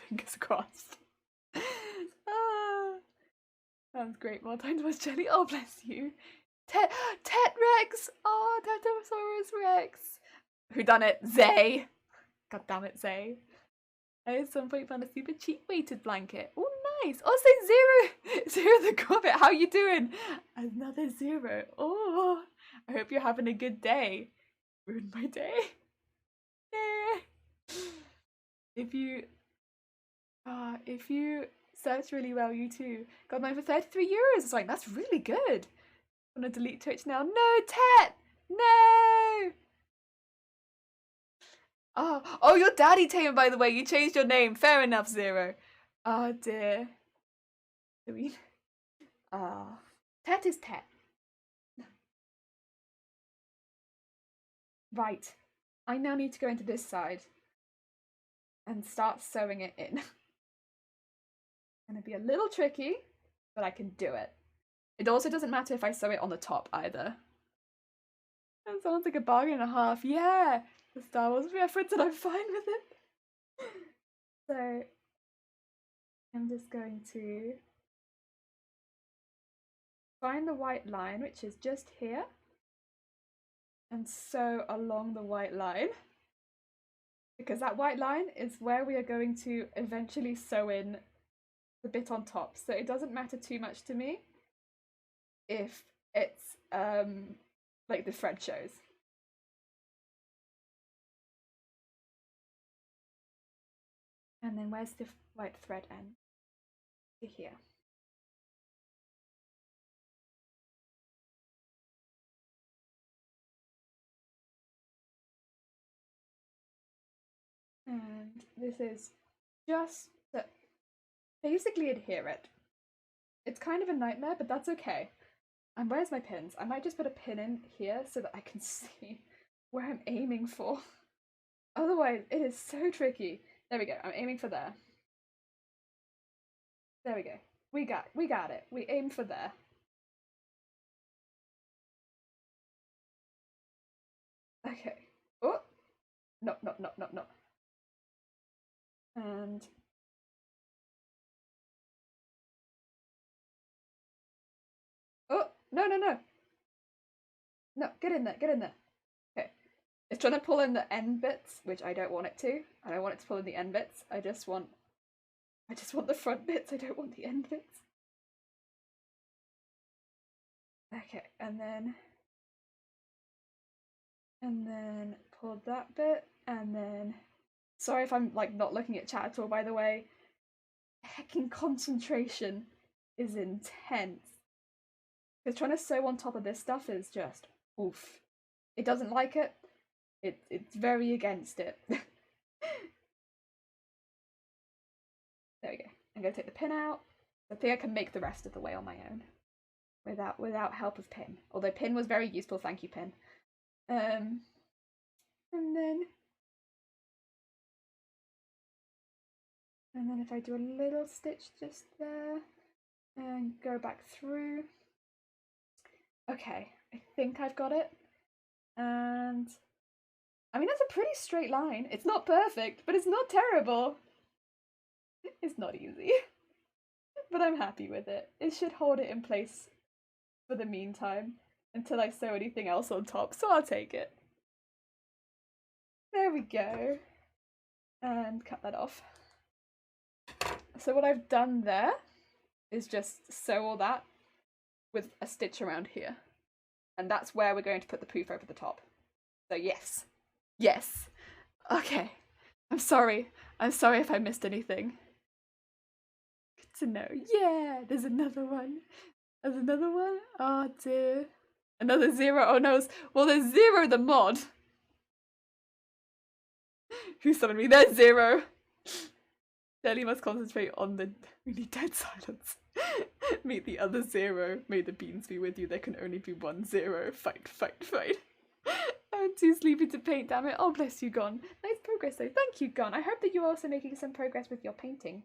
Fingers crossed. Ah, sounds great. More time to watch Jelly. Oh, bless you. Tet Rex. Oh, Tetosaurus Rex. Who done it? Zay. God damn it, Zay. I at some point found a super cheap weighted blanket. Oh, nice. Also, Zero the Corbett. How you doing? Another Zero. Oh, I hope you're having a good day. Ruined my day. If you search really well, you too got mine for 33 euros. It's like, that's really good. I'm gonna delete Twitch now. No, Tet! No! Oh, you're Daddy Tamer, by the way. You changed your name. Fair enough, Zero. Oh dear. I mean, Tet is Tet. Right. I now need to go into this side and start sewing it in. It's gonna be a little tricky, but I can do it. It also doesn't matter if I sew it on the top either. That sounds like a bargain and a half. Yeah, the Star Wars reference, and I'm fine with it. So I'm just going to find the white line, which is just here, and sew along the white line, because that white line is where we are going to eventually sew in the bit on top. So it doesn't matter too much to me if it's like the thread shows. And then where's the white thread end? To here. And this is just to basically adhere it. It's kind of a nightmare, but that's okay. And where's my pins? I might just put a pin in here so that I can see where I'm aiming for. Otherwise, it is so tricky. There we go. I'm aiming for there. There we go. We got it. We aimed for there. Okay. Oh! No. And oh, no. No, get in there. Okay. It's trying to pull in the end bits, which I don't want it to. I don't want it to pull in the end bits. I just want the front bits. I don't want the end bits. Okay, and then pull that bit, and then sorry if I'm like not looking at chat at all, by the way. Heckin' concentration is intense. Because trying to sew on top of this stuff is just oof. It doesn't like it. It's very against it. There we go. I'm gonna take the pin out. I think I can make the rest of the way on my own. Without help of pin. Although pin was very useful, thank you, pin. And then if I do a little stitch just there and go back through. Okay, I think I've got it. And I mean, that's a pretty straight line. It's not perfect, but it's not terrible. It's not easy, but I'm happy with it. It should hold it in place for the meantime until I sew anything else on top, so I'll take it. There we go. And cut that off. So what I've done there is just sew all that with a stitch around here. And that's where we're going to put the poof over the top. So yes. Yes. Okay. I'm sorry if I missed anything. Good to know. Yeah, there's another one. There's another one. Oh dear. Another Zero. Oh no. Well, there's Zero the mod. Who summoned me? There's Zero. Deli must concentrate on the. We need dead silence. Meet the other 0. May the beans be with you. There can only be 1 0. Fight, fight, fight. I'm too sleepy to paint, damn it. Oh, bless you, Gon. Nice progress, though. Thank you, Gon. I hope that you're also making some progress with your painting.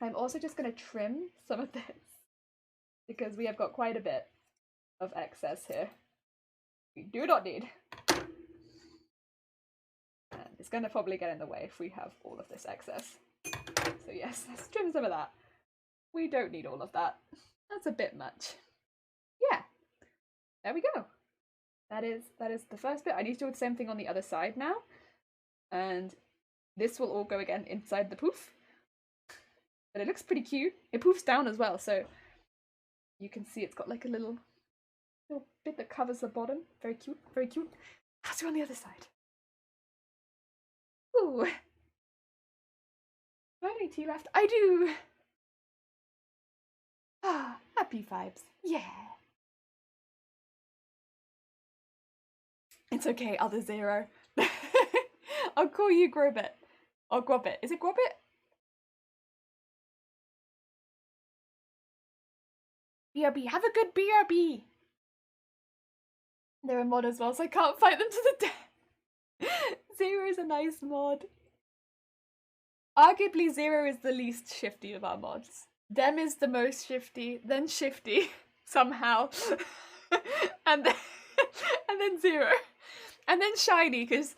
I'm also just going to trim some of this because we have got quite a bit of excess here. We do not need. And it's going to probably get in the way if we have all of this excess. So yes, let's trim some of that. We don't need all of that. That's a bit much. Yeah, there we go. That is the first bit. I need to do the same thing on the other side now. And this will all go again inside the poof. But it looks pretty cute. It poofs down as well, so you can see it's got like a little bit that covers the bottom. Very cute, very cute. Let's do on the other side. Ooh. Do I have any tea left? I do! Ah, happy vibes. Yeah. It's okay, other 0. I'll call you Grobit. Or Grobbit. Is it Grobbit? BRB. Have a good BRB! They're a mod as well, so I can't fight them to the death. 0 is a nice mod. Arguably 0 is the least shifty of our mods. Dem is the most shifty, then shifty, somehow. and then 0. And then shiny, because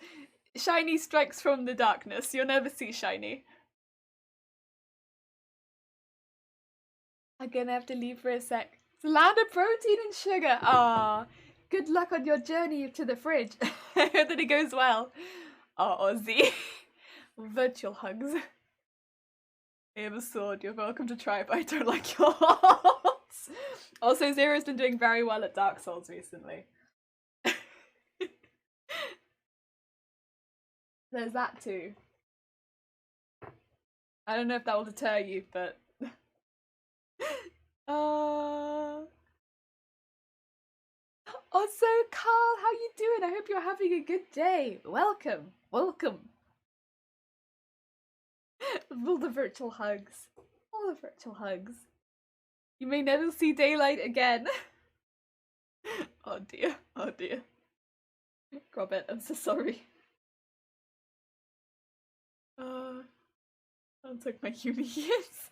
shiny strikes from the darkness. You'll never see shiny. I'm gonna have to leave for a sec. It's land of protein and sugar. Ah, good luck on your journey to the fridge. I hope that it goes well. Oh, Ozzy. Virtual hugs. I have a sword. You're welcome to try, but I don't like your hearts. Also, 0's been doing very well at Dark Souls recently. There's that too. I don't know if that will deter you, but also, Carl, how you doing? I hope you're having a good day. Welcome, welcome. All the virtual hugs. All the virtual hugs. You may never see daylight again. Oh dear, oh dear. Grobbit, I'm so sorry. That took my uni years.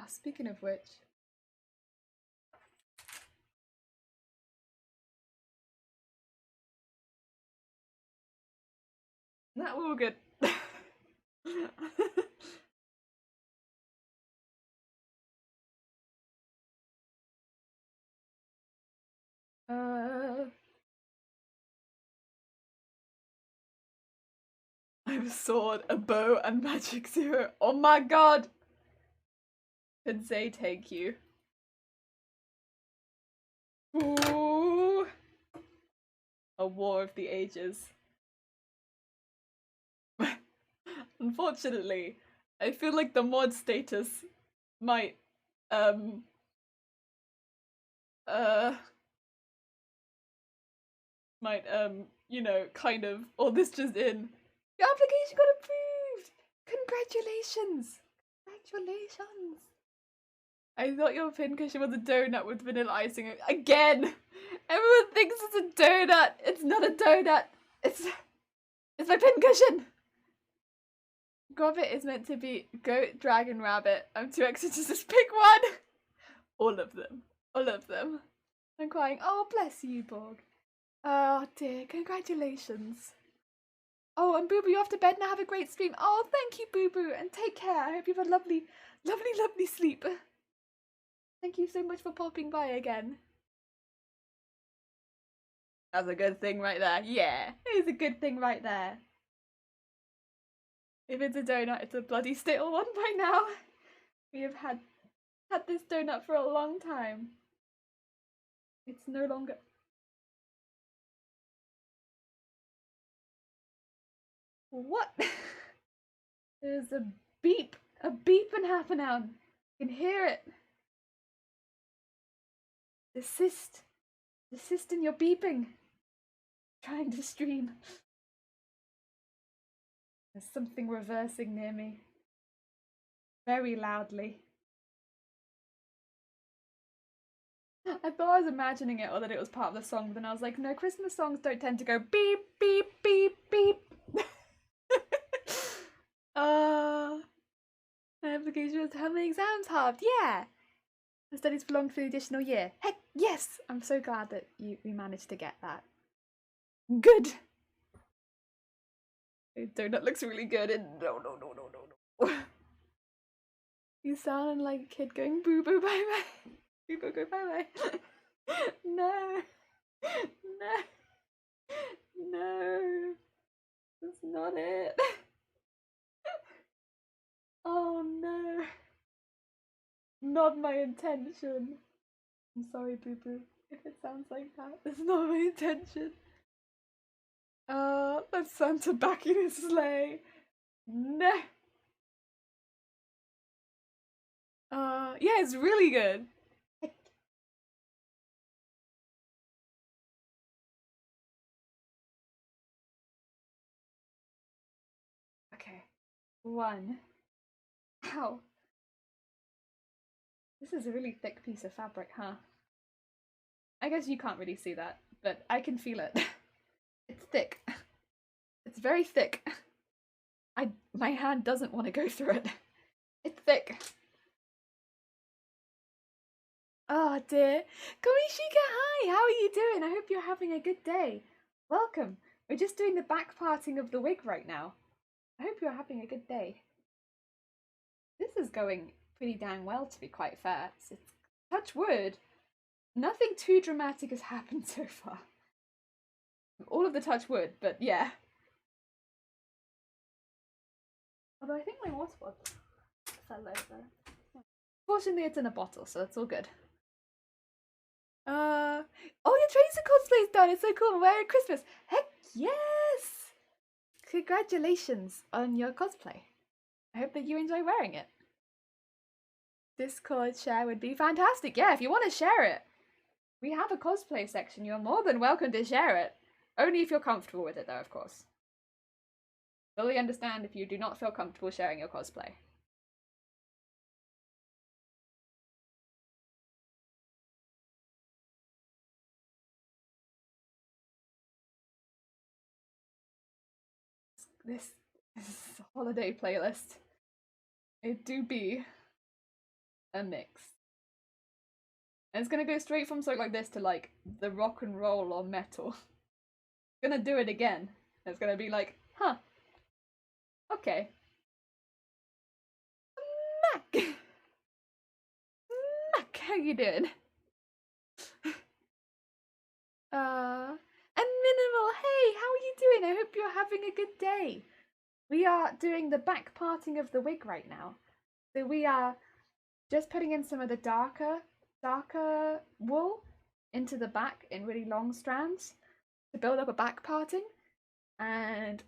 Speaking of which. That all good. I have a sword, a bow, and magic 0. Oh my god! Could say thank you. Ooh! A war of the ages. Unfortunately, I feel like the mod status might, you know, kind of, or this just in. Your application got approved! Congratulations! Congratulations! I thought your pincushion was a donut with vanilla icing. Again! Everyone thinks it's a donut! It's not a donut! It's my pincushion! Grobbit is meant to be goat, dragon, rabbit. I'm too excited to just pick one! All of them. All of them. I'm crying. Oh, bless you, Borg. Oh dear, congratulations. Oh, and Boo Boo, you're off to bed now. Have a great stream. Oh, thank you, Boo Boo, and take care. I hope you have a lovely, lovely, lovely sleep. Thank you so much for popping by again. That's a good thing right there. Yeah, it's a good thing right there. If it's a donut, it's a bloody stale one by now. We have had this donut for a long time. It's no longer... What? There's a beeping happening. You can hear it. Desist in your beeping. Trying to stream. There's something reversing near me. Very loudly. I thought I was imagining it or that it was part of the song, but then I was like, no, Christmas songs don't tend to go beep, beep, beep, beep. My application was how many exams halved? Yeah! The studies belong for the additional year. Heck, yes! I'm so glad that we managed to get that. Good! Donut looks really good and no. You sound like a kid going boo boo bye bye. Boo boo go bye bye. No. No. No. That's not it. Oh no. Not my intention. I'm sorry, boo boo, if it sounds like that. It's not my intention. That's Santa back in his sleigh. No. Yeah, it's really good. Okay. One. Ow. This is a really thick piece of fabric, huh? I guess you can't really see that, but I can feel it. It's thick. It's very thick. My hand doesn't want to go through it. It's thick. Oh dear. Komishika, hi! How are you doing? I hope you're having a good day. Welcome. We're just doing the back parting of the wig right now. I hope you're having a good day. This is going pretty dang well, to be quite fair. It's touch wood. Nothing too dramatic has happened so far. All of the touch wood, but yeah. Although I think my water bottle fell over. Fortunately, it's in a bottle, so it's all good. Oh, your Tracer cosplay's done. It's so cool. Merry Christmas. Heck yes! Congratulations on your cosplay. I hope that you enjoy wearing it. Discord share would be fantastic. Yeah, if you want to share it, we have a cosplay section. You're more than welcome to share it. Only if you're comfortable with it, though, of course. Fully understand if you do not feel comfortable sharing your cosplay. This is a holiday playlist. It do be a mix. And it's gonna go straight from something like this to like the rock and roll or metal. It's gonna do it again. It's gonna be like, huh. Okay. Mac! Mac, how you doing? And Minimal, hey, how are you doing? I hope you're having a good day. We are doing the back parting of the wig right now. So we are just putting in some of the darker wool into the back in really long strands to build up a back parting and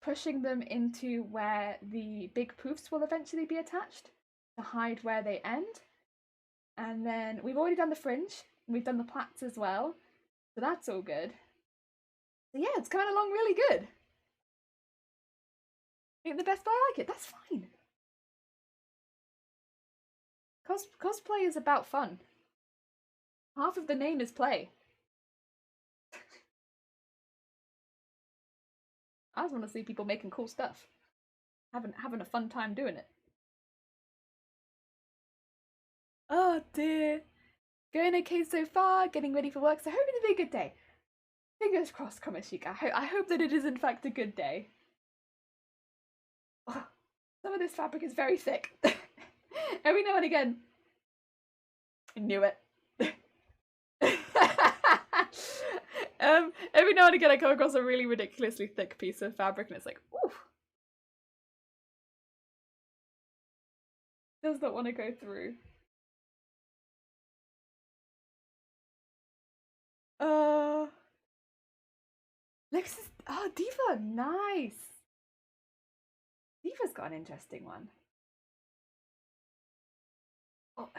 pushing them into where the big poofs will eventually be attached to hide where they end. And then we've already done the fringe, we've done the plaits as well, so that's all good. So yeah, it's coming along really good. Ain't the best, but I like it. That's fine. Cosplay is about fun. Half of the name is play. I just want to see people making cool stuff, having a fun time doing it. Oh dear. Going okay so far, getting ready for work, so hoping to be a good day. Fingers crossed, Komishika. I hope that it is in fact a good day. Oh, some of this fabric is very thick. Every now and again. I knew it. Every now and again I come across a really ridiculously thick piece of fabric and it's like, ooh. Does not want to go through. Lexus. Oh, Diva, nice. Diva's got an interesting one. Oh.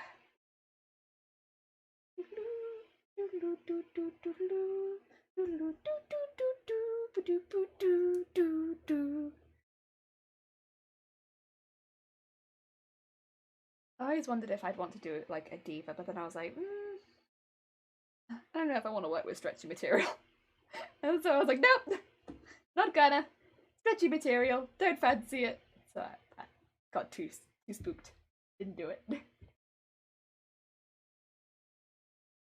I always wondered if I'd want to do like a diva, but then I was like, I don't know if I want to work with stretchy material. And so I was like, nope, not gonna. Stretchy material, don't fancy it. So I got too spooked. Didn't do it.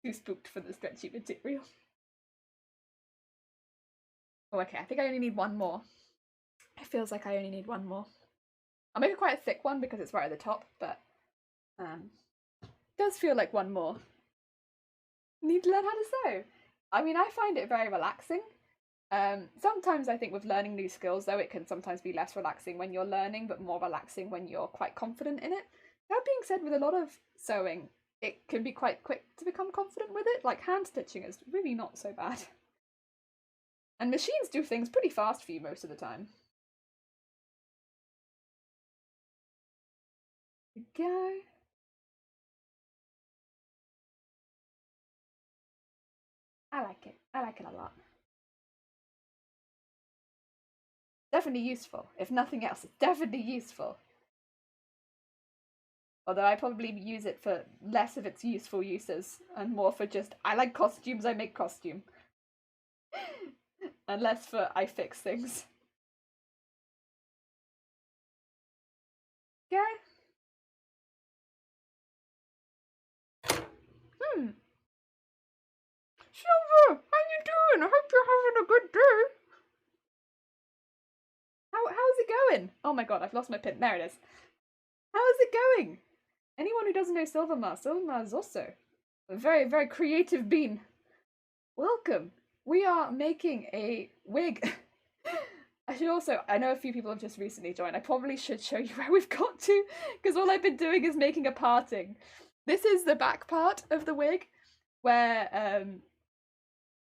Too spooked for the stretchy material. Oh, okay, I think I only need one more. It feels like I only need one more. I'll make it quite a thick one because it's right at the top, but it does feel like one more. Need to learn how to sew. I mean, I find it very relaxing. Sometimes I think with learning new skills, though, it can sometimes be less relaxing when you're learning, but more relaxing when you're quite confident in it. That being said, with a lot of sewing, it can be quite quick to become confident with it. Like hand stitching is really not so bad. And machines do things pretty fast for you most of the time. There we go. I like it. I like it a lot. Definitely useful. If nothing else, it's definitely useful. Although I probably use it for less of its useful uses and more for just, I like costumes, I make costume. And less for, I fix things. Okay. Silver, how you doing? I hope you're having a good day. How's it going? Oh my god, I've lost my pin. There it is. How is it going? Anyone who doesn't know Silvermar is also a very, very creative bean. Welcome. We are making a wig. I should also, I know a few people have just recently joined. I probably should show you where we've got to, because all I've been doing is making a parting. This is the back part of the wig, where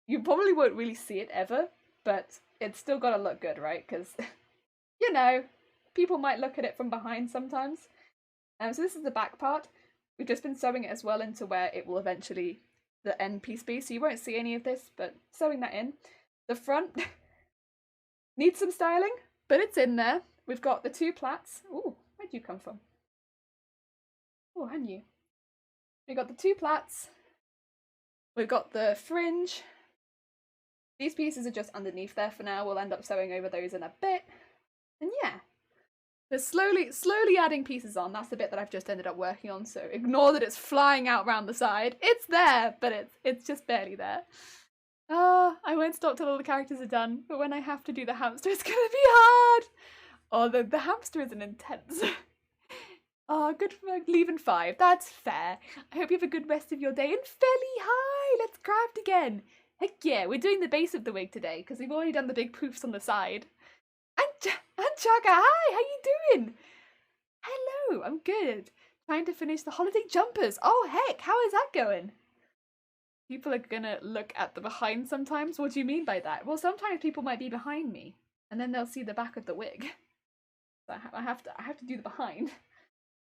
you probably won't really see it ever, but it's still gotta look good, right? Because, you know, people might look at it from behind sometimes. So this is the back part. We've just been sewing it as well into where it will eventually, the end piece be, so you won't see any of this, but sewing that in. The front needs some styling, but it's in there. We've got the two plaits. Ooh, where'd you come from? Oh, and you. We've got the two plaits. We've got the fringe. These pieces are just underneath there for now. We'll end up sewing over those in a bit. And yeah, they're slowly adding pieces on. That's the bit that I've just ended up working on, so ignore that it's flying out round the side. It's there, but it's just barely there. I won't stop till all the characters are done, but when I have to do the hamster, it's gonna be hard! Oh, the hamster is an intense. Oh, good for leaving 5. That's fair. I hope you have a good rest of your day and fairly high. Let's craft again. Heck yeah, we're doing the base of the wig today because we've already done the big poofs on the side. And Chaka, hi, how you doing? Hello, I'm good. Trying to finish the holiday jumpers. Oh heck, how is that going? People are gonna look at the behind sometimes. What do you mean by that? Well, sometimes people might be behind me and then they'll see the back of the wig. So I have to do the behind.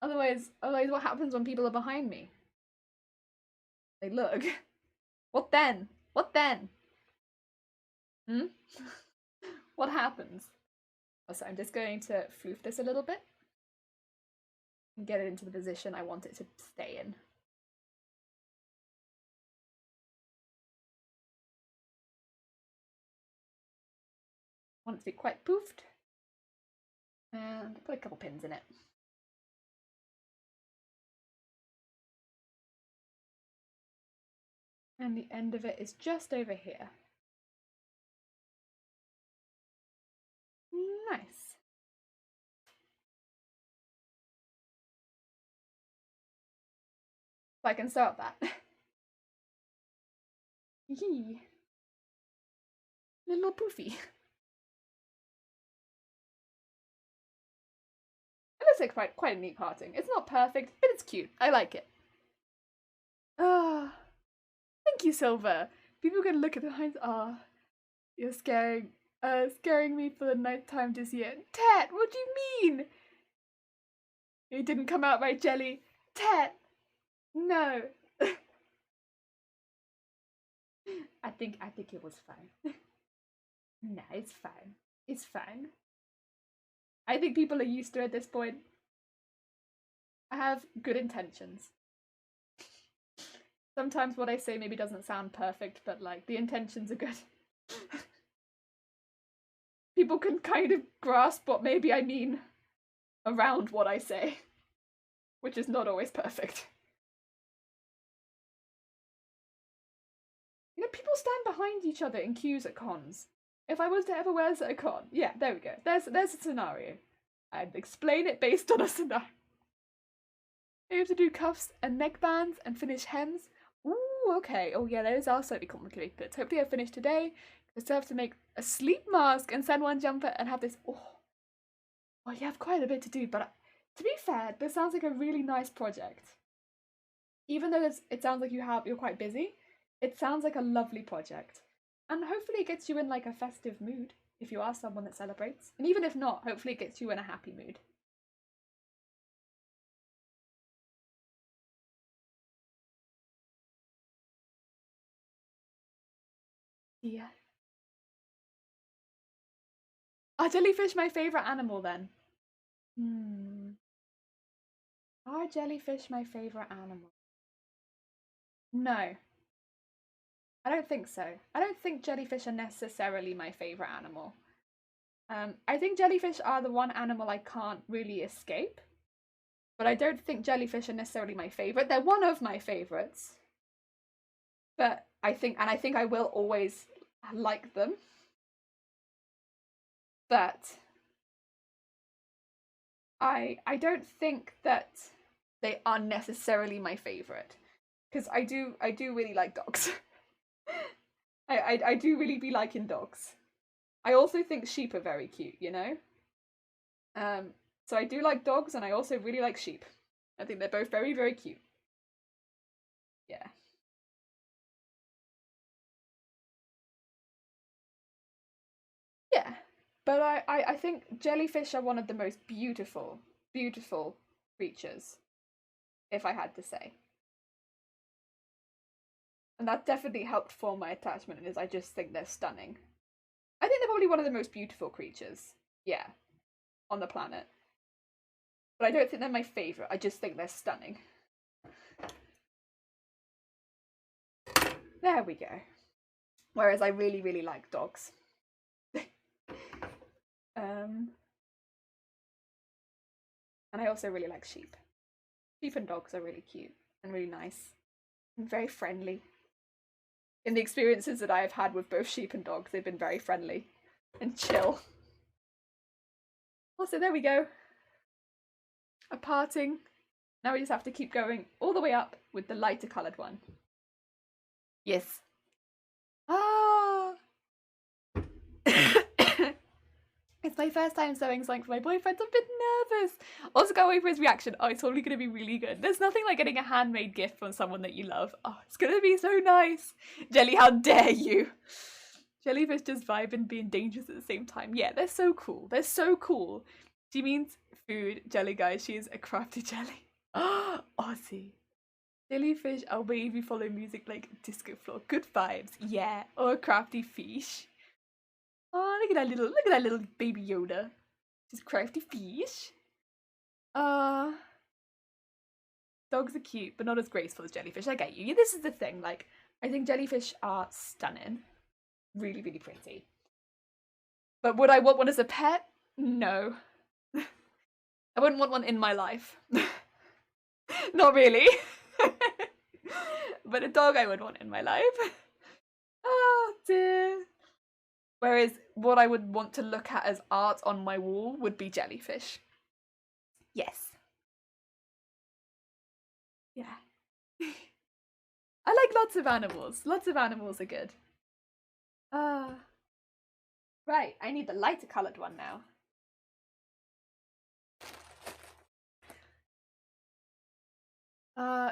Otherwise, what happens when people are behind me? They look. What then? What then? Hmm? What happens? So I'm just going to floof this a little bit and get it into the position I want it to stay in. I want it to be quite poofed. And put a couple pins in it. And the end of it is just over here. Nice. So I can sew up that. Yee. Little poofy. It looks like quite a neat parting. It's not perfect, but it's cute. I like it. Ah, thank you, Silver. People are gonna look at the behind. Ah, you're scaring me for the ninth time this year. Tet, what do you mean? It didn't come out right, Jelly. Tet, no. I think it was fine. No, it's fine. It's fine. I think people are used to it at this point. I have good intentions. Sometimes what I say maybe doesn't sound perfect, but like the intentions are good. People can kind of grasp what maybe I mean around what I say, which is not always perfect. You know, people stand behind each other in queues at cons. If I was to ever wear this at a con, yeah, there we go. There's a scenario. I'd explain it based on a scenario. You have to do cuffs and neckbands and finish hems. Ooh, okay. Oh yeah, those are slightly complicated bits. Hopefully I finish today. I still have to make a sleep mask and send one jumper and have this. Oh, you have quite a bit to do, but to be fair, this sounds like a really nice project. Even though it sounds like you're quite busy, it sounds like a lovely project. And hopefully it gets you in like a festive mood if you are someone that celebrates. And even if not, hopefully it gets you in a happy mood. Yeah. Are jellyfish my favourite animal then? Are jellyfish my favourite animal? No. I don't think so. I don't think jellyfish are necessarily my favourite animal. I think jellyfish are the one animal I can't really escape. But I don't think jellyfish are necessarily my favourite. They're one of my favourites. But I think I will always like them. But I don't think that they are necessarily my favourite. Because I do really like dogs. I do really be liking dogs. I also think sheep are very cute, you know? So I do like dogs and I also really like sheep. I think they're both very, very cute. Yeah. Yeah. But I think jellyfish are one of the most beautiful, beautiful creatures, if I had to say. And that definitely helped form my attachment, is I just think they're stunning. I think they're probably one of the most beautiful creatures, yeah, on the planet. But I don't think they're my favourite, I just think they're stunning. There we go. Whereas I really, really like dogs. And I also really like sheep. Sheep and dogs are really cute and really nice and very friendly. In the experiences that I have had with both sheep and dogs, they've been very friendly and chill. Also, there we go. A parting. Now we just have to keep going all the way up with the lighter coloured one. Yes. Ah! It's my first time sewing something for my boyfriend. I'm a bit nervous. Also, can't wait for his reaction. Oh, it's totally going to be really good. There's nothing like getting a handmade gift from someone that you love. Oh, it's going to be so nice. Jelly, how dare you? Jellyfish just vibe and being dangerous at the same time. Yeah, they're so cool. They're so cool. She means food. Jelly, guys. She is a crafty jelly. Oh, Aussie. Jellyfish are wavy, follow music like disco floor. Good vibes. Yeah. Or a crafty fish. Oh, look at that little baby Yoda. Just crafty fish. Dogs are cute, but not as graceful as jellyfish. I get you. Yeah, this is the thing. Like, I think jellyfish are stunning. Really, really pretty. But would I want one as a pet? No. I wouldn't want one in my life. Not really. But a dog I would want in my life. Oh dear. Whereas what I would want to look at as art on my wall would be jellyfish. Yes. Yeah. I like lots of animals. Lots of animals are good. Right, I need the lighter coloured one now.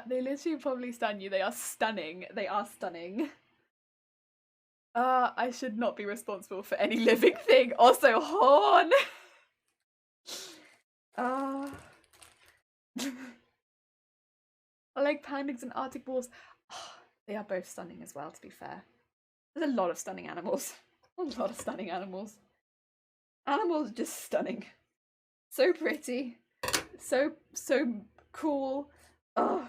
They literally probably stun you. They are stunning. They are stunning. I should not be responsible for any living thing. Also, horn! I like pandas and Arctic wolves. Oh, they are both stunning as well, to be fair. There's a lot of stunning animals. A lot of stunning animals. Animals are just stunning. So pretty. So cool. Ugh.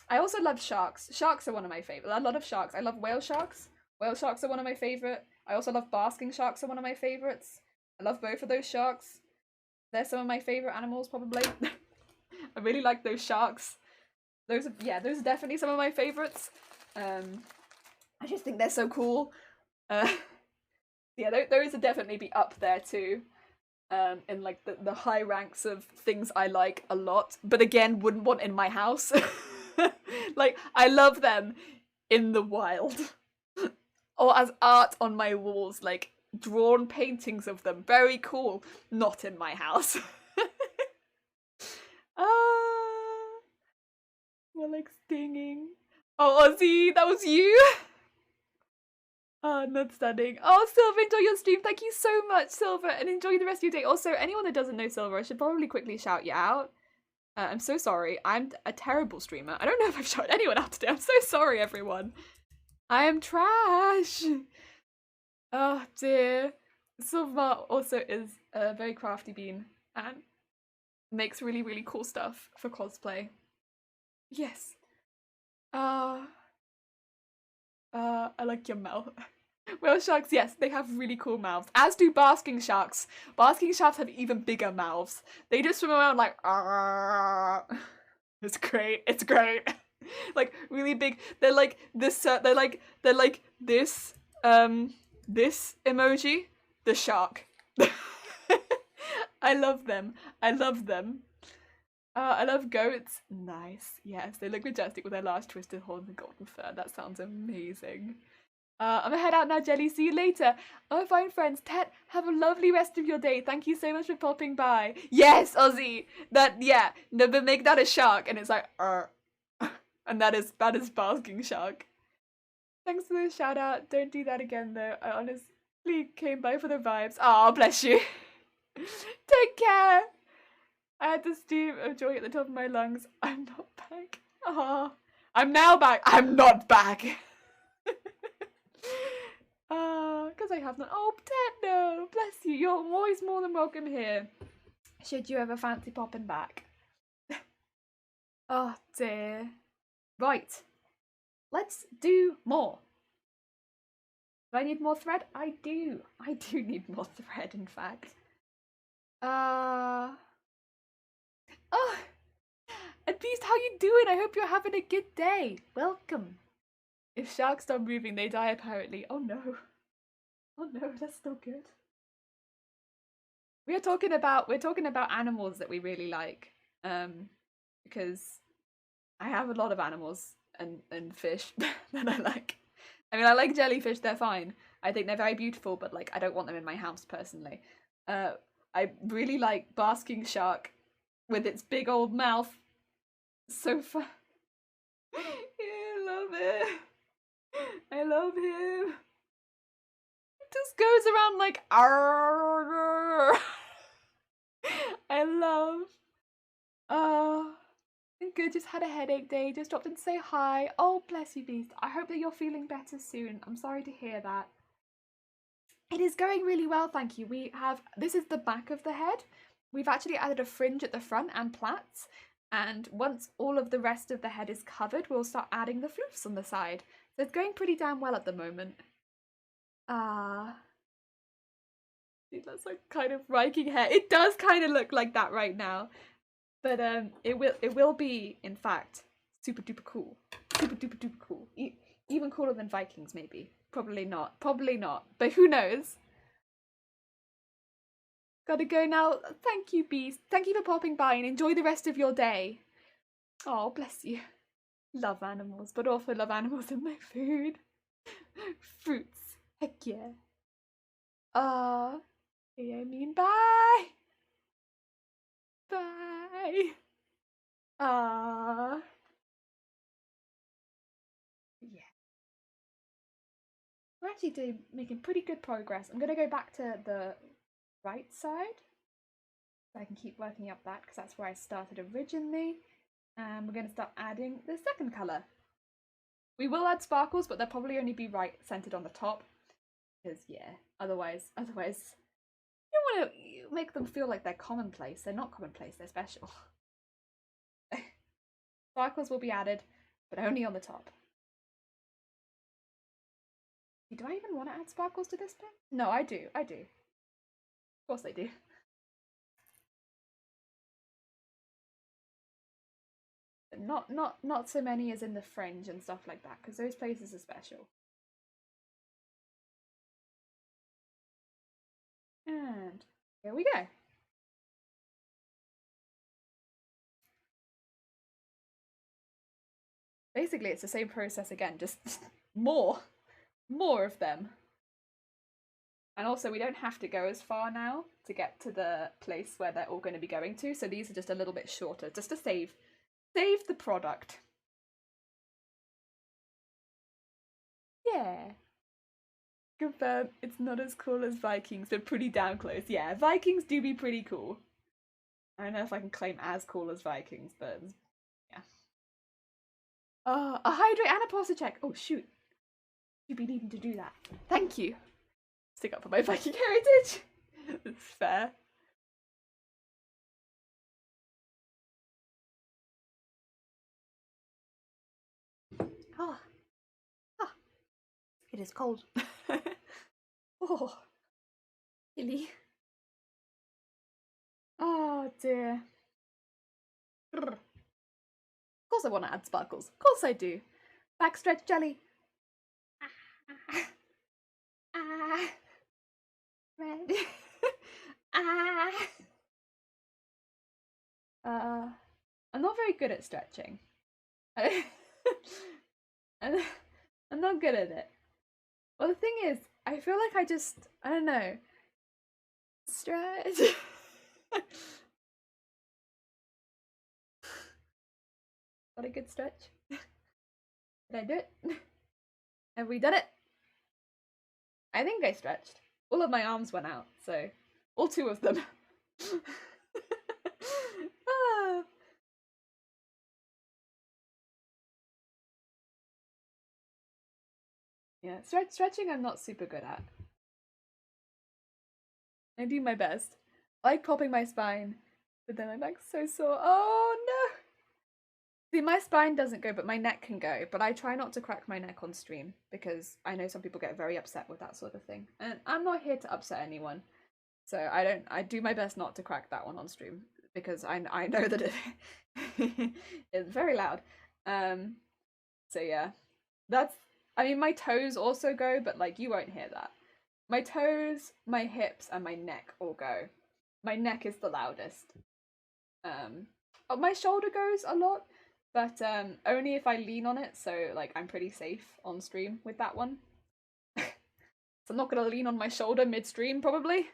I also love sharks. Sharks are one of my favorite. A lot of sharks. I love whale sharks. Whale sharks are one of my favorite. I also love basking sharks are one of my favorites. I love both of those sharks. They're some of my favorite animals, probably. I really like those sharks. Those are definitely some of my favorites. I just think they're so cool. Yeah, those would definitely be up there too. In like the high ranks of things I like a lot, but again, wouldn't want in my house. Like, I love them in the wild. Or as art on my walls, like drawn paintings of them. Very cool. Not in my house. Ah, we're like stinging. Oh, Ozzy, that was you? Oh, not stunning. Oh, Silver, enjoy your stream. Thank you so much, Silver, and enjoy the rest of your day. Also, anyone that doesn't know Silver, I should probably quickly shout you out. I'm so sorry. I'm a terrible streamer. I don't know if I've shouted anyone out today. I'm so sorry, everyone. I am trash. Oh, dear. Silver also is a very crafty bean and makes really, really cool stuff for cosplay. Yes. I like your mouth. Whale sharks, yes, they have really cool mouths. As do basking sharks. Basking sharks have even bigger mouths. They just swim around like, argh. It's great. It's great. Like really big. They're like this. They're like this. This emoji. The shark. I love them. I love them. I love goats. Nice. Yes, they look majestic with their large twisted horns and golden fur. That sounds amazing. I'm gonna head out now, Jelly. See you later. Oh, fine, friends. Tet, have a lovely rest of your day. Thank you so much for popping by. Yes, Ozzy. Yeah. No, but make that a shark, and it's like, and that is basking shark. Thanks for the shout out. Don't do that again, though. I honestly came by for the vibes. Oh, bless you. Take care. I had to steam of joy at the top of my lungs. I'm not back. Oh, I'm now back. I'm not back. Because I have not. Oh, Techno, bless you. You're always more than welcome here. Should you ever fancy popping back? Oh dear. Right. Let's do more. Do I need more thread? I do. I do need more thread, in fact. Oh, and Beast, how you doing? I hope you're having a good day. Welcome. If sharks stop moving, they die apparently. Oh no. Oh no, that's still good. We're talking about animals that we really like. Because I have a lot of animals and fish that I like. I mean, I like jellyfish, they're fine. I think they're very beautiful, but like I don't want them in my house personally. I really like basking shark with its big old mouth. So fun. I love it. I love him. It just goes around like arr. I love. Good, just had a headache day, just dropped in to say hi. Oh, bless you, Beast. I hope that you're feeling better soon. I'm sorry to hear that. It is going really well, thank you. This is the back of the head. We've actually added a fringe at the front and plaits. And once all of the rest of the head is covered, we'll start adding the floofs on the side. So it's going pretty damn well at the moment. That's like kind of Viking hair. It does kind of look like that right now. But it will be, in fact, super duper cool. Super duper duper cool. Even cooler than Vikings, maybe. Probably not. Probably not. But who knows? Gotta go now. Thank you, Beast. Thank you for popping by and enjoy the rest of your day. Oh, bless you. Love animals, but also love animals in my food. Fruits. Heck yeah. I mean, bye. Bye. Yeah. We're actually making pretty good progress. I'm going to go back to the right side so I can keep working up that because that's where I started originally. And we're going to start adding the second colour. We will add sparkles, but they'll probably only be centered on the top. Because, yeah, otherwise, make them feel like they're commonplace. They're not commonplace, they're special. Sparkles will be added, but only on the top. Do I even want to add sparkles to this thing? No, I do. I do. Of course I do. But not so many as in the fringe and stuff like that, because those places are special. And here we go. Basically, it's the same process again, just more of them. And also, we don't have to go as far now to get to the place where they're all going to be going to, so these are just a little bit shorter, just to save the product. Yeah. Confirm, it's not as cool as Vikings, but pretty damn close. Yeah, Vikings do be pretty cool. I don't know if I can claim as cool as Vikings, but yeah. A hydrate and a posture check. Oh shoot. You'd be needing to do that. Thank you. Stick up for my Viking heritage. It's fair. Oh. Ah. It is cold. Oh. Chilly. Oh dear. Of course I want to add sparkles. Of course I do. Backstretch jelly. Red. I'm not very good at stretching. I'm not good at it. Well, the thing is, I feel like I don't know, stretch. Got a good stretch? Did I do it? Have we done it? I think I stretched. All of my arms went out, so all two of them. Ah. Yeah, stretching I'm not super good at. I do my best. I like popping my spine, but then my back's so sore. Oh no! See, my spine doesn't go, but my neck can go. But I try not to crack my neck on stream because I know some people get very upset with that sort of thing. And I'm not here to upset anyone. So I do my best not to crack that one on stream because I know that it it's very loud. So yeah. I mean my toes also go, but like you won't hear that. My toes, my hips, and my neck all go. My neck is the loudest. My shoulder goes a lot, but only if I lean on it, so like I'm pretty safe on stream with that one. So I'm not gonna lean on my shoulder mid-stream, probably.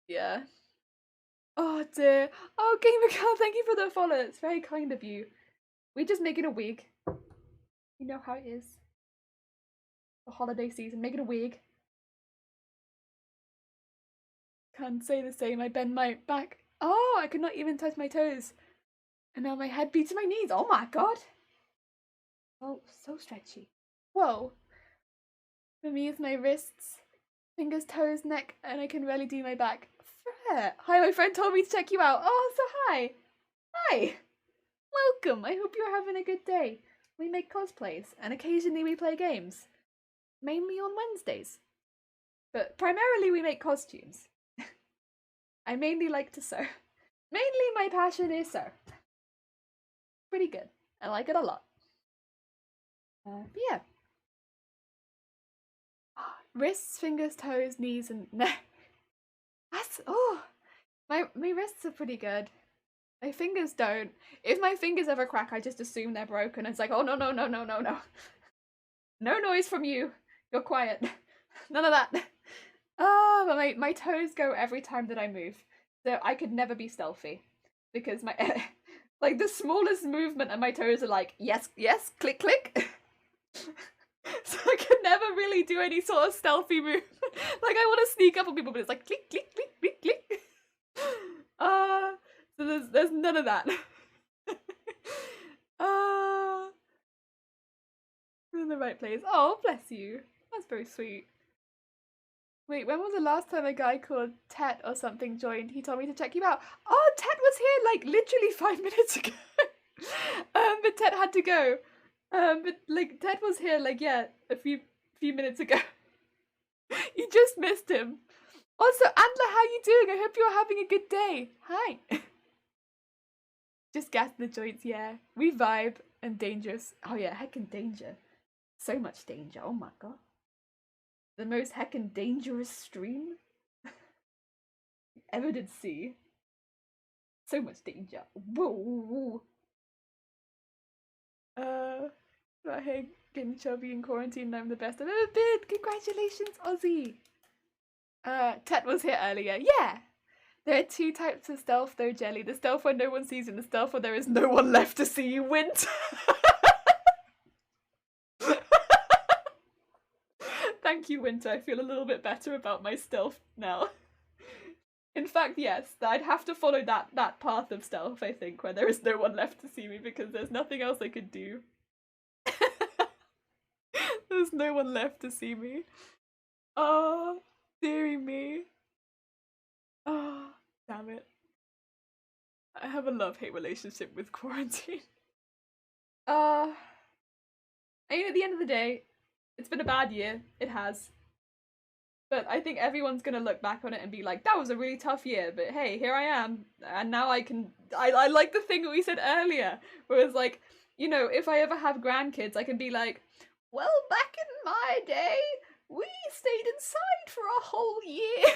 Yeah. Oh dear. Oh, Gamer Girl, thank you for the follow. It's very kind of you. We just make it a wig. You know how it is. The holiday season, make it a wig. Can't say the same. I bend my back. Oh, I could not even touch my toes. And now my head beats my knees. Oh my god. Oh, so stretchy. Whoa. For me, it's my wrists, fingers, toes, neck, and I can barely do my back. Fret. Hi, my friend told me to check you out. Oh, so hi. Hi. Welcome. I hope you're having a good day. We make cosplays, and occasionally we play games. Mainly on Wednesdays. But primarily we make costumes. I mainly like to sew. Mainly my passion is sew. Pretty good. I like it a lot. But yeah. Wrists, fingers, toes, knees, and neck. That's my wrists are pretty good. My fingers don't. If my fingers ever crack, I just assume they're broken. It's like, oh no no no no no no. No noise from you. You're quiet. None of that. Oh, but my toes go every time that I move. So I could never be stealthy. Because my like the smallest movement and my toes are like, yes, yes, click, click. So I could never really do any sort of stealthy move. Like I want to sneak up on people, but it's like click, click, click, click, click. So there's none of that. We're in the right place. Oh, bless you. That's very sweet. Wait, when was the last time a guy called Tet or something joined? He told me to check you out. Oh, Tet was here like literally 5 minutes ago. But Tet had to go. But like Tet was here like yeah, a few minutes ago. You just missed him. Also, Antler, how you doing? I hope you're having a good day. Hi. Just gas the joints, yeah. We vibe and dangerous. Oh yeah, heckin' danger. So much danger. Oh my god. The most heckin' dangerous stream ever did see. So much danger. Whoa. Right here, getting chubby in quarantine. I'm the best I've ever been. Congratulations, Ozzy. Tet was here earlier. Yeah. There are two types of stealth though, Jelly. The stealth where no one sees you, and the stealth where there is no one left to see you, Winter. Thank you, Winter. I feel a little bit better about my stealth now. In fact, yes, I'd have to follow that path of stealth, I think, where there is no one left to see me because there's nothing else I could do. There's no one left to see me. Oh, dearie me. Oh, damn it. I have a love-hate relationship with quarantine. I mean, at the end of the day, it's been a bad year. It has. But I think everyone's gonna look back on it and be like, that was a really tough year, but hey, here I am. And now I can... I like the thing that we said earlier, where it's like, you know, if I ever have grandkids, I can be like, well, back in my day, we stayed inside for a whole year.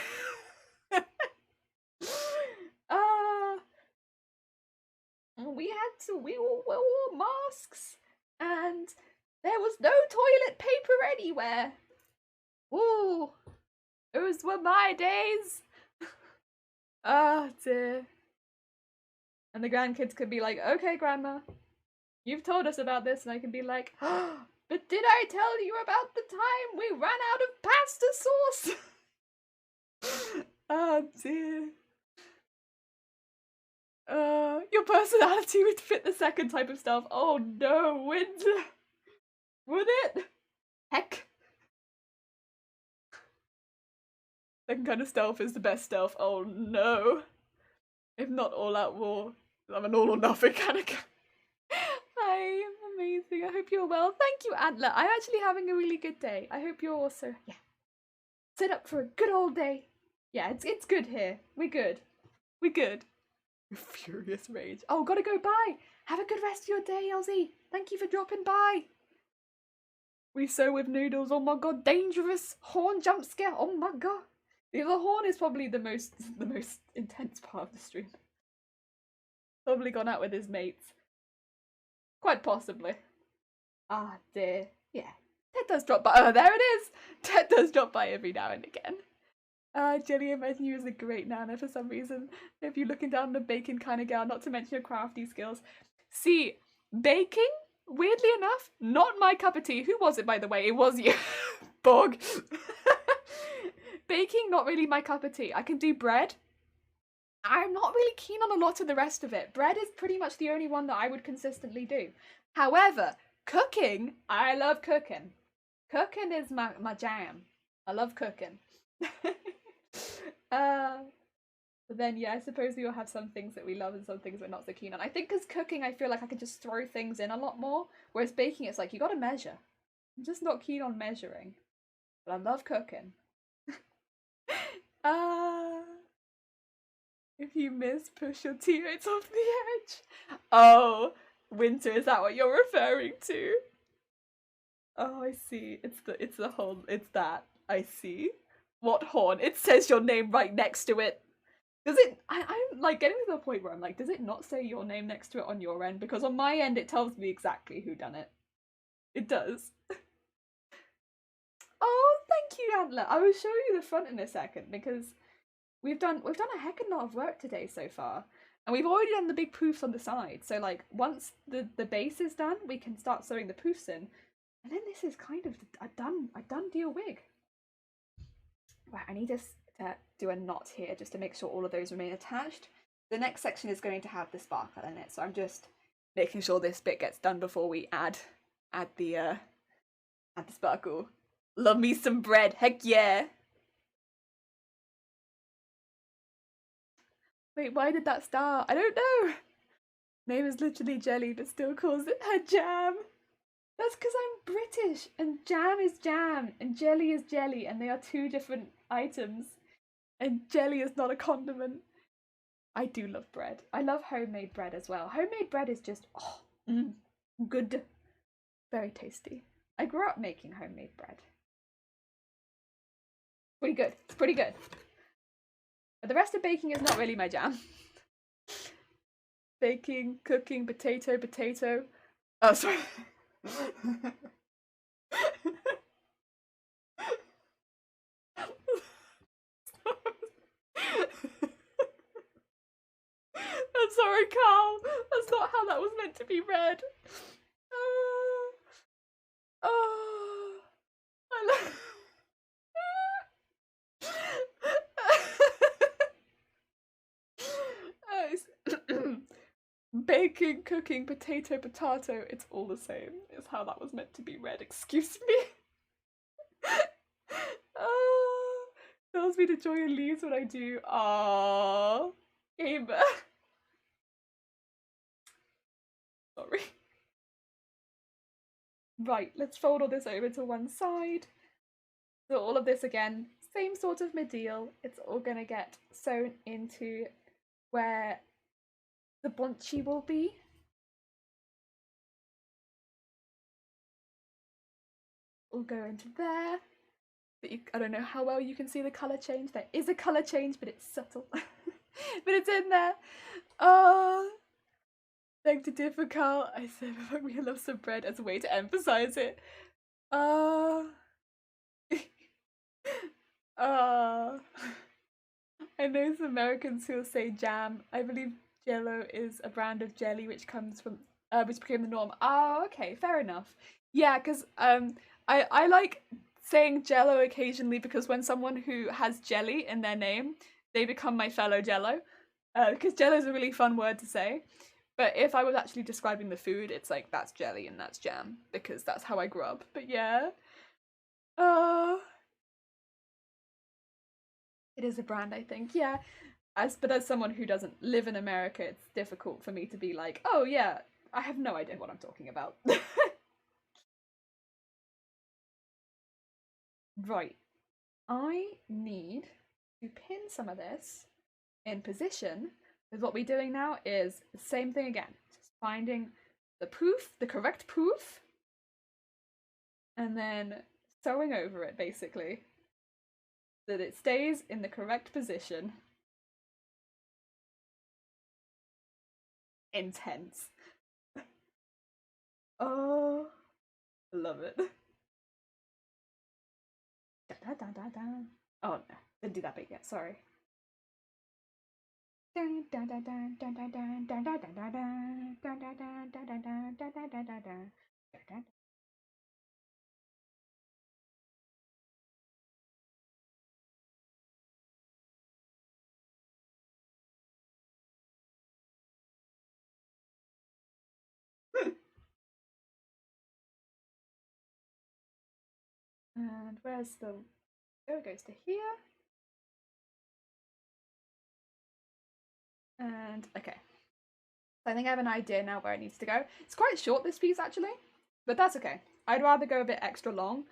We wore masks, and there was no toilet paper anywhere. Ooh, those were my days. Ah, dear. And the grandkids could be like, okay, Grandma, you've told us about this, and I can be like, oh, but did I tell you about the time we ran out of pasta sauce? Oh, dear. Your personality would fit the second type of stealth. Oh no, Winter. Would it? Heck. Second kind of stealth is the best stealth. Oh no. If not all out war, I'm an all or nothing kind of guy. Hi, amazing. I hope you're well. Thank you, Antler. I'm actually having a really good day. I hope you're also, yeah. Set up for a good old day. Yeah, it's good here. We're good. We're good. Furious rage. Oh, gotta go. Bye. Have a good rest of your day, Elsie. Thank you for dropping by. We sew with noodles. Oh my god, dangerous horn jump scare. Oh my god. The horn is probably the most intense part of the stream. Probably gone out with his mates. Quite possibly. Ah, dear. Yeah. Ted does drop by. Oh, there it is. Ted does drop by every now and again. Jelly, I imagine you as a great nana for some reason. If you're looking down on a baking kind of gal, not to mention your crafty skills. See, baking, weirdly enough, not my cup of tea. Who was it, by the way? It was you. Bog. Baking, not really my cup of tea. I can do bread. I'm not really keen on a lot of the rest of it. Bread is pretty much the only one that I would consistently do. However, cooking, I love cooking. Cooking is my jam. I love cooking. But then, yeah, I suppose we all have some things that we love and some things we're not so keen on. I think because cooking, I feel like I can just throw things in a lot more, whereas baking, it's like, you gotta measure. I'm just not keen on measuring. But I love cooking. If you miss, push your teammates off the edge. Oh, Winter, is that what you're referring to? Oh, I see. It's the whole, it's that. I see. What horn? It says your name right next to it. Does it? I'm like getting to the point where I'm like, does it not say your name next to it on your end? Because on my end, it tells me exactly who done it. It does. Oh, thank you, Antler. I will show you the front in a second because we've done a heck of a lot of work today so far. And we've already done the big poofs on the side. So like once the base is done, we can start sewing the poofs in. And then this is kind of a done deal wig. Right, I need to do a knot here just to make sure all of those remain attached. The next section is going to have the sparkle in it, so I'm just making sure this bit gets done before we add the sparkle. Love me some bread, heck yeah! Wait, why did that start? I don't know. Name is literally jelly, but still calls it her jam. That's because I'm British, and jam is jam, and jelly is jelly, and they are two different items. And jelly is not a condiment. I do love bread. I love homemade bread as well. Homemade bread is just, good. Very tasty. I grew up making homemade bread. Pretty good. It's pretty good. But the rest of baking is not really my jam. Baking, cooking, potato, potato. Oh, sorry. I'm sorry, Carl. That's not how that was meant to be read. I love. Baking, cooking, potato, potato, it's all the same, is how that was meant to be read. Excuse me. Fills me to joy and leaves when I do. Aww. Gamer. Sorry. Right, let's fold all this over to one side. So all of this again, same sort of mid-deal. It's all gonna get sewn into where the bunchy will be. Will go into there. But I don't know how well you can see the colour change. There is a colour change, but it's subtle. But it's in there. Oh, thank to difficult. I said we love some bread as a way to emphasize it. I know some Americans who'll say jam. I believe Jello is a brand of jelly which comes from which became the norm. Oh, okay, fair enough. Yeah, because I like saying Jello occasionally because when someone who has jelly in their name, they become my fellow Jello. Because Jello is a really fun word to say. But if I was actually describing the food, it's like that's jelly and that's jam because that's how I grew up. But yeah. It is a brand, I think. Yeah. But as someone who doesn't live in America, it's difficult for me to be like, oh yeah, I have no idea what I'm talking about. Right. I need to pin some of this in position, because what we're doing now is the same thing again. Just finding the poof, the correct poof, and then sewing over it, basically, so that it stays in the correct position. Intense. Oh, love it. Da, da, da, da. Oh no, didn't do that bit yet, sorry. And where's the... Oh, it goes to here. And okay. I think I have an idea now where it needs to go. It's quite short, this piece, actually. But that's okay. I'd rather go a bit extra long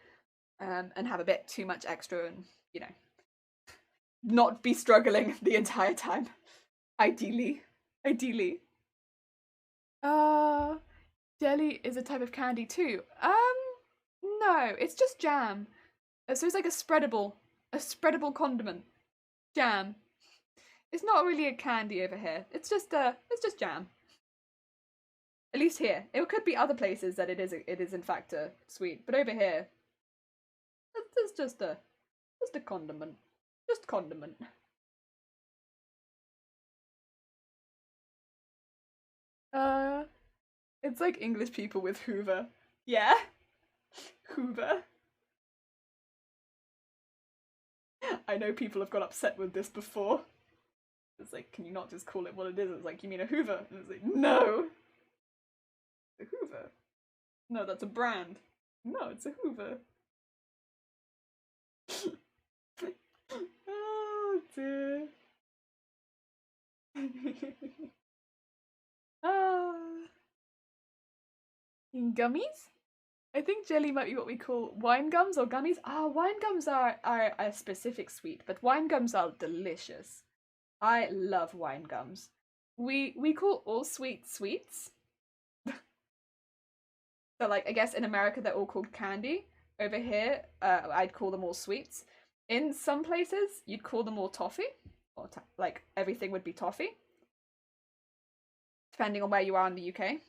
and have a bit too much extra and, you know, not be struggling the entire time. Ideally. Ideally. Jelly is a type of candy too. No, it's just jam. So it's like a spreadable condiment. Jam. It's not really a candy over here. It's just jam. At least here. It could be other places that it is in fact a sweet, but over here, it's just a condiment. Just condiment. It's like English people with Hoover. Yeah. Hoover. I know people have got upset with this before. It's like, can you not just call it what it is? It's like, you mean a Hoover? And it's like, no! A Hoover? No, that's a brand. No, it's a Hoover. Oh dear. Gummies? I think jelly might be what we call wine gums or gummies. Ah, wine gums are a specific sweet, but wine gums are delicious. I love wine gums. We call all sweets sweets. So like I guess in America they're all called candy. Over here, I'd call them all sweets. In some places, you'd call them all toffee, or like everything would be toffee, depending on where you are in the UK.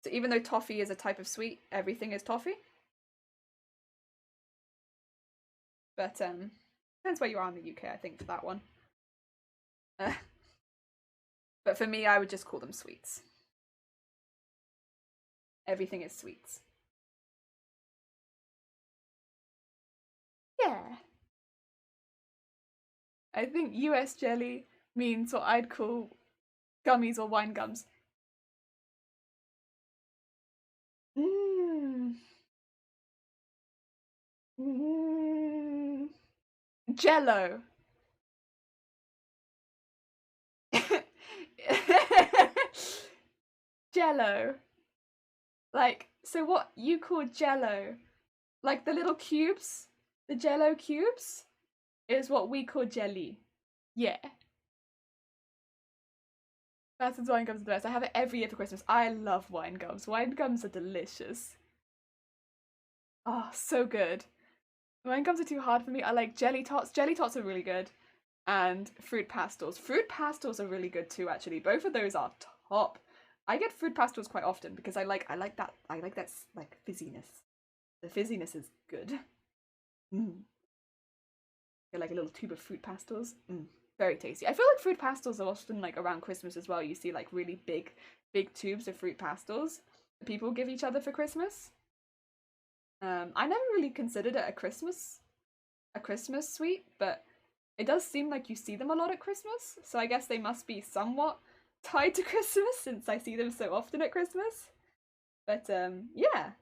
So even though toffee is a type of sweet, everything is toffee. But depends where you are in the UK, I think, for that one. But for me, I would just call them sweets. Everything is sweets. Yeah. I think US jelly means what I'd call gummies or wine gums. Mmm. Mmm. Jello. Jello. Like, so what you call jello, like the little cubes, the jello cubes, is what we call jelly. Yeah. Bastards wine gums are the best. I have it every year for Christmas. I love wine gums. Wine gums are delicious. Oh, so good. Wine gums are too hard for me. I like jelly tots. Jelly tots are really good. And fruit pastels. Fruit pastels are really good too, actually. Both of those are top. I get fruit pastels quite often because I like that like fizziness. The fizziness is good. Mm. Get like a little tube of fruit pastels. Very tasty. I feel like fruit pastels are often like around Christmas as well. You see like really big tubes of fruit pastels that people give each other for Christmas. I never really considered it a Christmas sweet, but it does seem like you see them a lot at Christmas. So I guess they must be somewhat tied to Christmas since I see them so often at Christmas. But yeah.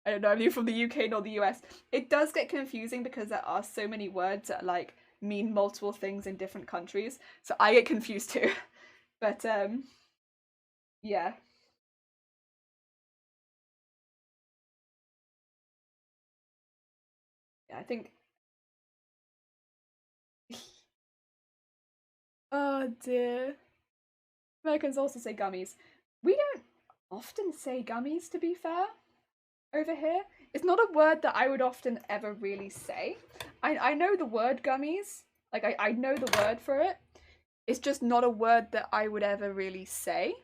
I don't know, I'm neither from the UK nor the US. It does get confusing because there are so many words that like mean multiple things in different countries. So I get confused too. But yeah. Yeah, I think oh dear. Americans also say gummies. We don't often say gummies, to be fair, over here. It's not a word that I would often ever really say. I know the word gummies. Like I know the word for it. It's just not a word that I would ever really say.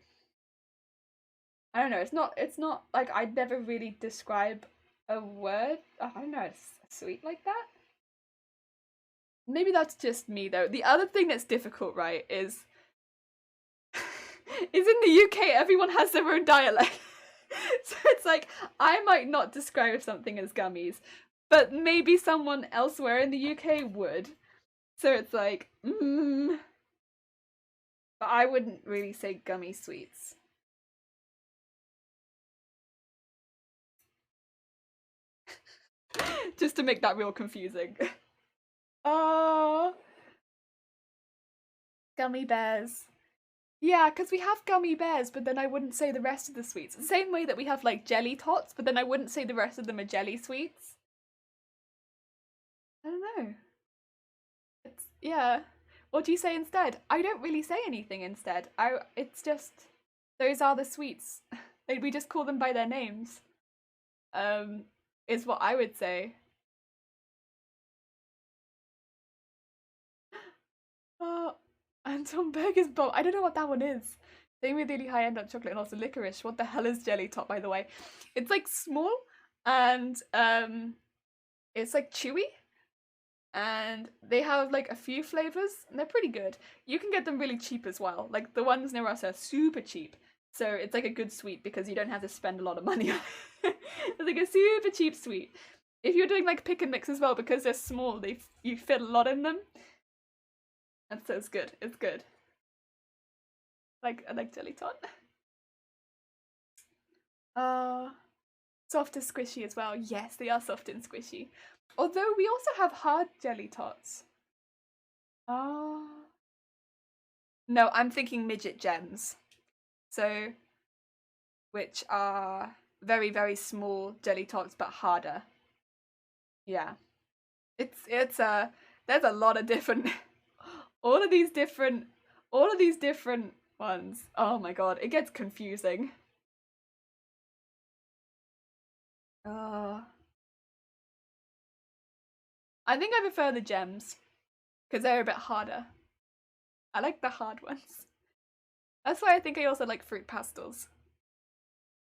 I don't know, it's not like I'd never really describe a word. I don't know, it's sweet like that. Maybe that's just me though. The other thing that's difficult, right, is in the UK everyone has their own dialect. So it's like I might not describe something as gummies, but maybe someone elsewhere in the UK would. So it's like, but I wouldn't really say gummy sweets. Just to make that real confusing. Oh, gummy bears. Yeah, because we have gummy bears, but then I wouldn't say the rest of the sweets. The same way that we have like jelly tots, but then I wouldn't say the rest of them are jelly sweets. I don't know. It's yeah. What do you say instead? I don't really say anything instead. It's just those are the sweets. We just call them by their names. Um, is what I would say. Oh, Anton Berger's bomb. I don't know what that one is. Same with really high end on chocolate and also licorice. What the hell is jelly top, by the way? It's like small and it's like chewy and they have like a few flavors and they're pretty good. You can get them really cheap as well. Like the ones near us are super cheap. So it's like a good sweet because you don't have to spend a lot of money on it. It's like a super cheap sweet. If you're doing like pick and mix as well, because they're small, you fit a lot in them. And so it's good. It's good. Like I like jelly tot. Uh soft and squishy as well. Yes, they are soft and squishy. Although we also have hard jelly tots. Oh. No, I'm thinking midget gems. So, which are very, very small jelly tots, but harder. Yeah. It's there's a lot of different all of these different all of these different ones. Oh my god, it gets confusing. Uh I think I prefer the gems because they're a bit harder. I like the hard ones. That's why I think I also like fruit pastels.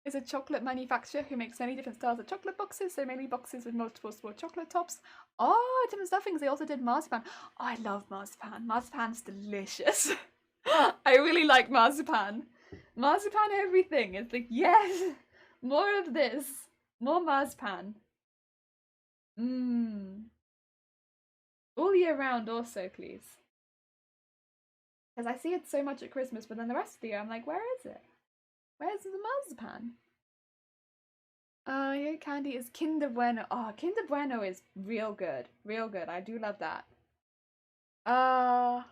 Is a chocolate manufacturer who makes many different styles of chocolate boxes, so mainly boxes with multiple small chocolate tops. Oh, different stuffings. They also did marzipan. Oh, I love marzipan. Marzipan's delicious. I really like marzipan. Marzipan everything. It's like, yes, more of this. More marzipan. Mmm. All year round also, please. Because I see it so much at Christmas, but then the rest of the year I'm like, where is it? Where's the marzipan? Yeah, candy is Kinder Bueno. Oh, Kinder Bueno is real good. Real good. I do love that. Uh,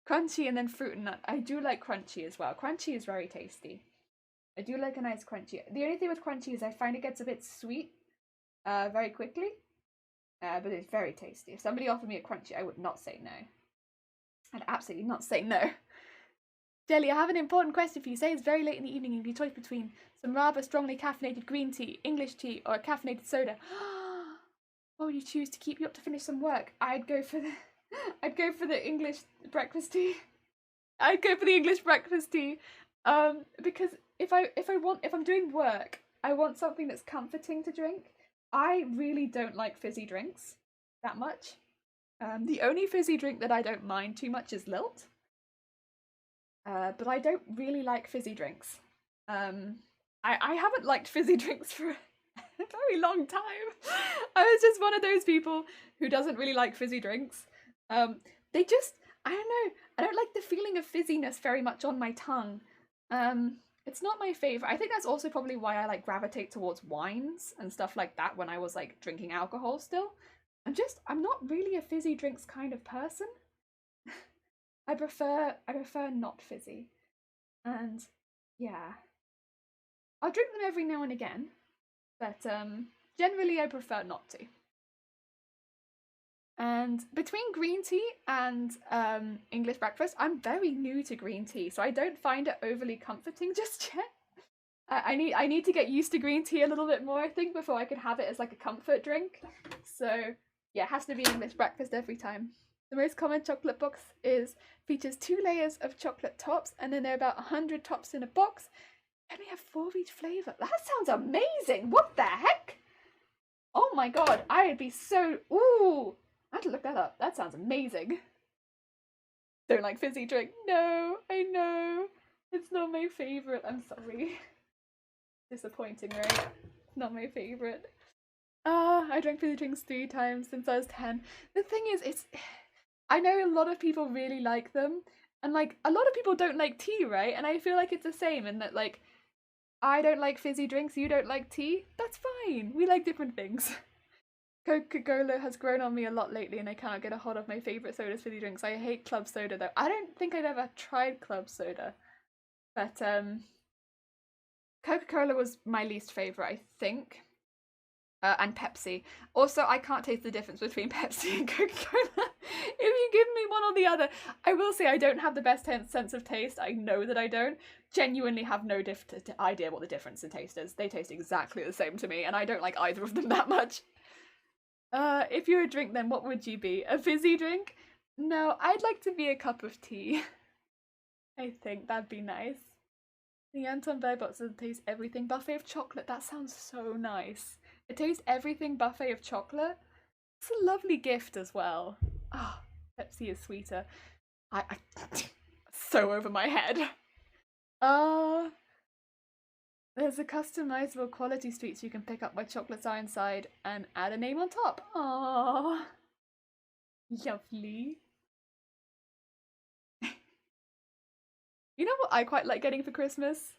Crunchy and then fruit and nut. I do like crunchy as well. Crunchy is very tasty. I do like a nice crunchy. The only thing with crunchy is I find it gets a bit sweet very quickly. But it's very tasty. If somebody offered me a crunchy, I would not say no. I'd absolutely not say no. Jelly, I have an important question for you. Say it's very late in the evening and you choice between some rather strongly caffeinated green tea, English tea, or a caffeinated soda. What would you choose to keep you up to finish some work? I'd go for the English breakfast tea. I'd go for the English breakfast tea. Because if I'm doing work, I want something that's comforting to drink. I really don't like fizzy drinks that much. The only fizzy drink that I don't mind too much is Lilt. But I don't really like fizzy drinks. I haven't liked fizzy drinks for a very long time. I was just one of those people who doesn't really like fizzy drinks. They just, I don't know, I don't like the feeling of fizziness very much on my tongue. It's not my favorite. I think that's also probably why I like gravitate towards wines and stuff like that when I was like drinking alcohol still. I'm not really a fizzy drinks kind of person. I prefer not fizzy. And yeah. I'll drink them every now and again, but generally I prefer not to. And between green tea and English breakfast, I'm very new to green tea, so I don't find it overly comforting just yet. I need to get used to green tea a little bit more, I think, before I could have it as like a comfort drink. So yeah, it has to be English breakfast every time. The most common chocolate box features 2 layers of chocolate tops, and then there are about 100 tops in a box. And we have 4 of each flavour. That sounds amazing! What the heck? Oh my god, I'd be so... Ooh! I have to look that up. That sounds amazing. Don't like fizzy drink. No, I know. It's not my favourite. I'm sorry. Disappointing, right? Not my favourite. I drank fizzy drinks 3 times since I was 10. The thing is, I know a lot of people really like them. And like, a lot of people don't like tea, right? And I feel like it's the same in that like, I don't like fizzy drinks, you don't like tea. That's fine. We like different things. Coca-Cola has grown on me a lot lately and I cannot get a hold of my favourite sodas fizzy drinks. I hate club soda though. I don't think I've ever tried club soda. But Coca-Cola was my least favourite, I think. And Pepsi. Also, I can't taste the difference between Pepsi and Coca-Cola. If you give me one or the other, I will say I don't have the best sense of taste. I know that I don't. Genuinely have no idea what the difference in taste is. They taste exactly the same to me, and I don't like either of them that much. If you're a drink, then what would you be? A fizzy drink? No, I'd like to be a cup of tea. I think that'd be nice. The Anton Bear box does taste everything. Buffet of chocolate. That sounds so nice. It tastes everything buffet of chocolate. It's a lovely gift as well. Ah, oh, Pepsi is sweeter. I so over my head. There's a customizable quality streaks you can pick up where chocolates are inside and add a name on top. Aww. Lovely. You know what I quite like getting for Christmas?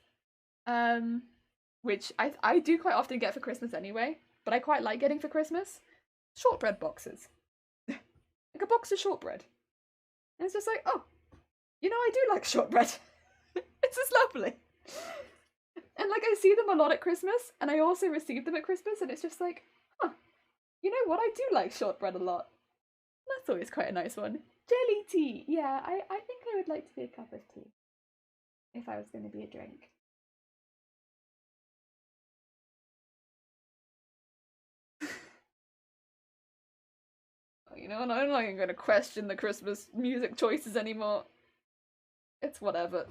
Which I do quite often get for Christmas anyway, but I quite like getting for Christmas. Shortbread boxes. Like a box of shortbread. And it's just like, oh, you know, I do like shortbread. It's just lovely. And like I see them a lot at Christmas, and I also receive them at Christmas, and it's just like, huh, you know what? I do like shortbread a lot. That's always quite a nice one. Jelly tea. Yeah, I think I would like to be a cup of tea if I was going to be a drink. You know, and I'm not even going to question the Christmas music choices anymore. It's whatever.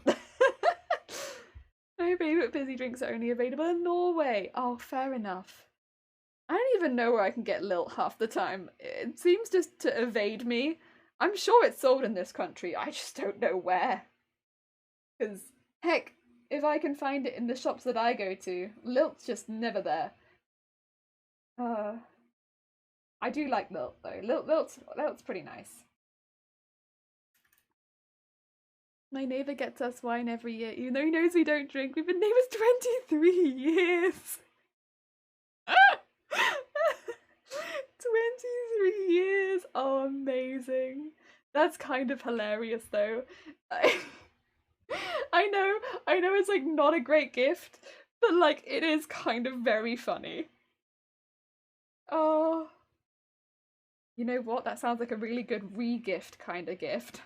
My favourite fizzy drinks are only available in Norway. Oh, fair enough. I don't even know where I can get Lilt half the time. It seems just to evade me. I'm sure it's sold in this country, I just don't know where. Because, heck, if I can find it in the shops that I go to, Lilt's just never there. I do like Lilt though. Lilt's pretty nice. My neighbour gets us wine every year, even though he knows we don't drink. We've been neighbours 23 years. 23 years. Oh, amazing. That's kind of hilarious though. I know it's like not a great gift, but like it is kind of very funny. Oh. You know what? That sounds like a really good re-gift kind of gift.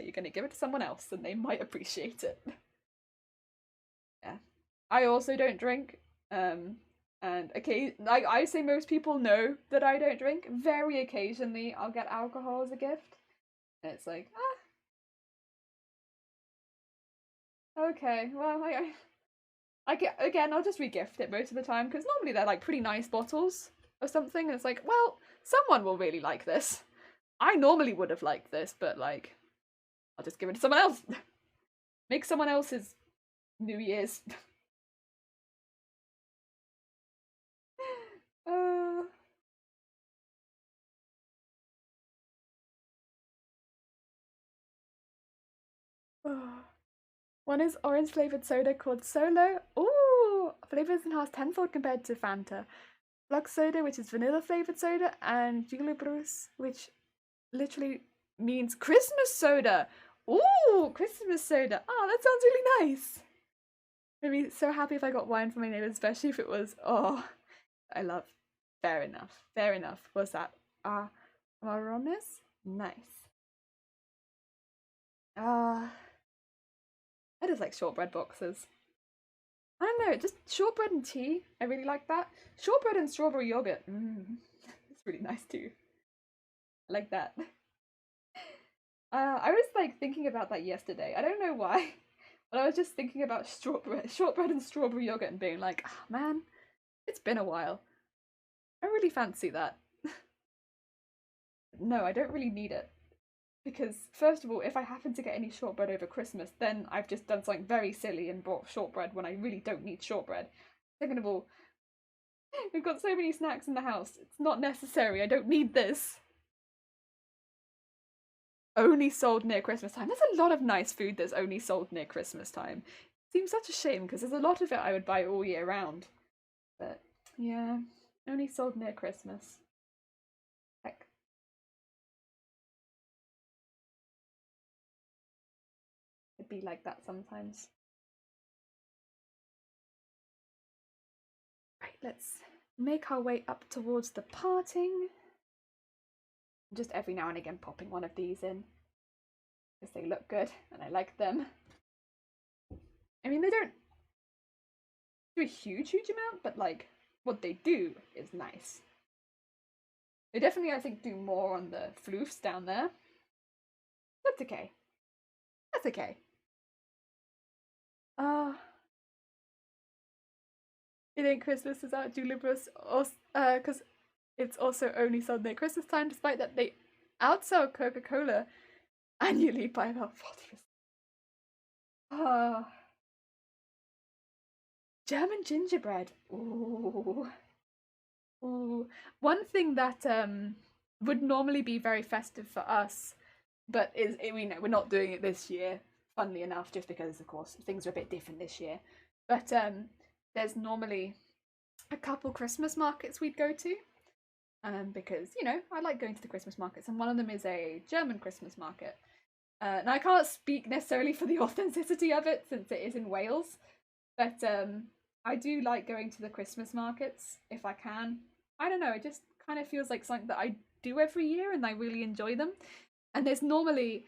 You're gonna give it to someone else and they might appreciate it. Yeah. I also don't drink. And I say most people know that I don't drink. Very occasionally I'll get alcohol as a gift. And it's like, okay, well, again, I'll just re-gift it most of the time because normally they're like pretty nice bottles or something. And it's like, well, someone will really like this. I normally would have liked this, but like, I'll just give it to someone else. Make someone else's New Year's. uh... One is orange flavored soda called Solo. Ooh, flavors enhanced tenfold compared to Fanta. Flux soda, which is vanilla flavored soda, and Julebrus, which literally means Christmas soda. Ooh, Christmas soda. Oh, that sounds really nice. I'd be so happy if I got wine for my neighbors, especially if it was, oh, I love. Fair enough. Fair enough. What's that? Marrones? Nice. I just like shortbread boxes. I don't know, just shortbread and tea. I really like that. Shortbread and strawberry yogurt. It's really nice too. I like that. I was like thinking about that yesterday. I don't know why, but I was just thinking about shortbread and strawberry yogurt and being like, oh, man, it's been a while. I really fancy that. No, I don't really need it. Because, first of all, if I happen to get any shortbread over Christmas, then I've just done something very silly and bought shortbread when I really don't need shortbread. Second of all, we've got so many snacks in the house. It's not necessary. I don't need this. Only sold near Christmas time. There's a lot of nice food that's only sold near Christmas time. Seems such a shame because there's a lot of it I would buy all year round. But yeah, only sold near Christmas. Heck. It'd be like that sometimes. Right, let's make our way up towards the parting. Just every now and again popping one of these in because they look good and I like them. I mean, they don't do a huge amount, but like what they do is nice. They definitely, I think, do more on the floofs down there. That's okay. That's okay. It ain't Christmas without Julebrus, because it's also only Sunday Christmas time, despite that they outsell Coca-Cola annually by about 40%. German gingerbread. Ooh. Ooh. One thing that would normally be very festive for us, but we know we're not doing it this year, funnily enough, just because of course things are a bit different this year. But there's normally a couple Christmas markets we'd go to. Because, you know, I like going to the Christmas markets, and one of them is a German Christmas market. Now I can't speak necessarily for the authenticity of it since it is in Wales, but I do like going to the Christmas markets if I can. I don't know, it just kind of feels like something that I do every year and I really enjoy them. And there's normally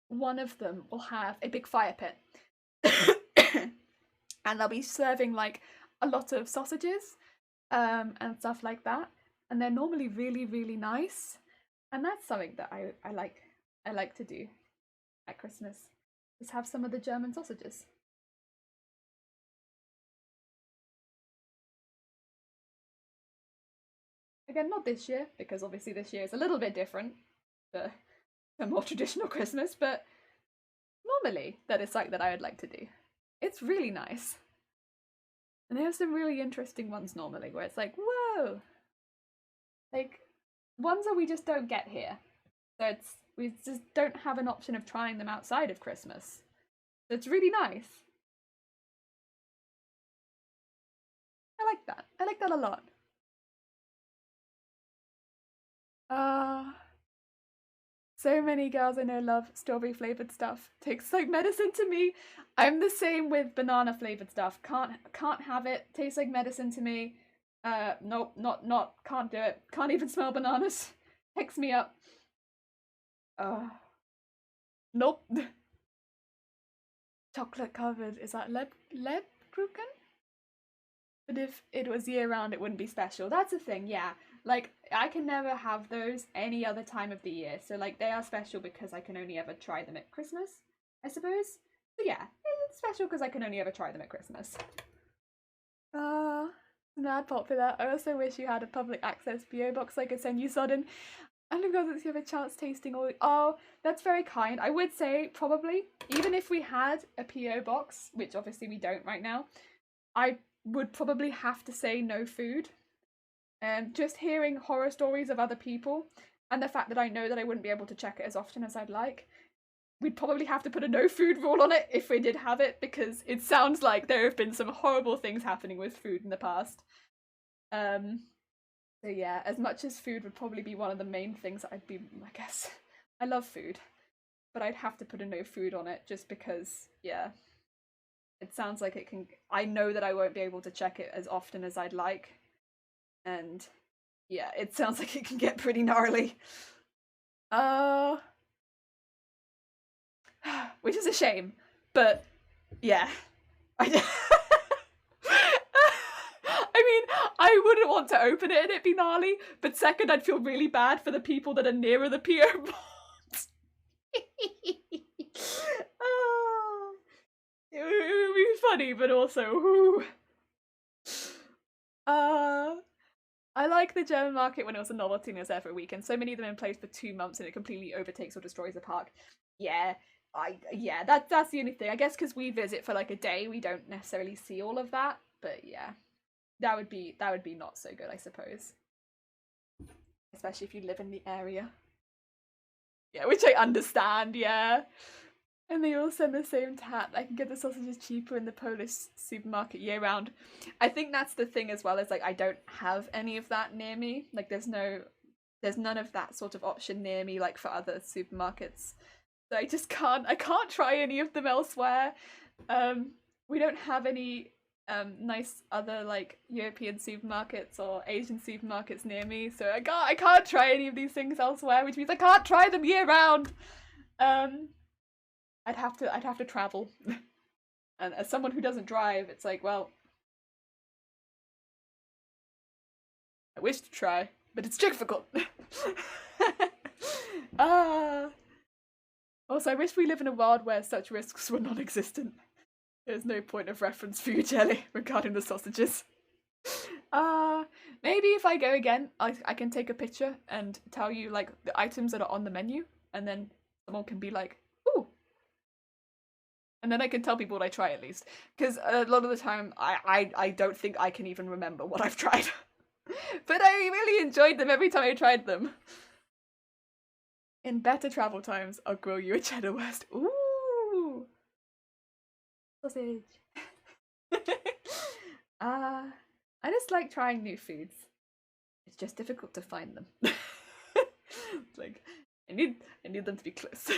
one of them will have a big fire pit. And they'll be serving like a lot of sausages and stuff like that. And they're normally really, really nice. And that's something that I like to do at Christmas. Is have some of the German sausages. Again, not this year, because obviously this year is a little bit different to a more traditional Christmas, but normally that is something that I would like to do. It's really nice. And they have some really interesting ones normally where it's like, whoa! Like, ones that we just don't get here. So we just don't have an option of trying them outside of Christmas. So it's really nice. I like that. I like that a lot. So many girls I know love strawberry flavored stuff. Tastes like medicine to me. I'm the same with banana flavored stuff. Can't have it. Tastes like medicine to me. Nope, not can't do it. Can't even smell bananas. Hicks me up. Nope. Chocolate covered. Is that Lebkuchen? But if it was year round, it wouldn't be special. That's the thing, yeah. Like, I can never have those any other time of the year. So, like, they are special because I can only ever try them at Christmas, I suppose. So, yeah, it's special because I can only ever try them at Christmas. Mad popular. I also wish you had a public access PO box I could send you sudden. And because you have a chance tasting all. Oh, that's very kind. I would say probably, even if we had a PO box, which obviously we don't right now, I would probably have to say no food. Just hearing horror stories of other people and the fact that I know that I wouldn't be able to check it as often as I'd like, we'd probably have to put a no food rule on it if we did have it, because it sounds like there have been some horrible things happening with food in the past. So yeah, as much as food would probably be one of the main things that I'd be, I guess, I love food, but I'd have to put a no food on it just because, yeah, it sounds like it can. I know that I won't be able to check it as often as I'd like, and yeah, it sounds like it can get pretty gnarly. Which is a shame, but yeah, I mean, I wouldn't want to open it and it'd be gnarly, but second, I'd feel really bad for the people that are nearer the PO box. It would be funny, but also, ooh. I like the German market when it was a novelty and it was there for a week, and so many of them in place for 2 months and it completely overtakes or destroys the park. Yeah, that's the only thing. I guess because we visit for like a day, we don't necessarily see all of that. But yeah, that would be not so good, I suppose. Especially if you live in the area. Yeah, which I understand. Yeah. And they all send the same tat. I can get the sausages cheaper in the Polish supermarket year round. I think that's the thing as well, is like I don't have any of that near me. Like there's none of that sort of option near me like for other supermarkets. So I can't try any of them elsewhere. We don't have any nice other like European supermarkets or Asian supermarkets near me, so I can't try any of these things elsewhere, which means I can't try them year round. I'd have to travel. And as someone who doesn't drive, it's like, well, I wish to try, but it's difficult. Also, I wish we live in a world where such risks were non-existent. There's no point of reference for you, Jelly, regarding the sausages. Maybe if I go again, I can take a picture and tell you like the items that are on the menu, and then someone can be like, ooh. And then I can tell people what I try at least. Because a lot of the time, I don't think I can even remember what I've tried. But I really enjoyed them every time I tried them. In better travel times, I'll grill you a cheddar wurst. Ooh! Sausage. I just like trying new foods. It's just difficult to find them. It's like I need them to be close.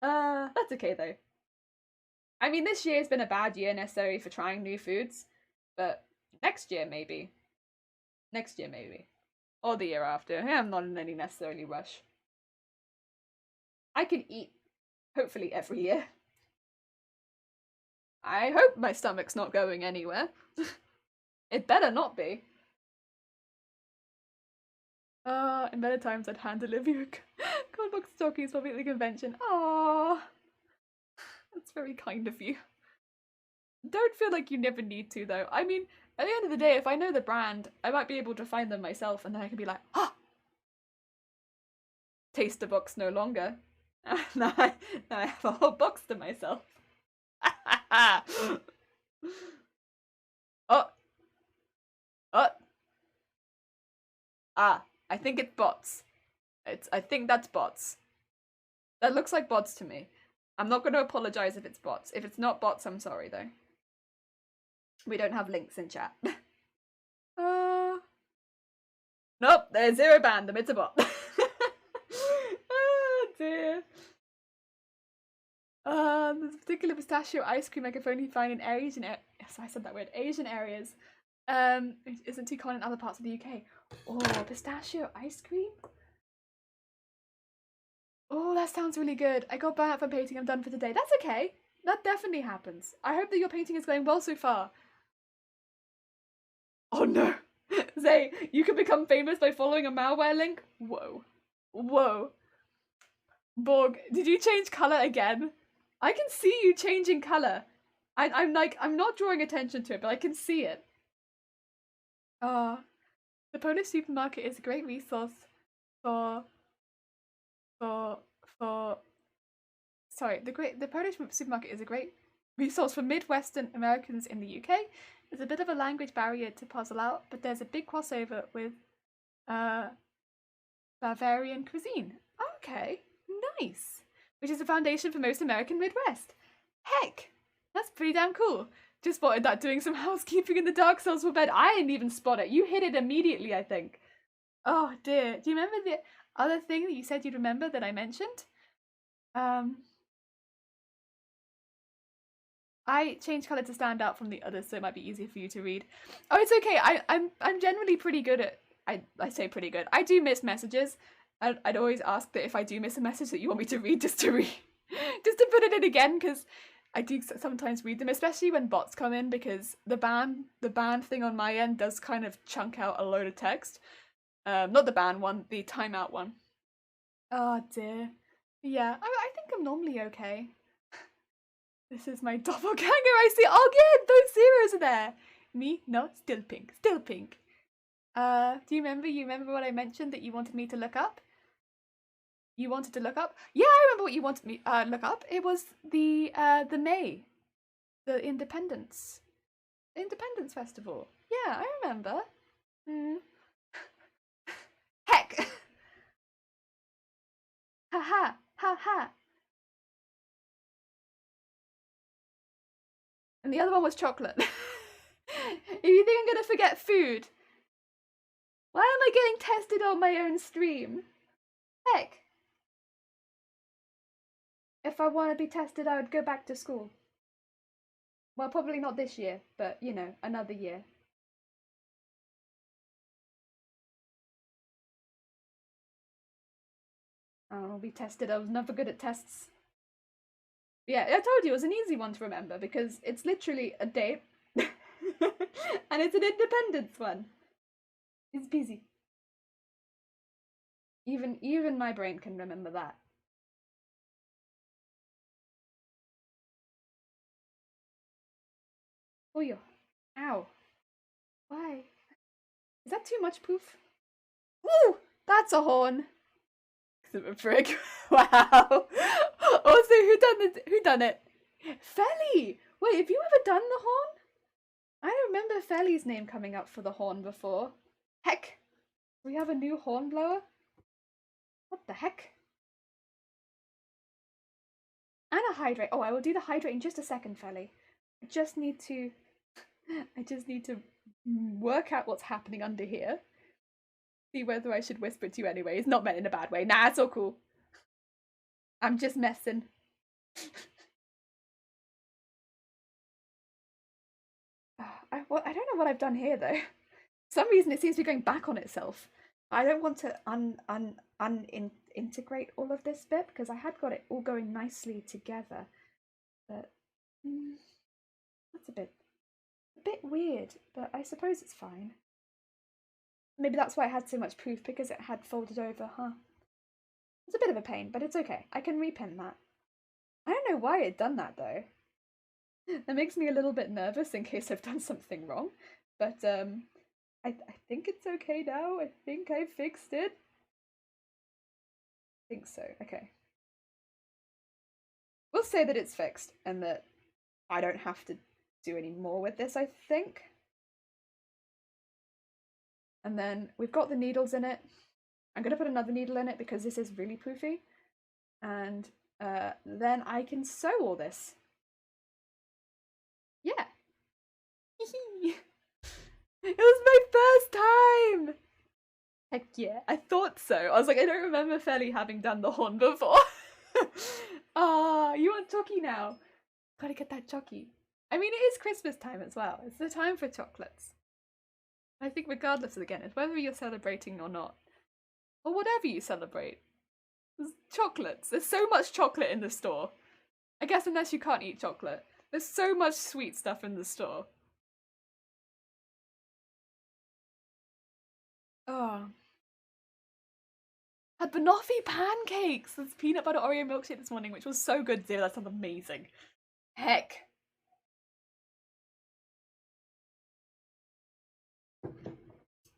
That's okay though. I mean, this year has been a bad year necessarily for trying new foods, but next year maybe. Next year maybe. Or the year after. Yeah, I'm not in any necessarily rush. I can eat, hopefully, every year. I hope my stomach's not going anywhere. It better not be. In better times I'd hand deliver you a cardbox stockies for the convention. Aww. That's very kind of you. Don't feel like you never need to though. I mean, at the end of the day, if I know the brand, I might be able to find them myself and then I can be like, ah! Taster box no longer. now I have a whole box to myself. Oh! Oh! Ah, I think it's bots. I think that's bots. That looks like bots to me. I'm not going to apologize if it's bots. If it's not bots, I'm sorry though. We don't have links in chat. Nope, there's zero banned them. It's a bot. Oh dear. There's a particular pistachio ice cream I can only find in Asian yes, I said that word. Asian areas. It isn't too common in other parts of the UK. Oh, pistachio ice cream? Oh, that sounds really good. I got burnt out from painting. I'm done for today. That's okay. That definitely happens. I hope that your painting is going well so far. Oh no. Zay, you can become famous by following a malware link? Whoa. Whoa. Borg, did you change colour again? I can see you changing colour. I'm not drawing attention to it, but I can see it. The Polish supermarket is a great resource for sorry, the Polish supermarket is a great resource for Midwestern Americans in the UK. There's a bit of a language barrier to puzzle out, but there's a big crossover with Bavarian cuisine. Okay, nice. Which is the foundation for most American Midwest. Heck, that's pretty damn cool. Just spotted that doing some housekeeping in the Dark Souls for bed. I didn't even spot it. You hit it immediately, I think. Oh dear. Do you remember the other thing that you said you'd remember that I mentioned? I changed colour to stand out from the others, so it might be easier for you to read. Oh, it's okay. I'm generally pretty good at. I say pretty good. I do miss messages. I'd always ask that if I do miss a message that you want me to read, just to put it in again, because I do sometimes read them, especially when bots come in, because the ban thing on my end does kind of chunk out a load of text. Not the ban one, the timeout one. Oh dear. Yeah, I think I'm normally okay. This is my doppelganger. I see. Oh yeah, those zeros are there. Me? No, still pink. Still pink. Do you remember? You remember what I mentioned that you wanted me to look up? You wanted to look up? Yeah, I remember what you wanted me look up. It was the May, the Independence Festival. Yeah, I remember. Heck. Ha ha ha ha. And the other one was chocolate. If you think I'm gonna forget food, why am I getting tested on my own stream? Heck. If I want to be tested, I would go back to school. Well, probably not this year, but you know, another year. I'll be tested. I was never good at tests. Yeah, I told you it was an easy one to remember because it's literally a date and it's an independence one. It's busy. Even my brain can remember that. Oh yo. Ow. Why? Is that too much poof? Woo! That's a horn. A prick. Wow. Also, who done it? Felly! Wait, have you ever done the horn? I don't remember Felly's name coming up for the horn before. Heck! We have a new horn blower? What the heck? And a hydrate. Oh, I will do the hydrate in just a second, Felly. I just need to work out what's happening under here. See whether I should whisper to you anyway. It's not meant in a bad way. Nah, it's all cool. I'm just messing. I don't know what I've done here though. For some reason it seems to be going back on itself. I don't want to integrate all of this bit because I had got it all going nicely together. But that's a bit weird, but I suppose it's fine. Maybe that's why I had so much proof, because it had folded over, huh? It's a bit of a pain, but it's okay. I can repin that. I don't know why it done that though. That makes me a little bit nervous in case I've done something wrong. But I think it's okay now. I think I fixed it. I think so. Okay. We'll say that it's fixed and that I don't have to do any more with this, I think. And then we've got the needles in it. I'm going to put another needle in it because this is really poofy. And then I can sew all this. Yeah. It was my first time! Heck yeah, I thought so. I was like, I don't remember Felly having done the horn before. Ah, you want chocky now? Gotta get that chocky. I mean, it is Christmas time as well. It's the time for chocolates. I think regardless, again, it's whether you're celebrating or not. Or whatever you celebrate. There's chocolates. There's so much chocolate in the store. I guess unless you can't eat chocolate. There's so much sweet stuff in the store. Oh. Had banoffee pancakes! There's peanut butter Oreo milkshake this morning, which was so good, dear. That sounds amazing. Heck.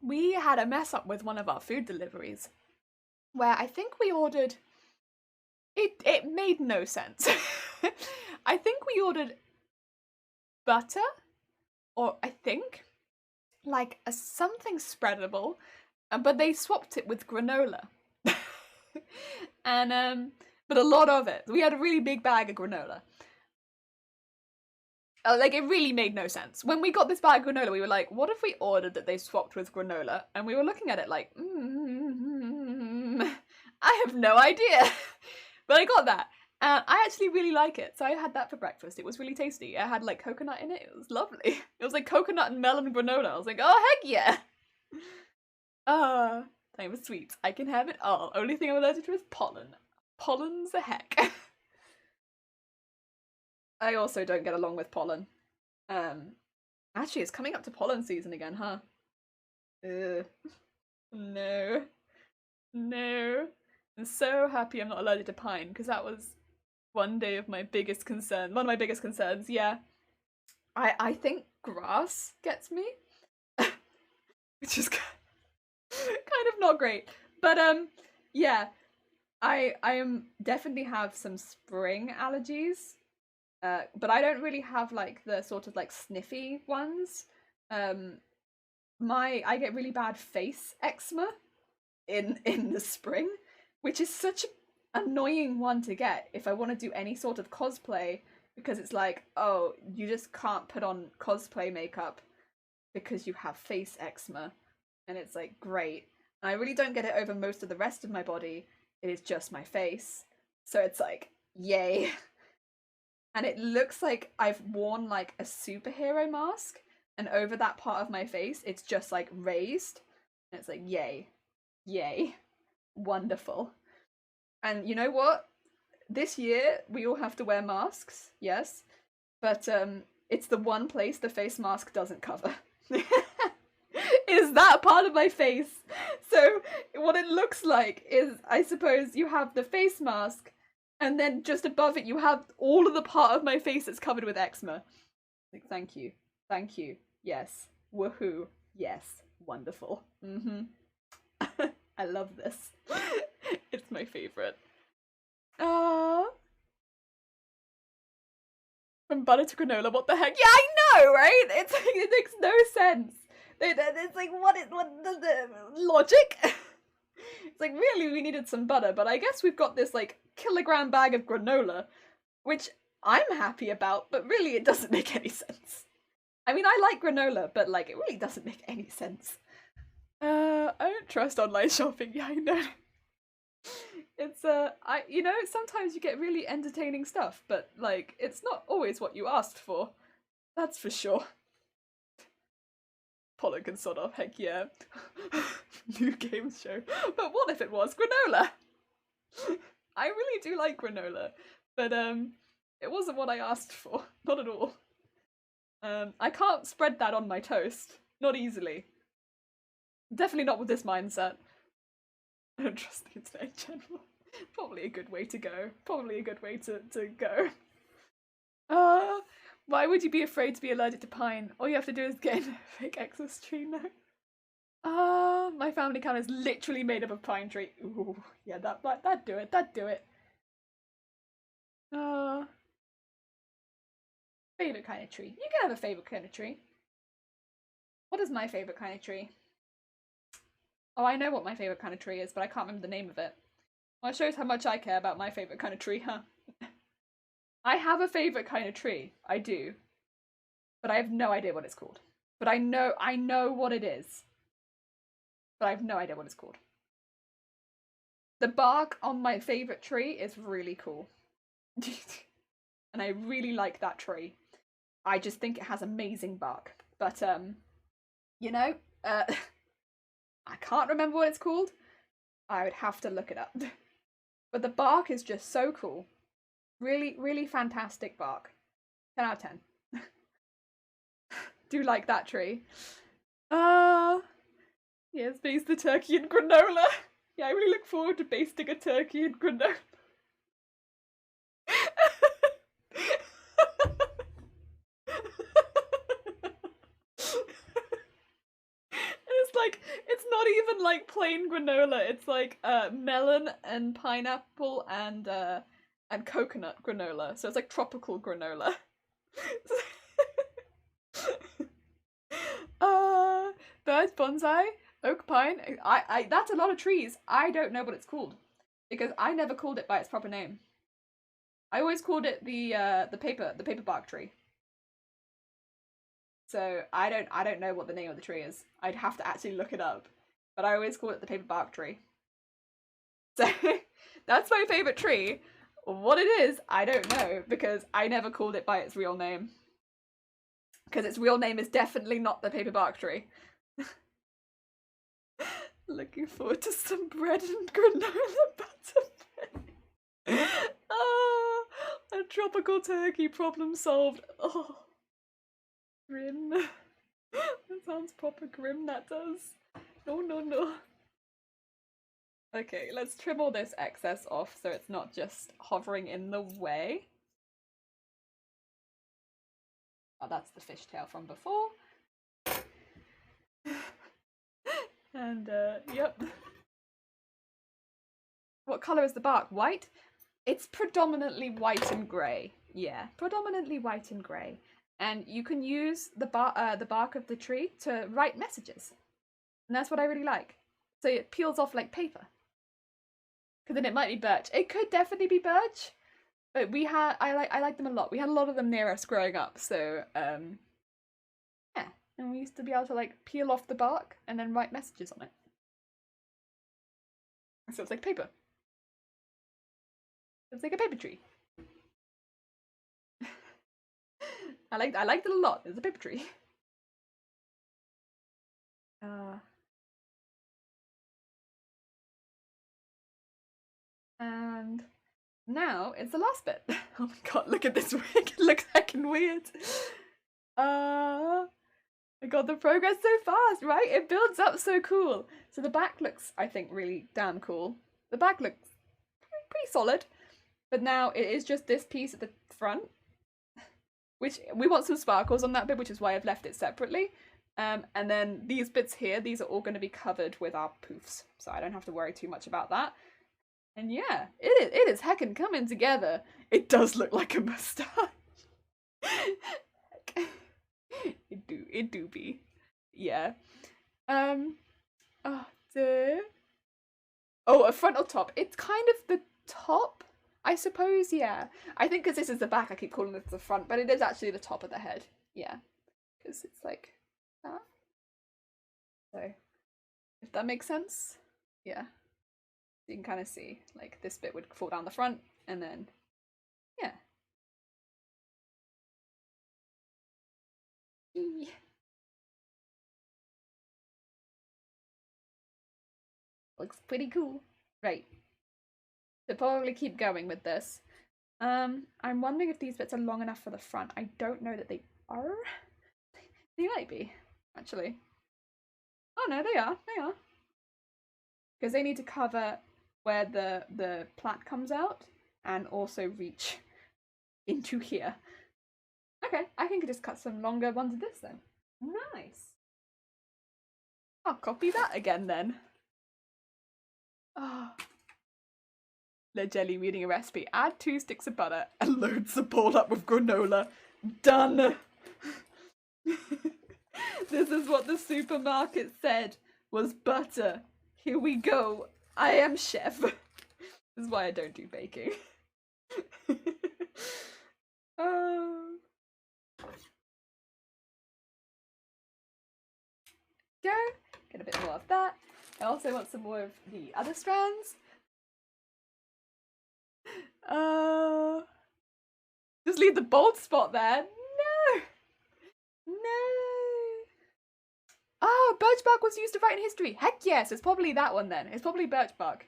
We had a mess up with one of our food deliveries where I think we ordered... It made no sense. I think we ordered butter, or I think, like a something spreadable, but they swapped it with granola. And but a lot of it. We had a really big bag of granola. Like, it really made no sense. When we got this bag of granola, we were like, what if we ordered that they swapped with granola? And we were looking at it like, I have no idea. But I got that. And I actually really like it. So I had that for breakfast. It was really tasty. It had like coconut in it. It was lovely. It was like coconut and melon granola. I was like, oh, heck yeah. Time for sweets. I can have it all. Only thing I'm allergic to is pollen. Pollen's a heck. I also don't get along with pollen. Actually, it's coming up to pollen season again, huh? Ugh. No. No. I'm so happy I'm not allergic to pine, because that was one day of my biggest concern. One of my biggest concerns, yeah. I think grass gets me. Which is kind of not great. But yeah. I definitely have some spring allergies. But I don't really have like the sort of like sniffy ones. I get really bad face eczema in the spring, which is such an annoying one to get if I want to do any sort of cosplay, because it's like, oh, you just can't put on cosplay makeup because you have face eczema. And it's like, great. And I really don't get it over most of the rest of my body. It is just my face. So it's like, yay. And it looks like I've worn like a superhero mask, and over that part of my face it's just like raised, and it's like, yay, yay, wonderful. And you know what, this year we all have to wear masks, yes, but it's the one place the face mask doesn't cover. Is that part of my face. So what it looks like is, I suppose you have the face mask, and then just above it you have all of the part of my face that's covered with eczema. Like, thank you. Thank you. Yes. Woohoo. Yes. Wonderful. I love this. It's my favourite. Aww. From butter to granola, what the heck? Yeah, I know, right? It's like, it makes no sense. It's like, what the logic? It's like, really, we needed some butter, but I guess we've got this, like, kilogram bag of granola, which I'm happy about, but really it doesn't make any sense. I mean, I like granola, but, like, it really doesn't make any sense. I don't trust online shopping, yeah, I know. It's sometimes you get really entertaining stuff, but like it's not always what you asked for. That's for sure. Pollock and Sodov, heck yeah. New game show. But what if it was granola? I really do like granola, but it wasn't what I asked for. Not at all. I can't spread that on my toast. Not easily. Definitely not with this mindset. I don't trust the internet in general. Probably a good way to go. Probably a good way to go. Why would you be afraid to be allergic to pine? All you have to do is get in a fake excess tree now. My family count is literally made up of pine tree. Ooh, yeah, that'd do it. That'd do it. Favorite kind of tree. You can have a favorite kind of tree. What is my favorite kind of tree? Oh, I know what my favorite kind of tree is, but I can't remember the name of it. Well, it shows how much I care about my favorite kind of tree, huh? I have a favorite kind of tree. I do. But I have no idea what it's called. But I know what it is. But I have no idea what it's called. The bark on my favorite tree is really cool. And I really like that tree. I just think it has amazing bark. But, I can't remember what it's called. I would have to look it up. But the bark is just so cool. Really, really fantastic bark. 10 out of 10. Do like that tree. Yes, baste the turkey in granola. Yeah, I really look forward to basting a turkey in granola. It's not even like plain granola. It's like melon and pineapple and coconut granola. So it's like tropical granola. Bird, bonsai, oak, pine. I that's a lot of trees. I don't know what it's called because I never called it by its proper name. I always called it the paper bark tree. So I don't know what the name of the tree is. I'd have to actually look it up. But I always call it the paper bark tree. So that's my favorite tree. What it is, I don't know because I never called it by its real name. Because its real name is definitely not the paper bark tree. Looking forward to some bread and granola butter bread. Oh, a tropical turkey problem solved. Oh, grim. That sounds proper grim, that does. No, no, no. Okay, let's trim all this excess off so it's not just hovering in the way. Oh, that's the fishtail from before. And, yep. What colour is the bark? White? It's predominantly white and grey. Yeah, predominantly white and grey. And you can use the bark of the tree to write messages. And that's what I really like. So it peels off like paper. Because then it might be birch. It could definitely be birch. But I like them a lot. We had a lot of them near us growing up, so yeah. And we used to be able to like peel off the bark and then write messages on it. So it's like paper. It's like a paper tree. I liked it a lot. It's a paper tree. And now it's the last bit. Oh my god, look at this wig. It looks heckin' weird. I got the progress so fast, right? It builds up so cool. So the back looks, I think, really damn cool. The back looks pretty solid. But now it is just this piece at the front. Which, we want some sparkles on that bit, which is why I've left it separately. And then these bits here, these are all going to be covered with our poofs. So I don't have to worry too much about that. And yeah, it is heckin' coming together. It does look like a moustache. It do be. Yeah. Oh, a frontal top. It's kind of the top, I suppose, yeah. I think because this is the back, I keep calling it the front, but it is actually the top of the head. Yeah. Because it's like that. So, if that makes sense. Yeah. You can kind of see, like, this bit would fall down the front, and then, yeah. Looks pretty cool. Right. So probably keep going with this. I'm wondering if these bits are long enough for the front. I don't know that they are. They might be, actually. Oh no, they are. They are. Because they need to cover where the plait comes out and also reach into here. Okay, I can just cut some longer ones of this then. Nice. I'll copy that again then. Oh. The jelly reading a recipe. Add 2 sticks of butter and load the bowl up with granola. Done. This is what the supermarket said was butter. Here we go. I am chef. This is why I don't do baking. Go. Get a bit more of that. I also want some more of the other strands. Just leave the bold spot there. No. No. Oh, birch bark was used to write in history. Heck yes, it's probably that one then. It's probably birch bark.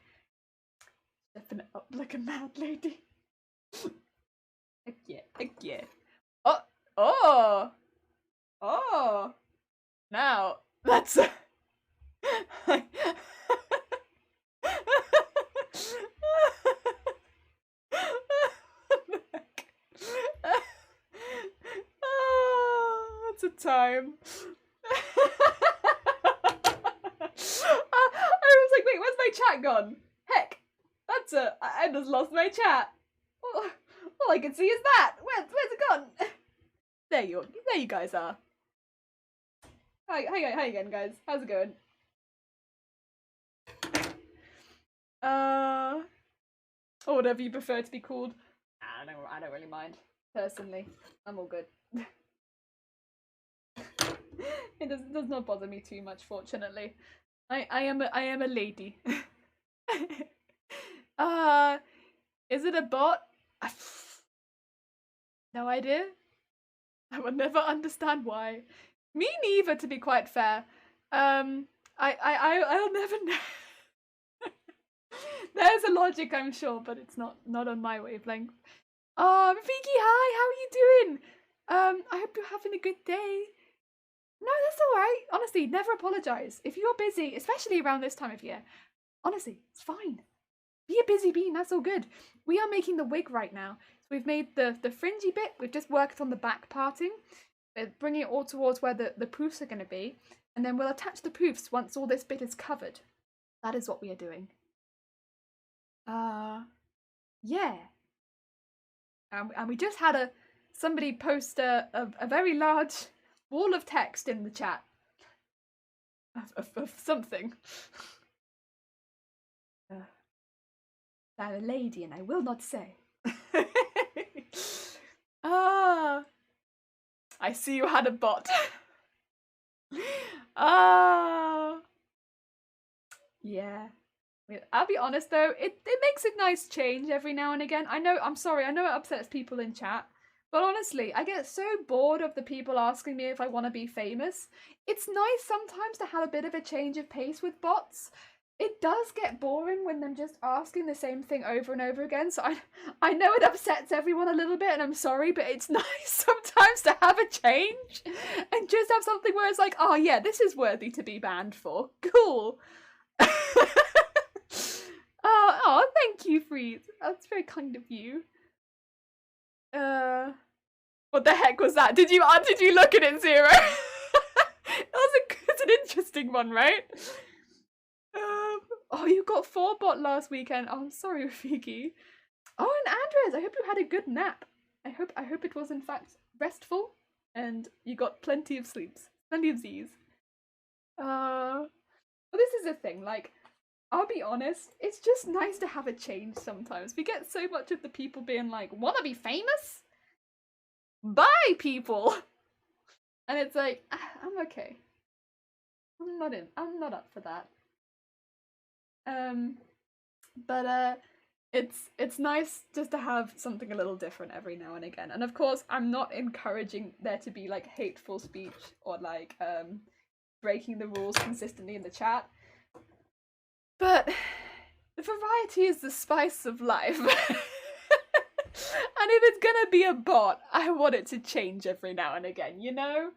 Stepping up like a mad lady. Heck yeah, heck yeah. Oh, oh, oh. Now, that's... Oh, that's a time. I was like, wait, where's my chat gone? Heck, that's a... I just lost my chat. All I can see is that. Where's it gone? There you guys are. Hi again, guys. How's it going? Or whatever you prefer to be called. I don't really mind. Personally, I'm all good. It does not bother me too much, fortunately. I am a lady. Is it a bot? No idea. I will never understand why. Me neither, to be quite fair. I'll never know. There's a logic, I'm sure, but it's not on my wavelength. Oh, Rafiki, hi, how are you doing? I hope you're having a good day. No, that's alright. Honestly, never apologise. If you're busy, especially around this time of year, honestly, it's fine. Be a busy bean, that's all good. We are making the wig right now. So we've made the fringy bit, we've just worked on the back parting, bringing it all towards where the poofs are going to be, and then we'll attach the poofs once all this bit is covered. That is what we are doing. Yeah. And we just had somebody post a very large wall of text in the chat. Of something. I'm a lady and I will not say. I see you had a bot. Yeah. I'll be honest though, it makes a nice change every now and again. I'm sorry, I know it upsets people in chat, but honestly, I get so bored of the people asking me if I want to be famous. It's nice sometimes to have a bit of a change of pace with bots. It does get boring when they're just asking the same thing over and over again, so I know it upsets everyone a little bit, and I'm sorry, but it's nice sometimes to have a change and just have something where it's like, oh yeah, this is worthy to be banned for. Cool. Oh, thank you, Freeze. That's very kind of you. What the heck was that? Did you look at it, Zero? It's an interesting one, right? Oh, you got 4 bot last weekend. Oh, I'm sorry, Rafiki. Oh, and Andres, I hope you had a good nap. I hope it was in fact restful, and you got plenty of sleeps, plenty of Z's. Well, this is the thing, like, I'll be honest, it's just nice to have a change sometimes. We get so much of the people being like, wanna be famous? Bye, people! And it's like, I'm okay. I'm not up for that. But it's nice just to have something a little different every now and again. And of course, I'm not encouraging there to be like hateful speech or like breaking the rules consistently in the chat. But variety is the spice of life. And if it's gonna be a bot, I want it to change every now and again, you know?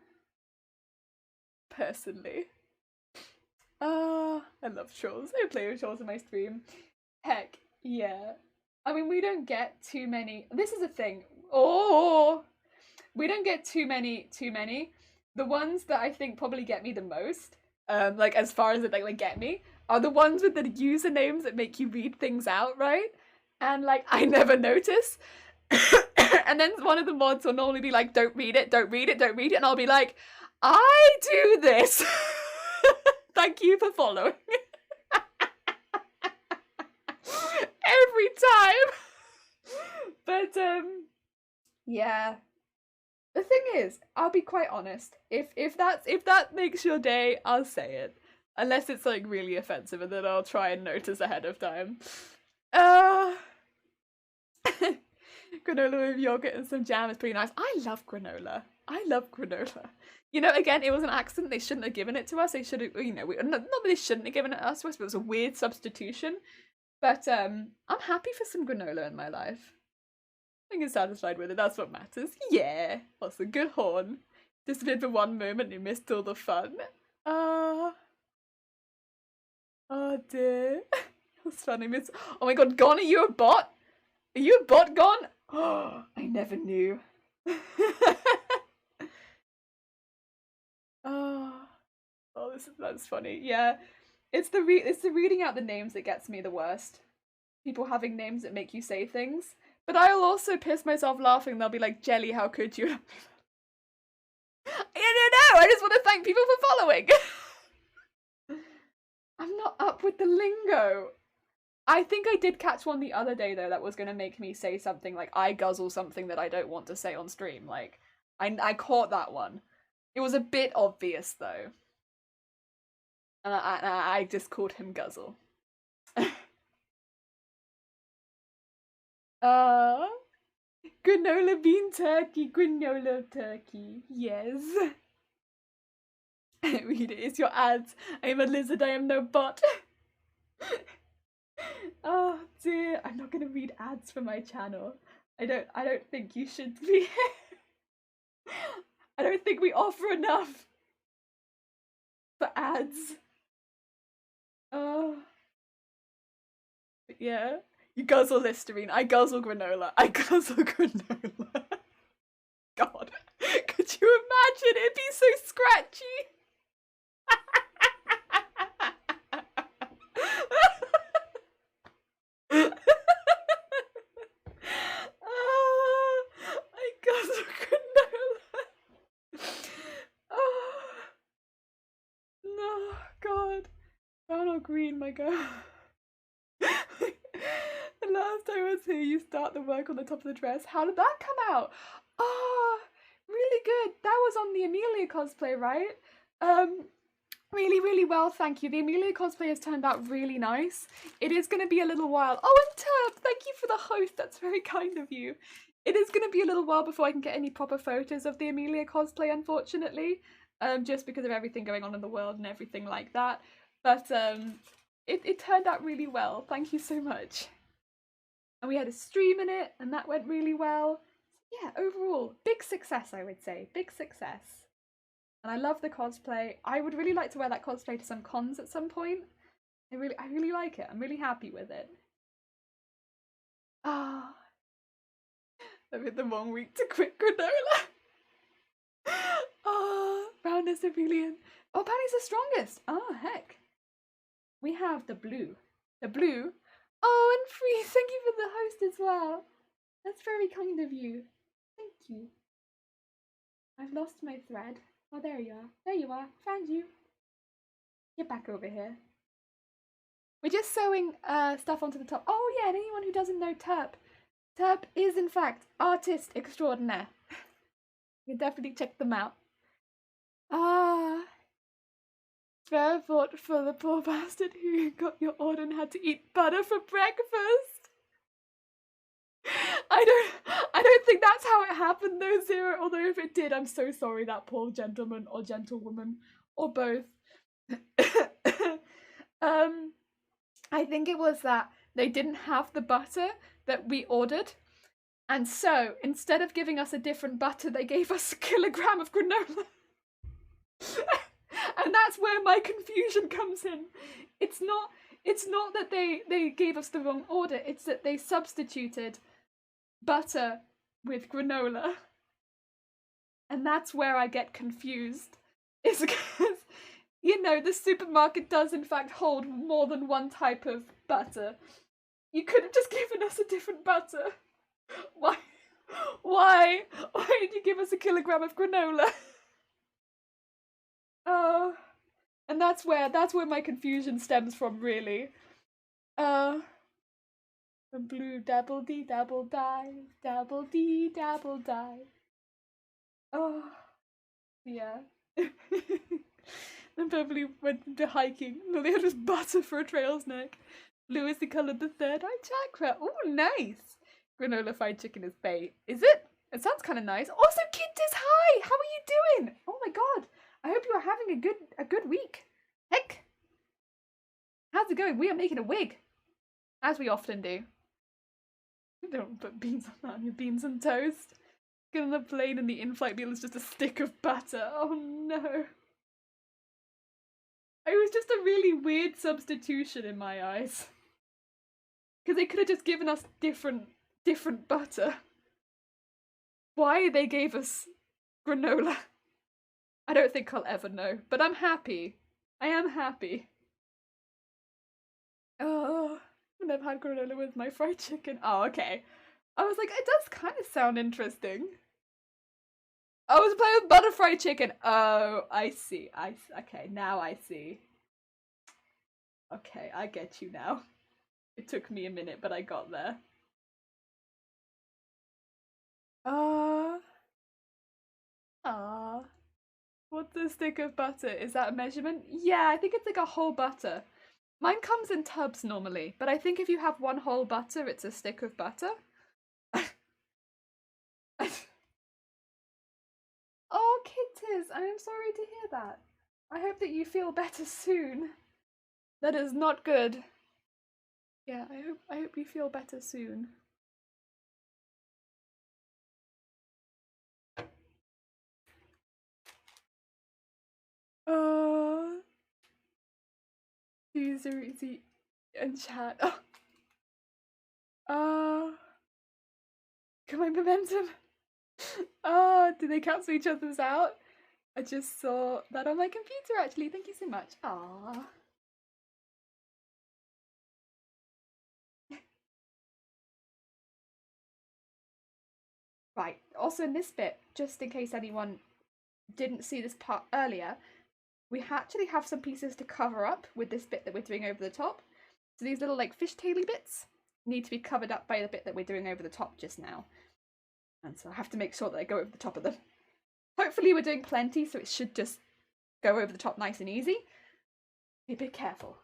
Personally. I love trolls. I play with trolls in my stream. Heck, yeah. I mean, we don't get too many. This is a thing. Oh, we don't get too many. The ones that I think probably get me the most, like as far as it like get me, are the ones with the usernames that make you read things out, right? And like I never notice. And then one of the mods will normally be like, "Don't read it, don't read it, don't read it," and I'll be like, "I do this." Thank you for following. Every time. But yeah. The thing is, I'll be quite honest. If that makes your day, I'll say it. Unless it's like really offensive, and then I'll try and notice ahead of time. Granola with yogurt and some jam is pretty nice. I love granola. I love granola. You know, again, it was an accident. They shouldn't have given it to us. They should have, you know, not that they shouldn't have given it to us, but it was a weird substitution. But I'm happy for some granola in my life. I think I'm satisfied with it. That's what matters. Yeah. That's a good horn. Disappeared for one moment and you missed all the fun. Oh dear. That's funny. Oh my god, Gon, are you a bot? Are you a bot, Gon? Oh, I never knew. Oh, that's funny. Yeah, it's the reading out the names that gets me the worst. People having names that make you say things, but I'll also piss myself laughing. They'll be like, "Jelly, how could you?" I don't know. I just want to thank people for following. I'm not up with the lingo. I think I did catch one the other day though that was gonna make me say something like I guzzle something that I don't want to say on stream. Like I caught that one. It was a bit obvious though. And I just called him Guzzle. uh Granola bean turkey, granola turkey, yes. Read it, it's your ads. I am a lizard, I am no bot. Oh dear, I'm not gonna read ads for my channel. I don't think you should be. I don't think we offer enough for ads. Oh. Yeah. You guzzle Listerine. I guzzle granola. I guzzle granola. God. Could you imagine? It'd be so scratchy. Oh, I guzzle granola. Oh. No, God. Brown or green, my girl. The last time I was here, you start the work on the top of the dress. How did that come out? Oh, really good. That was on the Amelia cosplay, right? Really, really well, thank you. The Amelia cosplay has turned out really nice. It is going to be a little while. Oh, and Turb, thank you for the host. That's very kind of you. It is going to be a little while before I can get any proper photos of the Amelia cosplay, unfortunately. Just because of everything going on in the world and everything like that. But it turned out really well. Thank you so much. And we had a stream in it, and that went really well. Yeah, overall, big success, I would say. Big success. And I love the cosplay. I would really like to wear that cosplay to some cons at some point. I really like it. I'm really happy with it. Ah, I'm in the wrong week to quit granola. Ah, roundness Aurelian. Oh, Penny's the strongest. Oh, heck. We have the blue. The blue. Oh, and Free, thank you for the host as well. That's very kind of you. Thank you. I've lost my thread. Oh, there you are. There you are. Found you. Get back over here. We're just sewing stuff onto the top. Oh yeah, and anyone who doesn't know Terp. Terp is in fact artist extraordinaire. You can definitely check them out. Ah. fair thought for the poor bastard who got your order and had to eat butter for breakfast. I don't think that's how it happened though, Zero. Although if it did, I'm so sorry, that poor gentleman or gentlewoman or both. I think it was that they didn't have the butter that we ordered. And so, instead of giving us a different butter, they gave us a kilogram of granola. And that's where my confusion comes in. It's not that they gave us the wrong order, it's that they substituted butter with granola. And that's where I get confused. Is because, you know, the supermarket does in fact hold more than one type of butter. You could have just given us a different butter. Why? Why did you give us a kilogram of granola? Oh, and that's where my confusion stems from, really. The blue dabble dee dabble die, dabble dee dabble die. Oh, yeah. Then Beverly went into hiking. Lily had just butter for a trail's neck. Blue is the colour of the third eye chakra. Oh, nice. Granola fried chicken is bait. Is it? It sounds kind of nice. Also, Kittis, hi! How are you doing? Oh my god. I hope you are having a good week. Heck. How's it going? We are making a wig. As we often do. Don't put beans on your beans and toast. Get on the plane and the in-flight meal is just a stick of butter. Oh no. It was just a really weird substitution in my eyes. Because they could have just given us different butter. Why they gave us granola, I don't think I'll ever know. But I'm happy. I am happy. Oh, and I've had granola with my fried chicken. Oh, okay. I was like, it does kind of sound interesting. I was playing with butter fried chicken. Oh, I see. Okay, now I see. Okay, I get you now. It took me a minute, but I got there. What's a stick of butter? Is that a measurement? Yeah, I think it's like a whole butter. Mine comes in tubs normally, but I think if you have one whole butter, it's a stick of butter. Oh, Kitties, I am sorry to hear that. I hope that you feel better soon. That is not good. Yeah, I hope you feel better soon. User easy and chat. Come on, momentum. Did they cancel each other's out? I just saw that on my computer actually. Thank you so much. Aww. Right, also in this bit, just in case anyone didn't see this part earlier, we actually have some pieces to cover up with this bit that we're doing over the top. So these little like fishtaily bits need to be covered up by the bit that we're doing over the top just now. And so I have to make sure that I go over the top of them. Hopefully we're doing plenty, so it should just go over the top nice and easy. Be a bit careful.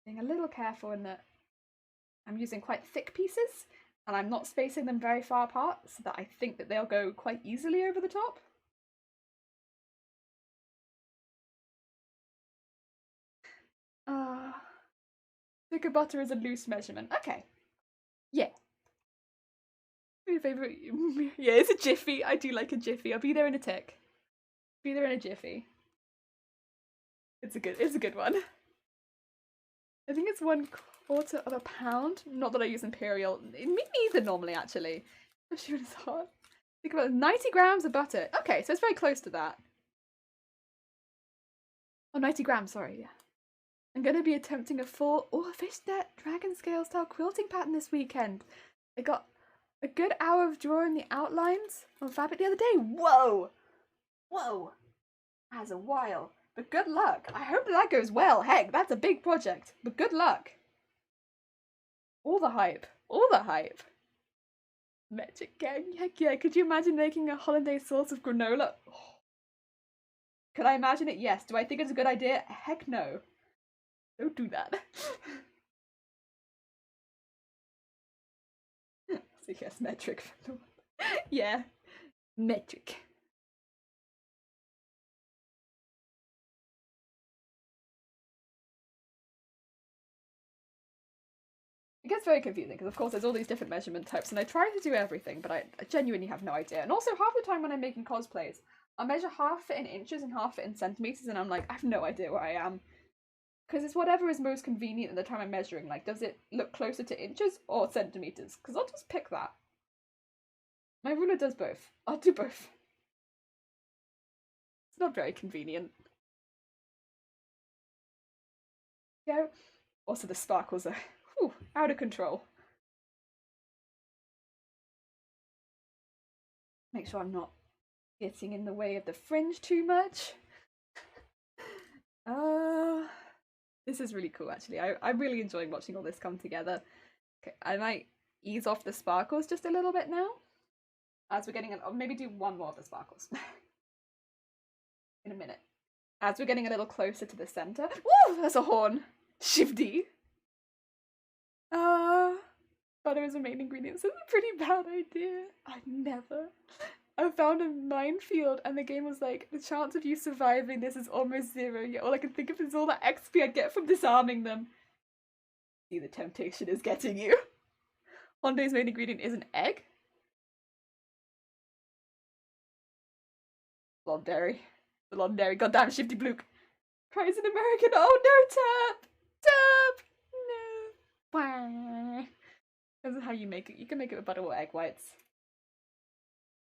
Being a little careful in that I'm using quite thick pieces and I'm not spacing them very far apart so that I think that they'll go quite easily over the top. Stick of butter is a loose measurement. Okay. Yeah. My favourite. Yeah, it's a jiffy. I do like a jiffy. I'll be there in a tick. Be there in a jiffy. It's a good one. I think it's 1/4 of a pound. Not that I use imperial. Me neither normally, actually. Especially when it's hot. Think about 90 grams of butter. Okay, so it's very close to that. Oh, 90 grams, sorry, yeah. I'm going to be attempting a full fishnet dragon scale style quilting pattern this weekend. I got a good hour of drawing the outlines on fabric the other day. Whoa! Whoa! That's a while. But good luck. I hope that goes well. Heck, that's a big project. But good luck. All the hype. All the hype. Metric gang, heck yeah. Could you imagine making a hollandaise sauce with granola? Oh. Could I imagine it? Yes. Do I think it's a good idea? Heck no. Don't do that. So yes, metric. Yeah, metric. It gets very confusing because, of course, there's all these different measurement types, and I try to do everything, but I genuinely have no idea. And also, half the time when I'm making cosplays, I measure half it in inches and half it in centimeters, and I'm like, I have no idea where I am. Because it's whatever is most convenient at the time I'm measuring. Like, does it look closer to inches or centimeters? Because I'll just pick that. My ruler does both. I'll do both. It's not very convenient. Yeah. Also, the sparkles are out of control. Make sure I'm not getting in the way of the fringe too much. This is really cool, actually. I'm really enjoying watching all this come together. Okay, I might ease off the sparkles just a little bit now. As we're getting, or maybe do one more of the sparkles. In a minute. As we're getting a little closer to the center. Woo! There's a horn. Shifty. Butter is a main ingredient, so it's a pretty bad idea. I found a minefield, and the game was like, the chance of you surviving this is almost zero. Yet all I can think of is all that XP I get from disarming them. See, the temptation is getting you. Hollandaise's main ingredient is an egg. Blonde dairy. The blonde dairy. Goddamn shifty blook. Cries an American. Oh no, Tap! Tap! No. This is how you make it. You can make it with butter or egg whites.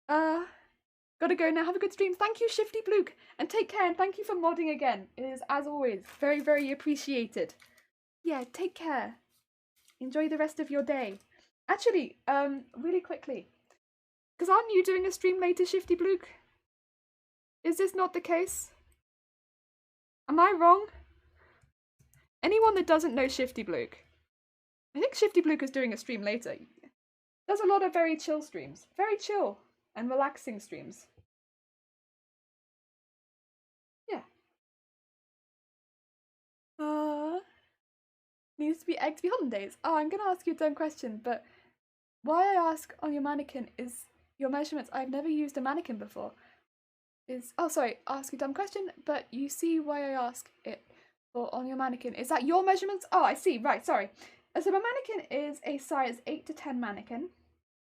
Gotta go now. Have a good stream. Thank you, Shifty Blook. And take care, and thank you for modding again. It is, as always, very, very appreciated. Yeah, take care. Enjoy the rest of your day. Actually, really quickly. Because aren't you doing a stream later, Shifty Blook? Is this not the case? Am I wrong? Anyone that doesn't know Shifty Blook, I think Shifty Blook is doing a stream later. Does a lot of very chill streams. Very chill and relaxing streams. Yeah. Needs to be egg to be hollandaise. Oh, I'm gonna ask you a dumb question, but why I ask on your mannequin is your measurements. I've never used a mannequin before. Ask a dumb question, but you see why I ask it for on your mannequin. Is that your measurements? Oh, I see. Right, sorry. So my mannequin is a size 8 to 10 mannequin.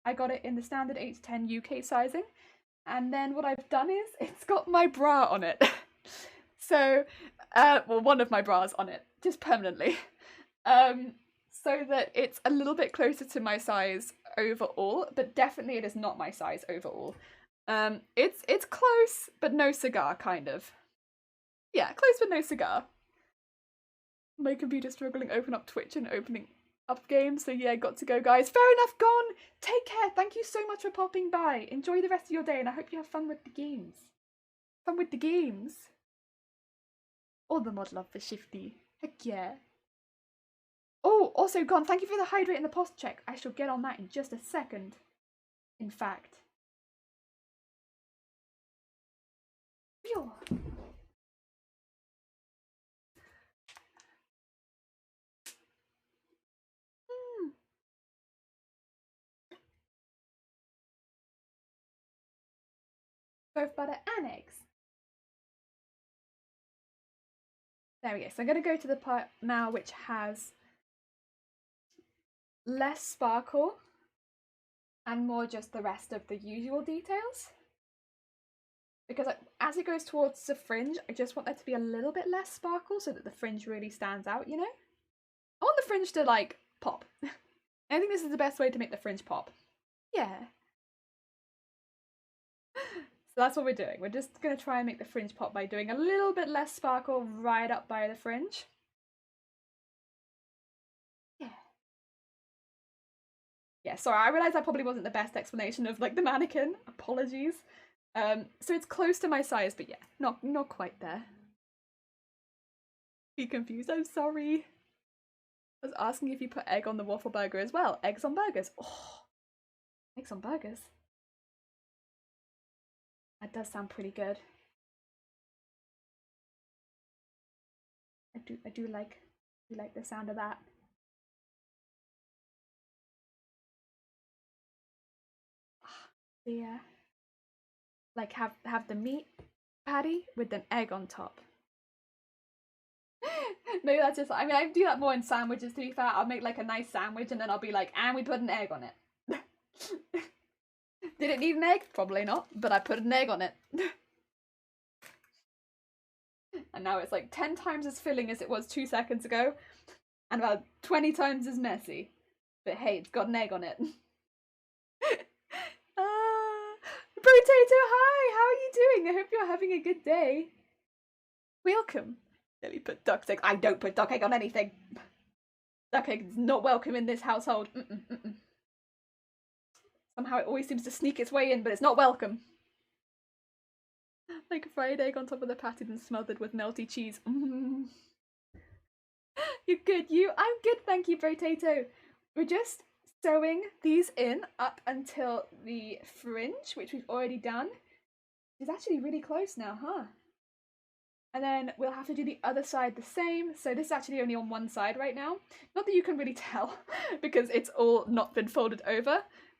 I got it in the standard 8 to 10 UK sizing. And then what I've done is it's got my bra on it. So, well, one of my bras on it, just permanently. So that it's a little bit closer to my size overall, but definitely it is not my size overall. It's close, but no cigar, kind of. Yeah, close but no cigar. My computer's struggling, open up Twitch and opening up games, so yeah, got to go, guys. Fair enough, gone! Take care, thank you so much for popping by. Enjoy the rest of your day, and I hope you have fun with the games. Fun with the games. All the mod love for Shifty. Heck yeah. Oh, also, Gon, thank you for the hydrate and the post check. I shall get on that in just a second. In fact. Phew. Both butter and eggs. There we go. So I'm going to go to the part now which has less sparkle and more just the rest of the usual details. Because as it goes towards the fringe, I just want there to be a little bit less sparkle so that the fringe really stands out, you know? I want the fringe to, like, pop. I think this is the best way to make the fringe pop. Yeah. So that's what we're doing. We're just going to try and make the fringe pop by doing a little bit less sparkle right up by the fringe. Yeah. Yeah, sorry, I realised that probably wasn't the best explanation of, like, the mannequin. Apologies. So it's close to my size, but yeah, not quite there. Be confused, I'm sorry. I was asking if you put egg on the waffle burger as well. Eggs on burgers. Oh, Make some burgers. That does sound pretty good. I do like the sound of that. Yeah. Like have the meat patty with an egg on top. Maybe that's just, I mean, I do that more in sandwiches, to be fair. I'll make like a nice sandwich and then I'll be like, and we put an egg on it. Did it need an egg? Probably not, but I put an egg on it. And now it's like 10 times as filling as it was 2 seconds ago, and about 20 times as messy. But hey, it's got an egg on it. Potato, hi! How are you doing? I hope you're having a good day. Welcome. Lily put duck egg. I don't put duck egg on anything. Duck egg is not welcome in this household. Somehow it always seems to sneak its way in, but it's not welcome. Like a fried egg on top of the patty and smothered with melty cheese. You're good, you? I'm good, thank you, Potato. We're just sewing these in up until the fringe, which we've already done. It's actually really close now, huh? And then we'll have to do the other side the same. So this is actually only on one side right now. Not that you can really tell because it's all not been folded over.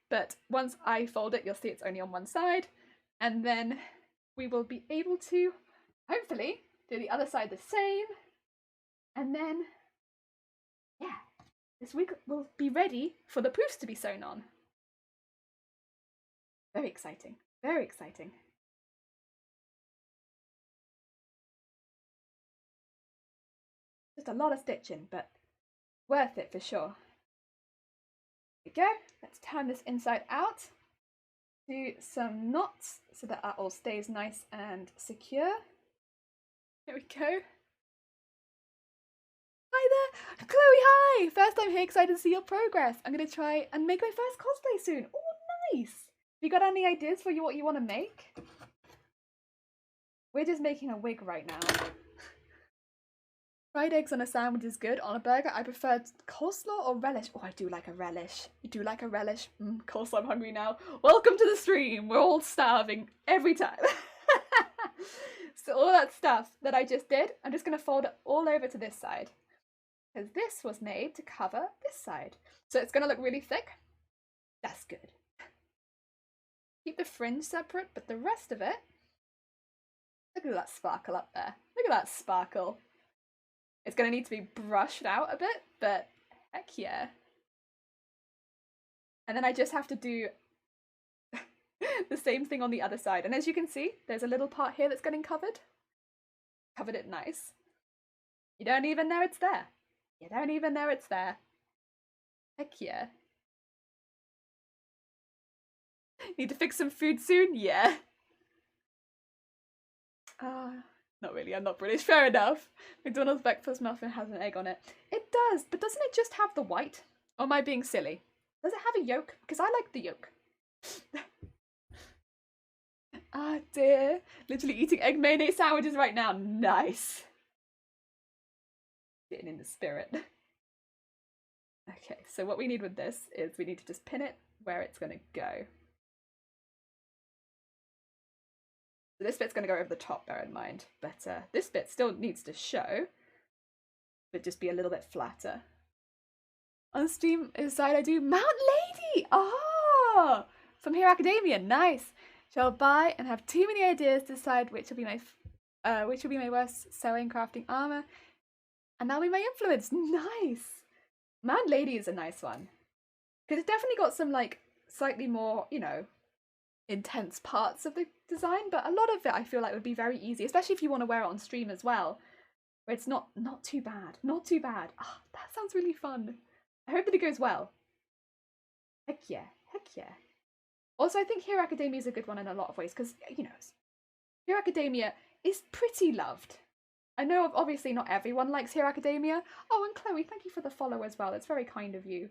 But once I fold it, you'll see it's only on one side. And then we will be able to, hopefully, do the other side the same. And then, yeah, this week we'll be ready for the poofs to be sewn on. Very exciting. Very exciting. Just a lot of stitching, but worth it for sure. There we go. Let's turn this inside out. Do some knots so that all stays nice and secure. There we go. Hi there! Chloe, hi! First time here, excited to see your progress. I'm going to try and make my first cosplay soon. Oh, nice! Have you got any ideas for what you want to make? We're just making a wig right now. Fried eggs on a sandwich is good. On a burger, I prefer coleslaw or relish. Oh, I do like a relish. You do like a relish? Coleslaw, I'm hungry now. Welcome to the stream. We're all starving every time. So all that stuff that I just did, I'm just going to fold it all over to this side. Because this was made to cover this side. So it's going to look really thick. That's good. Keep the fringe separate, but the rest of it... Look at that sparkle up there. Look at that sparkle. It's going to need to be brushed out a bit, but heck yeah. And then I just have to do the same thing on the other side. And as you can see, there's a little part here that's getting covered. Covered it nice. You don't even know it's there. You don't even know it's there. Heck yeah. Need to fix some food soon? Yeah. Not really, I'm not British. Fair enough. McDonald's breakfast muffin has an egg on it. It does, but doesn't it just have the white? Or am I being silly? Does it have a yolk? Because I like the yolk. Ah dear. Literally eating egg mayonnaise sandwiches right now. Nice. Getting in the spirit. Okay, so what we need with this is we need to just pin it where it's going to go. So this bit's going to go over the top, bear in mind. But this bit still needs to show, but just be a little bit flatter. On Steam side, I do Mount Lady! Oh! From Hero Academia, nice! Shall buy and have too many ideas to decide which will be my worst sewing, crafting, armor. And that'll be my influence. Nice! Mount Lady is a nice one. Because it's definitely got some, like, slightly more, you know, intense parts of the design, but a lot of it I feel like would be very easy, especially if you want to wear it on stream as well, where it's not too bad. Not too bad. Oh, that sounds really fun. I hope that it goes well. Heck yeah. Heck yeah. Also, I think Hero Academia is a good one in a lot of ways, because, you know, Hero Academia is pretty loved. I know obviously not everyone likes Hero Academia. Oh, and Chloe, thank you for the follow as well. It's very kind of you.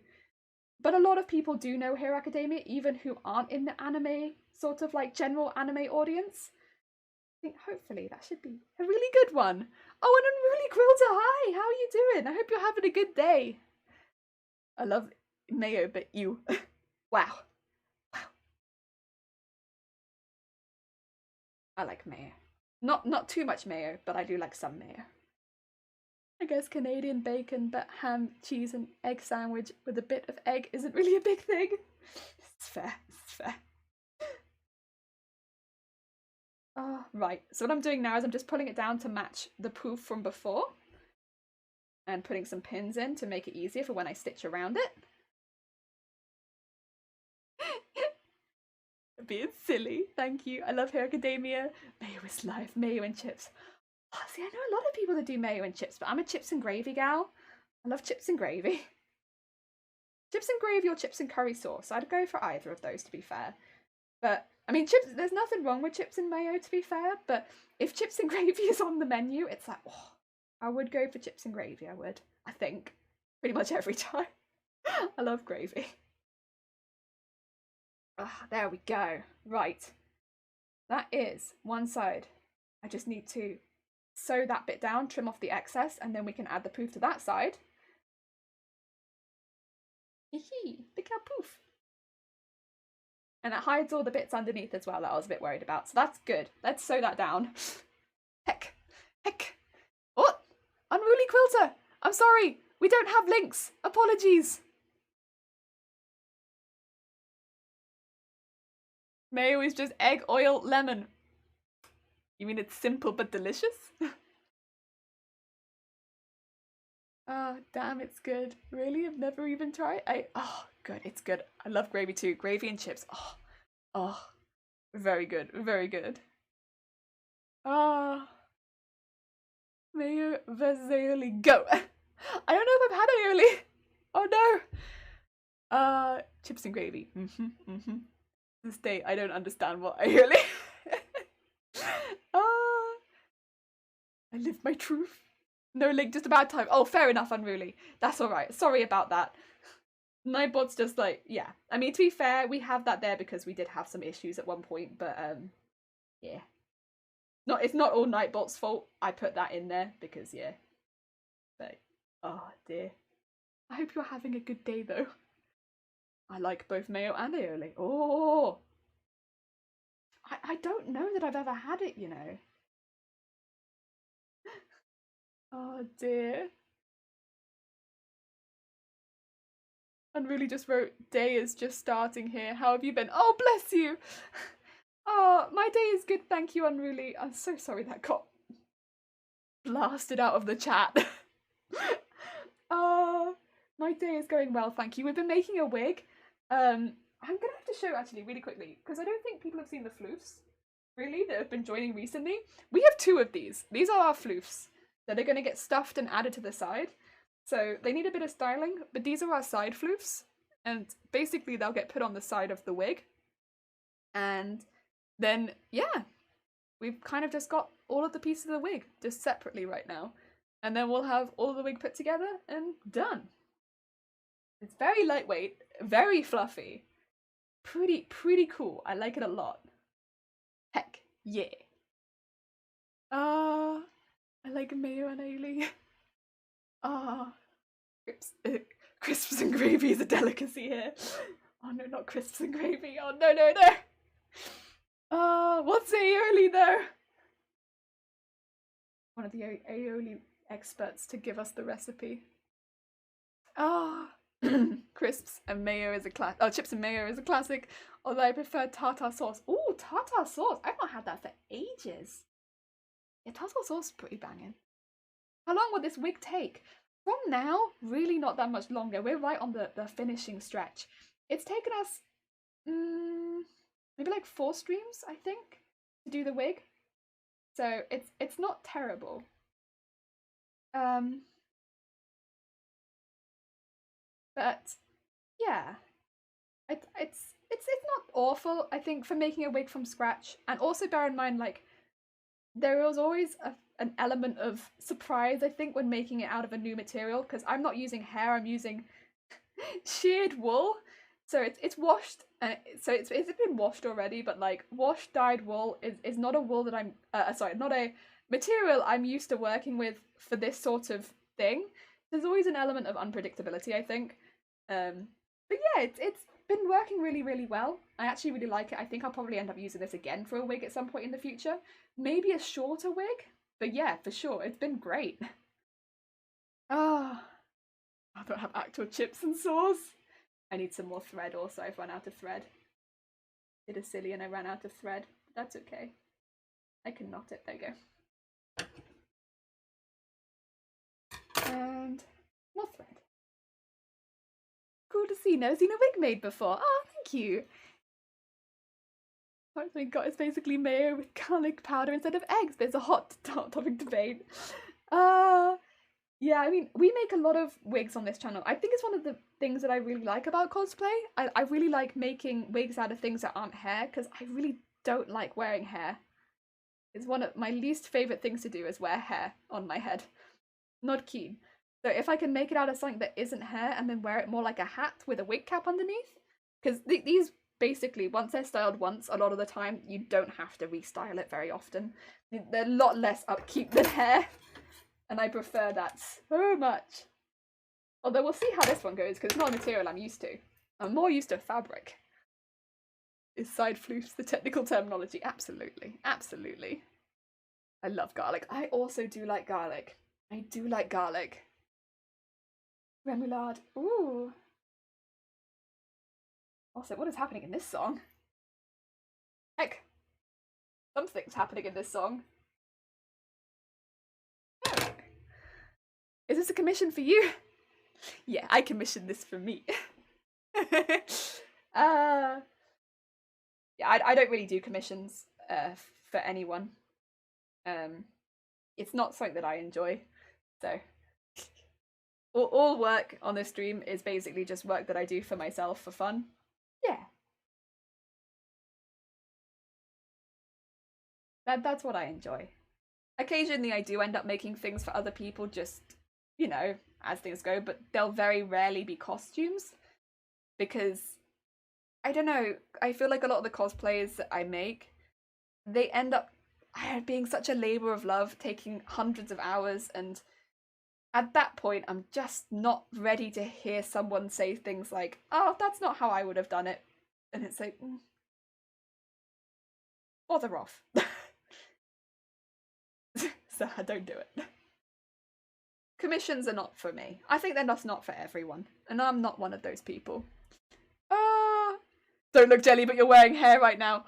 But a lot of people do know Hero Academia, even who aren't in the anime, sort of like general anime audience. I think hopefully that should be a really good one. Oh, and Unruly Quilter, hi! How are you doing? I hope you're having a good day. I love Mayo, but you. Wow. Wow. I like mayo. Not too much mayo, but I do like some mayo. I guess Canadian bacon, but ham, cheese, and egg sandwich with a bit of egg isn't really a big thing. It's fair. It's fair. Oh, right. So what I'm doing now is I'm just pulling it down to match the poof from before. And putting some pins in to make it easier for when I stitch around it. Being silly. Thank you. I love Hair Academia. Mayo is life. Mayo and chips. Oh, see, I know a lot of people that do mayo and chips, but I'm a chips and gravy gal. I love chips and gravy. Chips and gravy or chips and curry sauce. I'd go for either of those, to be fair. But, I mean, chips, there's nothing wrong with chips and mayo, to be fair, but if chips and gravy is on the menu, it's like, oh, I would go for chips and gravy, I would. I think. Pretty much every time. I love gravy. Ah, there we go. Right. That is one side. I just need to sew that bit down, trim off the excess, and then we can add the poof to that side. Look how poof. And it hides all the bits underneath as well that I was a bit worried about. So that's good. Let's sew that down. Heck. What? Unruly quilter! I'm sorry! We don't have links! Apologies! Mayo is just egg, oil, lemon. You mean it's simple but delicious? Oh, damn, it's good. Really? I've never even tried. Oh, good. It's good. I love gravy too. Gravy and chips. Oh, very good. Very good. Ah, mayo versus aioli. Go. I don't know if I've had aioli. Oh no. Chips and gravy. To this day, I don't understand what aioli. I live my truth. No link, just a bad time. Oh, fair enough, Unruly. That's alright. Sorry about that. Nightbot's just like, yeah. I mean, to be fair, we have that there because we did have some issues at one point, but yeah. It's not all Nightbot's fault. I put that in there because, yeah. But, oh dear. I hope you're having a good day though. I like both mayo and aioli. Oh! I don't know that I've ever had it, you know. Oh dear. Unruly just wrote, day is just starting here. How have you been? Oh, bless you! Oh, my day is good, thank you, Unruly. I'm so sorry that got blasted out of the chat. My day is going well, thank you. We've been making a wig. I'm gonna have to show actually really quickly because I don't think people have seen the floofs really that have been joining recently. We have two of these. These are our floofs that are gonna get stuffed and added to the side. So they need a bit of styling, but these are our side floofs, and basically they'll get put on the side of the wig. And then, yeah, we've kind of just got all of the pieces of the wig just separately right now. And then we'll have all of the wig put together and done. It's very lightweight, very fluffy, pretty cool. I like it a lot. Heck, yeah. I like mayo and aioli. Crisps and gravy is a delicacy here. Oh no, not crisps and gravy. Oh no. What's aioli though? One of the aioli experts to give us the recipe. Crisps and mayo is a classic. Oh, chips and mayo is a classic. Although I prefer tartar sauce. Ooh, tartar sauce. I've not had that for ages. Yeah, tartar sauce is pretty banging. How long will this wig take? From now, really not that much longer. We're right on the finishing stretch. It's taken us maybe like 4 streams, I think, to do the wig. So it's not terrible. But yeah, it's not awful. I think for making a wig from scratch, and also bear in mind like there was always an element of surprise, I think, when making it out of a new material, because I'm not using hair, I'm using sheared wool. So it's washed, and so it's been washed already, but like washed dyed wool is not a wool that I'm not a material I'm used to working with for this sort of thing. There's always an element of unpredictability, I think. But yeah, been working really, really well. I actually really like it. I think I'll probably end up using this again for a wig at some point in the future. Maybe a shorter wig, but yeah, for sure, it's been great. Ah, I don't have actual chips and saws. I need some more thread also. I've run out of thread. Did a silly and I ran out of thread. That's okay. I can knot it. There you go. And more thread. Cool to see. Never seen a wig made before. Oh, thank you. What we got is basically mayo with garlic powder instead of eggs. There's a hot topic debate. Yeah, I mean, we make a lot of wigs on this channel. I think it's one of the things that I really like about cosplay. I really like making wigs out of things that aren't hair, because I really don't like wearing hair. It's one of my least favourite things to do is wear hair on my head. Not keen. So if I can make it out of something that isn't hair and then wear it more like a hat with a wig cap underneath, because these basically, once they're styled once, a lot of the time, you don't have to restyle it very often. They're a lot less upkeep than hair. And I prefer that so much. Although we'll see how this one goes, because it's not a material I'm used to. I'm more used to fabric. Is side floofs the technical terminology? Absolutely. Absolutely. I love garlic. I also do like garlic. I do like garlic. Remoulade. Ooh. Also, what is happening in this song? Heck. Something's happening in this song. Oh. Is this a commission for you? Yeah, I commissioned this for me. Yeah, I don't really do commissions for anyone. It's not something that I enjoy. So all work on this stream is basically just work that I do for myself for fun. Yeah. That's what I enjoy. Occasionally I do end up making things for other people, just, you know, as things go, but they'll very rarely be costumes, because I don't know, I feel like a lot of the cosplays that I make, they end up being such a labor of love, taking hundreds of hours, and at that point I'm just not ready to hear someone say things like, oh, that's not how I would have done it, and it's like, bother off. So I don't do it. Commissions are not for me. I think they're just not for everyone, and I'm not one of those people. Don't look jelly, but you're wearing hair right now.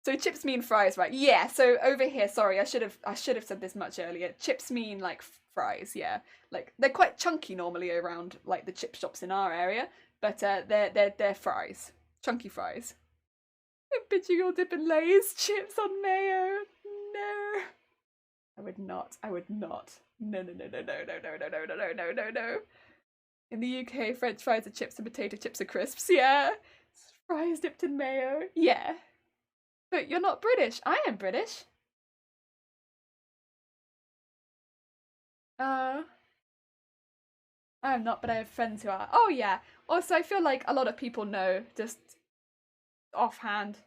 So chips mean fries, right? Yeah, so over here, sorry, I should have said this much earlier. Chips mean like fries, yeah. Like they're quite chunky normally around like the chip shops in our area, but they're fries. Chunky fries. I'm bitching all dipping Lay's chips on mayo. No. I would not. I would not. No. In the UK, French fries are chips and potato chips are crisps, yeah. Fries dipped in mayo, yeah. But you're not British. I am British. I'm not, but I have friends who are. Oh yeah. Also, I feel like a lot of people know, just offhand.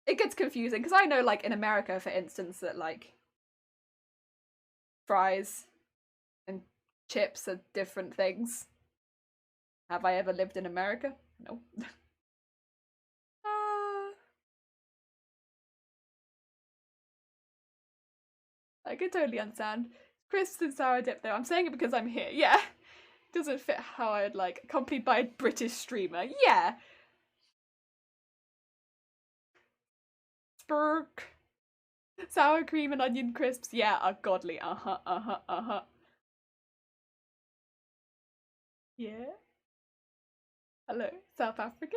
It gets confusing, because I know, like, in America, for instance, that, like, fries and chips are different things. Have I ever lived in America? No. I can totally understand. Crisps and sour dip, though. I'm saying it because I'm here. Yeah. Doesn't fit how I'd like. Accompanied by a British streamer. Yeah. Spurk. Sour cream and onion crisps. Yeah, are godly. Uh-huh. Yeah. Hello, South Africa.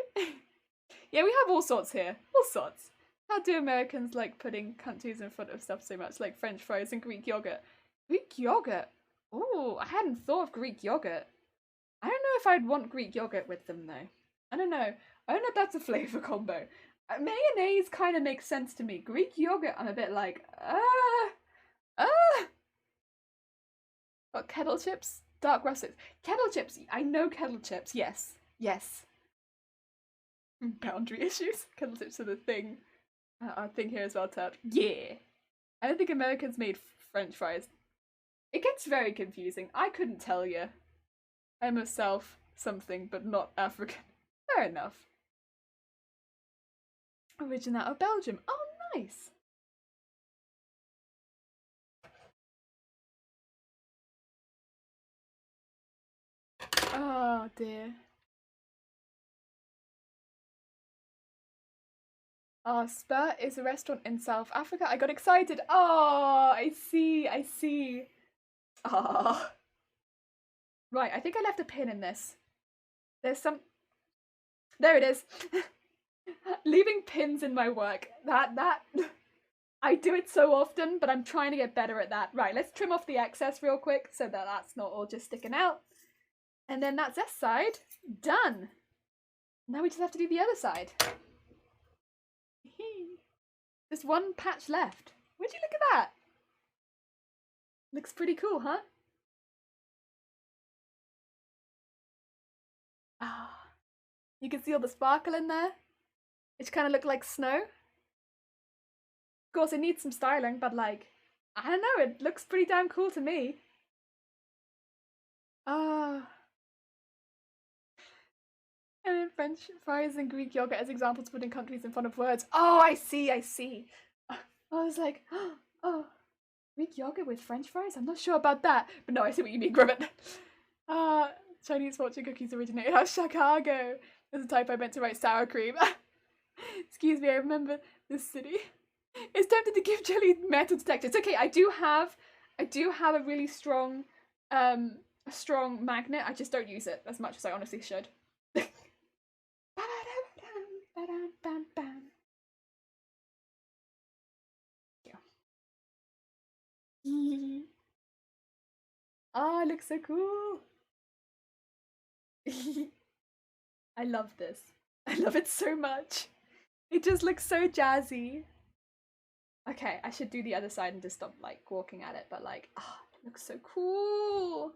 Yeah, we have all sorts here. All sorts. How do Americans like putting countries in front of stuff so much, like French fries and Greek yogurt? Greek yogurt? Oh, I hadn't thought of Greek yogurt. I don't know if I'd want Greek yogurt with them though. I don't know. I don't know if that's a flavour combo. Mayonnaise kind of makes sense to me. Greek yogurt, I'm a bit like, What, kettle chips? Dark russets. Kettle chips. I know kettle chips. Yes. Boundary issues. Kettle chips are the thing. Our thing here as well, Turp. Yeah. I don't think Americans made French fries. It gets very confusing. I couldn't tell you. I myself something, but not African. Fair enough. Origin out of Belgium. Oh, nice. Oh dear. Spur is a restaurant in South Africa. I got excited. Oh, I see, I see. Oh. Right, I think I left a pin in this. There's some... There it is. Leaving pins in my work. That... I do it so often, but I'm trying to get better at that. Right, let's trim off the excess real quick so that that's not all just sticking out. And then that's this side. Done. Now we just have to do the other side. There's one patch left. Would you look at that? Looks pretty cool, huh? Ah, you can see all the sparkle in there. It kind of look like snow. Of course, it needs some styling, but like, I don't know, it looks pretty damn cool to me. Ah. And in French fries and Greek yogurt as examples, putting countries in front of words. Oh, I see, I see. I was like, oh, Greek yogurt with French fries? I'm not sure about that. But no, I see what you mean, Gribbit. Chinese fortune cookies originated out of Chicago. There's a type I meant to write sour cream. Excuse me, I remember this city. It's tempted to give jelly metal detector. It's okay, I do have a really strong magnet. I just don't use it as much as I honestly should. Oh, it looks so cool. I love this. I love it so much. It just looks so jazzy. Okay, I should do the other side and just stop like walking at it, but like, ah, oh, it looks so cool.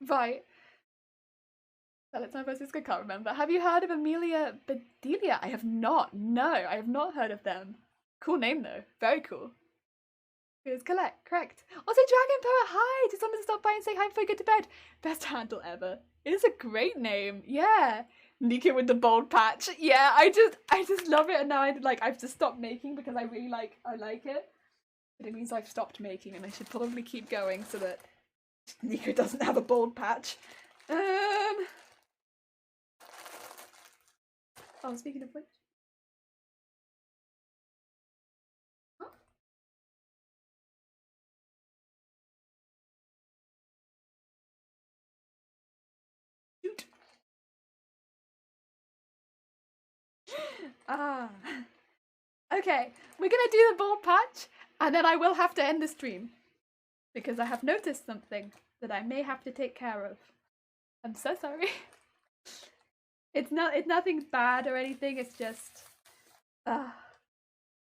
Right. Valentine Francisco, can't remember. Have you heard of Amelia Bedelia? I have not. No, I have not heard of them. Cool name though. Very cool. It was correct. Also, Dragon Poet, hi! Just wanted to stop by and say hi before you go to bed. Best handle ever. It is a great name. Yeah. Neeko with the bold patch. Yeah, I just love it, and now I've just stopped making because I like it. But it means I've stopped making, and I should probably keep going so that Neeko doesn't have a bold patch. Oh, speaking of which. Oh. Shoot. Okay, we're gonna do the bold patch, and then I will have to end the stream because I have noticed something that I may have to take care of. I'm so sorry. It's nothing bad or anything. It's just,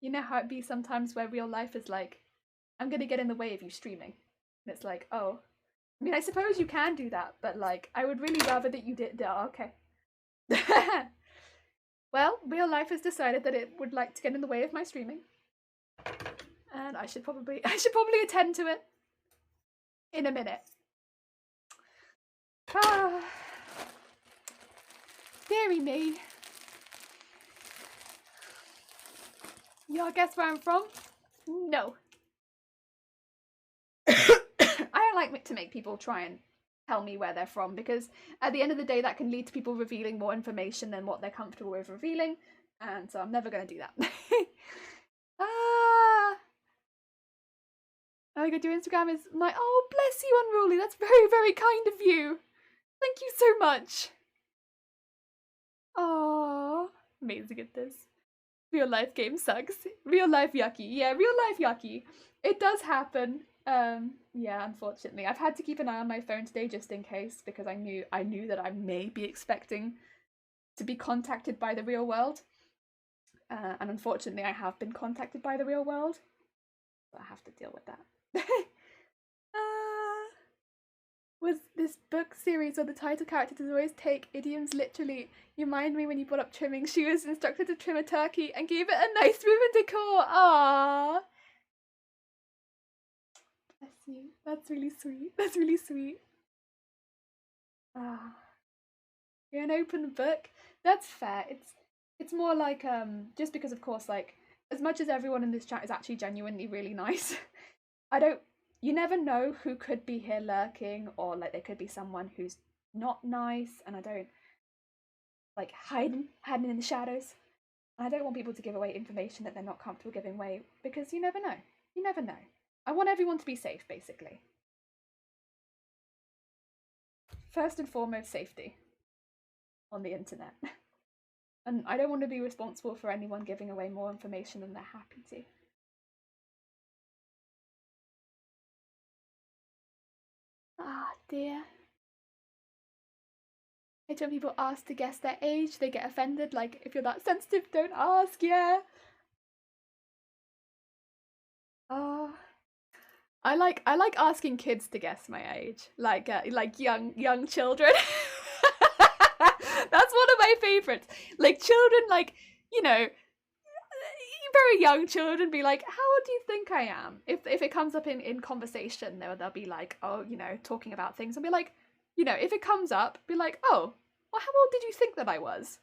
you know how it be sometimes where real life is like, I'm gonna get in the way of you streaming, and it's like, oh, I mean, I suppose you can do that, but like, I would really rather that you did. Oh, okay. Well, real life has decided that it would like to get in the way of my streaming, and I should probably attend to it in a minute. Deary me. Y'all guess where I'm from? No. I don't like to make people try and tell me where they're from, because at the end of the day that can lead to people revealing more information than what they're comfortable with revealing, and so I'm never going to do that. Oh, God, your Instagram is my... Oh, bless you, Unruly. That's very, very kind of you. Thank you so much. Oh, amazing at this. Real life game sucks. Real life yucky. Yeah, real life yucky. It does happen. Yeah, unfortunately. I've had to keep an eye on my phone today just in case, because I knew that I may be expecting to be contacted by the real world. And unfortunately I have been contacted by the real world. So I have to deal with that. Was this book series where the title character does always take idioms literally? You remind me when you brought up trimming. She was instructed to trim a turkey and gave it a nice ribbon decor. Aww. Bless you. That's really sweet. That's really sweet. Ah, you're an open book. That's fair. It's more like just because of course like as much as everyone in this chat is actually genuinely really nice, I don't you never know who could be here lurking or like there could be someone who's not nice and I don't like hiding in the shadows. I don't want people to give away information that they're not comfortable giving away because you never know. You never know. I want everyone to be safe, basically. First and foremost, safety on the internet. And I don't want to be responsible for anyone giving away more information than they're happy to. Ah, dear. It's when people ask to guess their age, they get offended. Like, if you're that sensitive, don't ask, yeah. Oh, I like asking kids to guess my age, like young children. That's one of my favorites. Like children, like you know, very young children be like, "How old do you think I am?" If it comes up in conversation, they'll be like, "Oh, talking about things," and be like, if it comes up, be like, "Oh, well, how old did you think that I was?"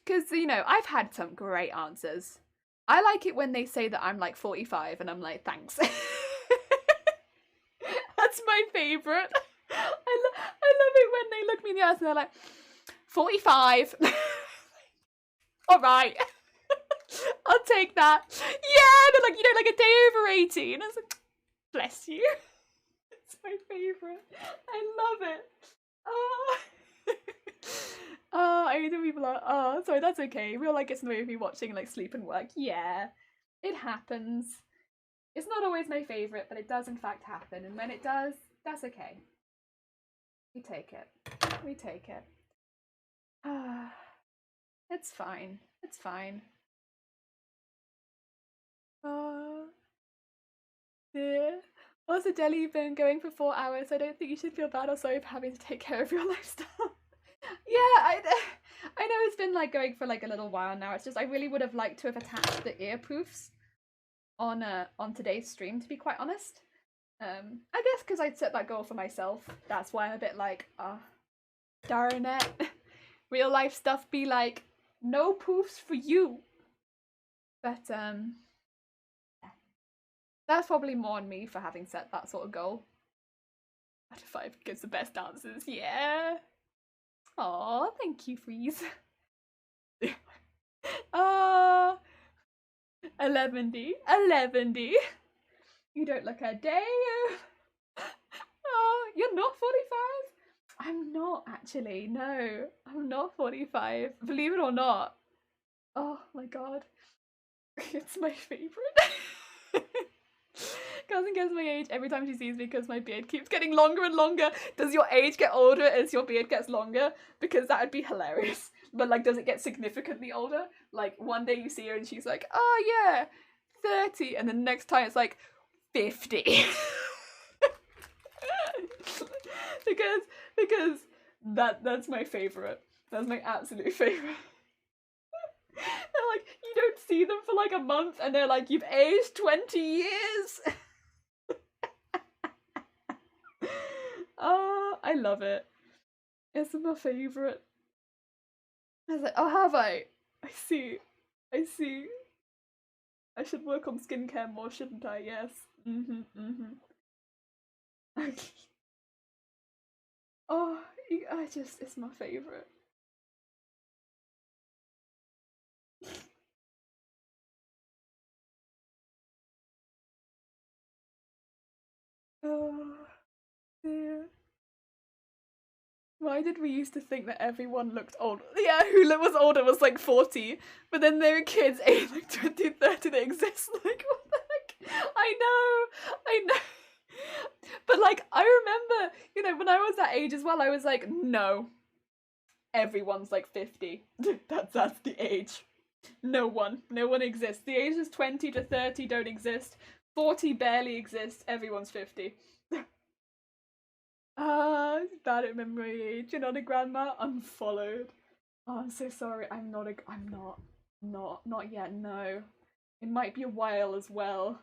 Because I've had some great answers. I like it when they say that I'm like 45, and I'm like, "Thanks." That's my favorite. I love it when they look me in the eyes and they're like, 45. All right. I'll take that. Yeah, they're like, like a day over 18. I was like, bless you. It's my favorite. I love it. Oh. Oh, I hate when people are, oh, sorry, that's okay. Real life gets in the way of me watching like sleep and work. Yeah, it happens. It's not always my favorite, but it does in fact happen. And when it does, that's okay. We take it. We take it. It's fine. It's fine. Dear. Also, Jelly, you've been going for 4 hours. I don't think you should feel bad or sorry for having to take care of your lifestyle. Yeah, I know it's been like going for like a little while now. It's just I really would have liked to have attached the earproofs on today's stream, to be quite honest. I guess because I'd set that goal for myself. That's why I'm a bit like, darn it. Real life stuff be like, no poofs for you. But that's probably more on me for having set that sort of goal. Out of 5 gives the best answers, yeah. Aw, thank you, Freeze. 11D. You don't look a day. Oh, you're not 45? I'm not actually, no. I'm not 45. Believe it or not. Oh my god. It's my favorite. Cousin guesses my age every time she sees me because my beard keeps getting longer and longer. Does your age get older as your beard gets longer? Because that would be hilarious. But like, does it get significantly older? Like one day you see her and she's like, "Oh yeah, 30," and the next time it's like 50. because that's my favorite. That's my absolute favorite. They're like, you don't see them for like a month and they're like, you've aged 20 years. Oh, I love it. It's my favorite. I was like, oh, have I? I see. I see. I should work on skincare more, shouldn't I? Yes. Oh, it's my favorite. Oh, dear. Why did we used to think that everyone looked old? Yeah, who was older was like 40, but then there were kids aged like 20, 30 that exist. Like, what the heck? I know. But like, I remember, when I was that age as well, I was like, no, everyone's like 50. That's the age. No one exists. The ages 20 to 30 don't exist. 40 barely exists. Everyone's 50. Bad at memory age. You're not a grandma? Unfollowed. Oh, I'm so sorry. I'm not yet, no. It might be a while as well.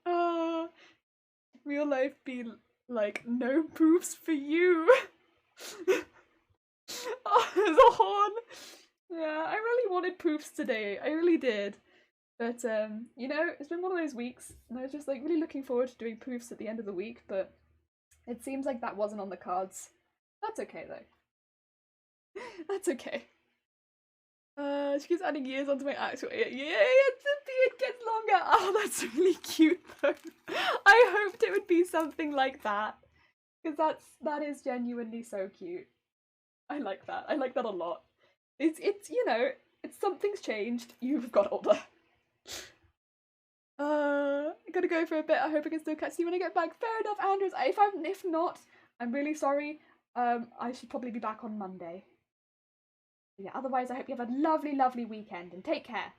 Oh, real life be like no proofs for you. Oh, there's a horn. Yeah, I really wanted proofs today. I really did. But you know, it's been one of those weeks, and I was just like really looking forward to doing proofs at the end of the week, but it seems like that wasn't on the cards. That's okay though. That's okay. She keeps adding years onto my actual ear. Yeah, the beard gets longer. Oh, that's really cute though. I hoped it would be something like that. Because that is genuinely so cute. I like that. I like that a lot. It's you know, it's something's changed. You've got older. I gotta go for a bit. I hope I can still catch you when I get back. Fair enough, Andrews. If not, I'm really sorry. I should probably be back on Monday. Yeah, otherwise I hope you have a lovely, lovely weekend and take care.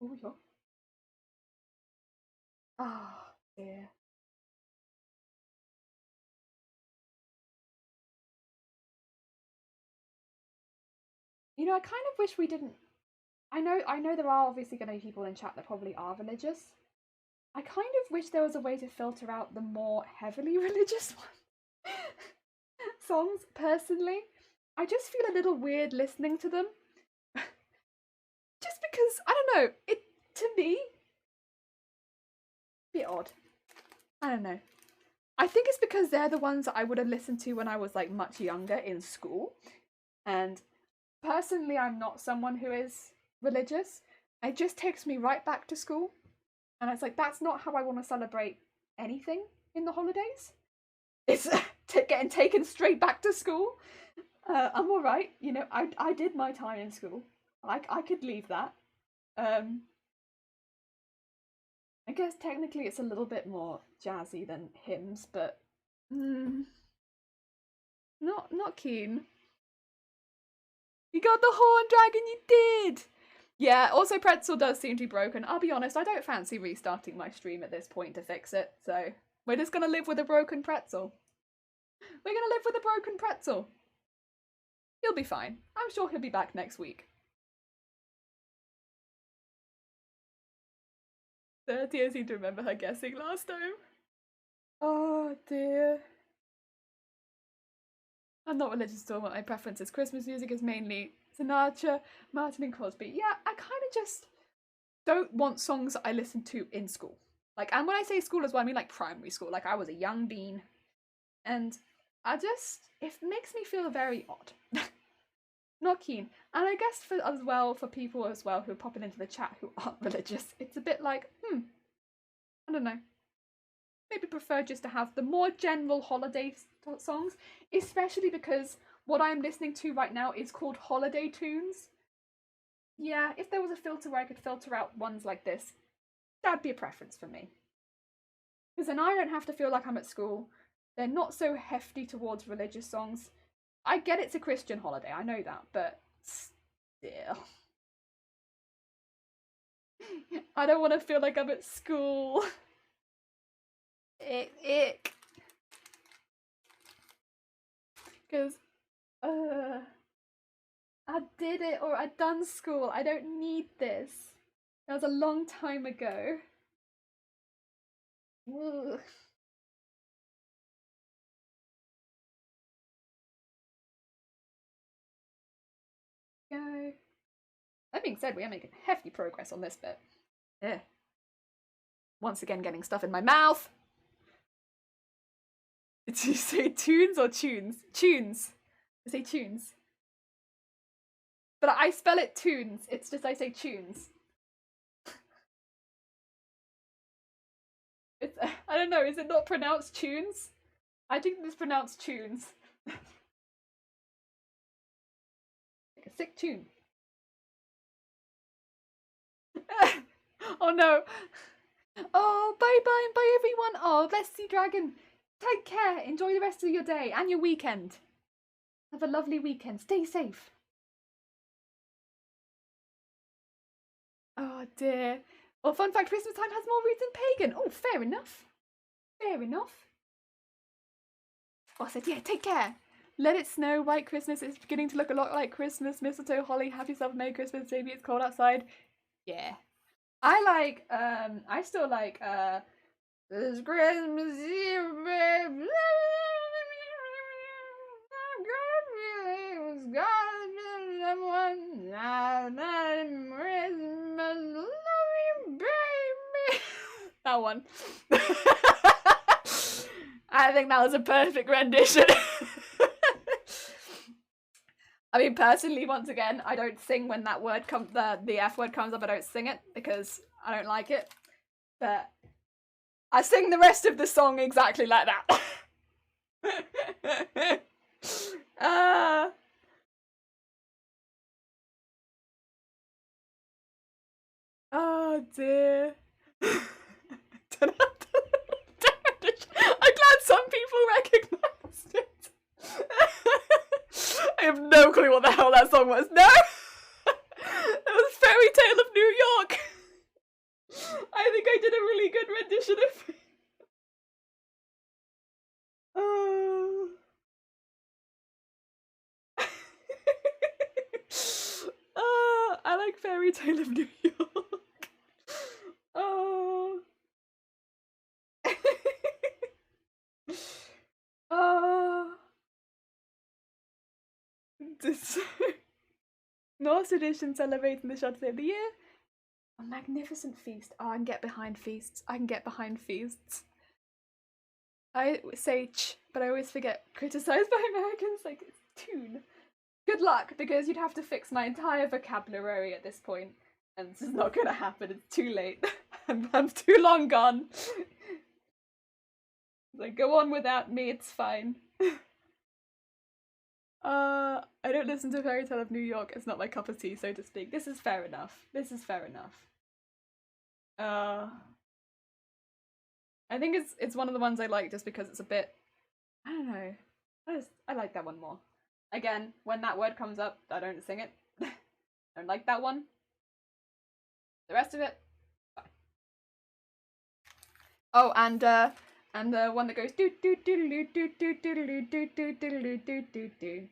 Oh, yeah. Oh, dear. You know, I kind of wish we didn't. I know there are obviously going to be people in chat that probably are religious. I kind of wish there was a way to filter out the more heavily religious songs, personally. I just feel a little weird listening to them. Just because, I don't know, it, to me, a bit odd. I don't know. I think it's because they're the ones that I would have listened to when I was like much younger in school. And personally, I'm not someone who is religious. It just takes me right back to school. And it's like, that's not how I want to celebrate anything in the holidays. It's getting taken straight back to school. I'm all right. You know, I did my time in school. I could leave that. Um, I guess technically it's a little bit more jazzy than hymns, but mm, not keen. You got the horn, dragon. You did. Yeah. Also, Pretzel does seem to be broken. I'll be honest. I don't fancy restarting my stream at this point to fix it. So we're just gonna live with a broken Pretzel. We're gonna live with a broken Pretzel. He'll be fine. I'm sure he'll be back next week. Tia seemed to remember her guessing last time. Oh dear. I'm not religious at all. My preference is Christmas music is mainly Sinatra, Martin and Crosby. Yeah, I kind of just don't want songs that I listened to in school. Like, and when I say school as well, I mean like primary school. Like I was a young bean, and it makes me feel very odd. Not keen. And I guess for people as well who are popping into the chat who aren't religious, it's a bit like, I don't know. Maybe prefer just to have the more general holiday songs, especially because what I'm listening to right now is called holiday tunes. Yeah, if there was a filter where I could filter out ones like this, that'd be a preference for me. Because then I don't have to feel like I'm at school. They're not so hefty towards religious songs. I get it's a Christian holiday, I know that, but still. I don't want to feel like I'm at school. Ick. Because, I did it, or I'd done school. I don't need this. That was a long time ago. Ugh. Go. That being said, we are making hefty progress on this bit. Yeah. Once again, getting stuff in my mouth. Did you say tunes or tunes? Tunes. I say tunes. But I spell it tunes. It's just I say tunes. It's I don't know. Is it not pronounced tunes? I think it's pronounced tunes. Like a sick tune. Oh no. Oh, bye bye and bye everyone. Oh, bless you, dragon. Take care. Enjoy the rest of your day and your weekend. Have a lovely weekend. Stay safe. Oh dear. Well, fun fact, Christmas time has more roots than pagan. Oh, fair enough. Fair enough. Oh, I said, yeah, take care. Let it snow, white Christmas. It's beginning to look a lot like Christmas. Mistletoe, holly, have yourself a Merry Christmas, baby. It's cold outside. Yeah. I still like, this Christmas Eve, baby. That one. I think that was a perfect rendition. I mean, personally, once again, I don't sing when that word comes, the F word comes up. I don't sing it because I don't like it. But I sing the rest of the song exactly like that. Oh dear. I'm glad some people recognized it. I have no clue what the hell that song was. No! It was Fairy Tale of New York. I think I did a really good rendition of it. Oh. Oh, I like Fairy Tale of New York. Oh. Oh. Norse edition celebrating the shortest day of the year. A magnificent feast. Oh, I can get behind feasts. I can get behind feasts. I say ch, but I always forget criticized by Americans like it's tune. Good luck, because you'd have to fix my entire vocabulary at this point, and this is not gonna happen. It's too late. I'm too long gone. Like, go on without me, it's fine. I don't listen to Fairy Tale of New York. It's not my cup of tea, so to speak. This is fair enough. This is fair enough. I think it's one of the ones I like just because it's a bit, I don't know. I like that one more. Again, when that word comes up, I don't sing it. I don't like that one. The rest of it, fine. Oh, and the one that goes do do do do do do do do do do do do do do.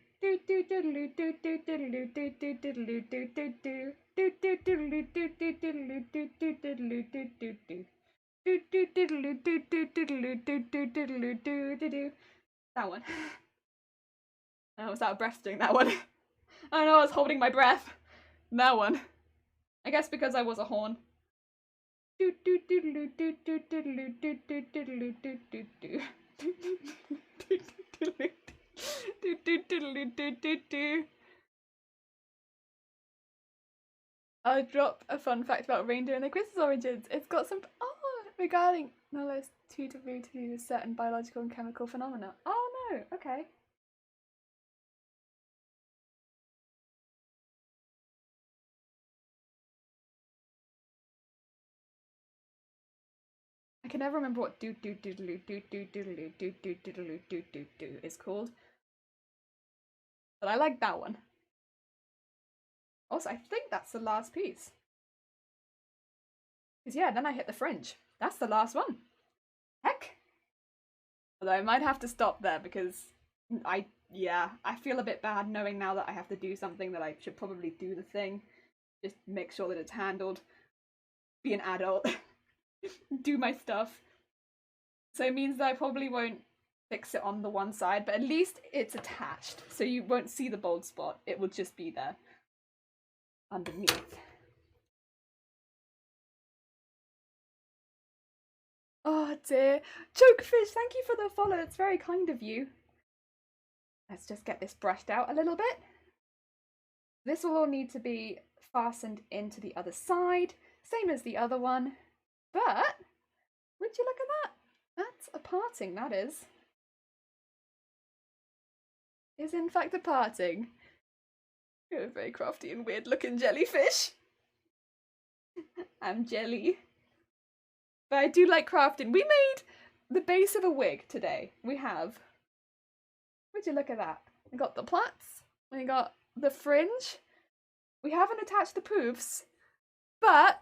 That one. I was out of breath doing that one. I know I was holding my breath. That one. I guess because I was a horn. I'll drop a fun fact about reindeer and their Christmas origins. It's got some regarding knowledge to do with certain biological and chemical phenomena. Oh no, okay. I can never remember what do is called. But I like that one. Also, I think that's the last piece. Because yeah, then I hit the fringe. That's the last one. Heck. Although I might have to stop there because I feel a bit bad knowing now that I have to do something that I should probably do the thing. Just make sure that it's handled. Be an adult. Do my stuff. So it means that I probably won't fix it on the one side, but at least it's attached. So you won't see the bold spot. It will just be there. Underneath. Oh dear. Chokefish, thank you for the follow. It's very kind of you. Let's just get this brushed out a little bit. This will all need to be fastened into the other side, same as the other one. But, would you look at that? That's a parting, that is. Is in fact a parting. You're a very crafty and weird looking jellyfish. I'm jelly. But I do like crafting. We made the base of a wig today. We have. Would you look at that? We got the plaits. We got the fringe. We haven't attached the poofs. But,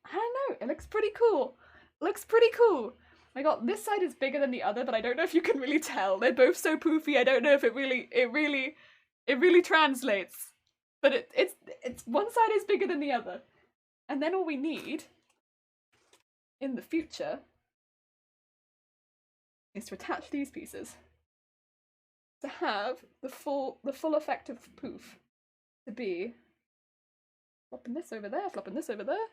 I don't know. It looks pretty cool. Looks pretty cool. I got this side is bigger than the other, but I don't know if you can really tell. They're both so poofy. I don't know if it really translates. But it's one side is bigger than the other. And then all we need in the future is to attach these pieces to have the full effect of poof, to be flopping this over there, flopping this over there,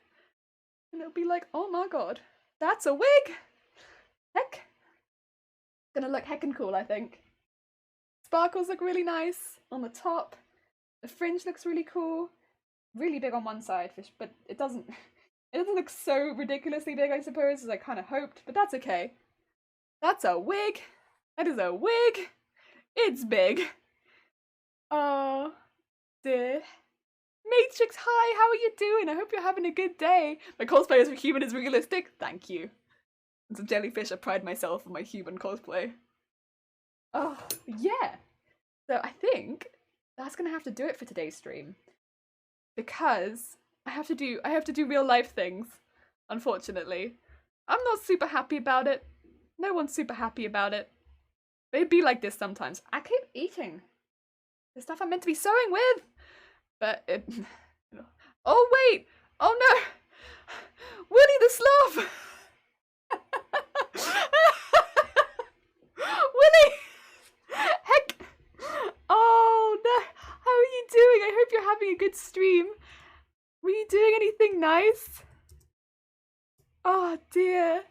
and it'll be like, oh my god, that's a wig! Heck! Gonna look heckin' cool, I think. Sparkles look really nice on the top. The fringe looks really cool. Really big on one side, but it doesn't look so ridiculously big, I suppose, as I kind of hoped, but that's okay. That's a wig! That is a wig! It's big! Oh, dear. Matrix, hi, how are you doing? I hope you're having a good day. My cosplay as a human is realistic. Thank you. As a jellyfish, I pride myself on my human cosplay. Oh, yeah. So I think that's gonna have to do it for today's stream. Because I have to do real life things, unfortunately. I'm not super happy about it. No one's super happy about it. But it'd be like this sometimes. I keep eating the stuff I'm meant to be sewing with. But it... Oh wait! Oh no! Willy the Sloth! Willy! Heck! Oh no! How are you doing? I hope you're having a good stream. Were you doing anything nice? Oh dear.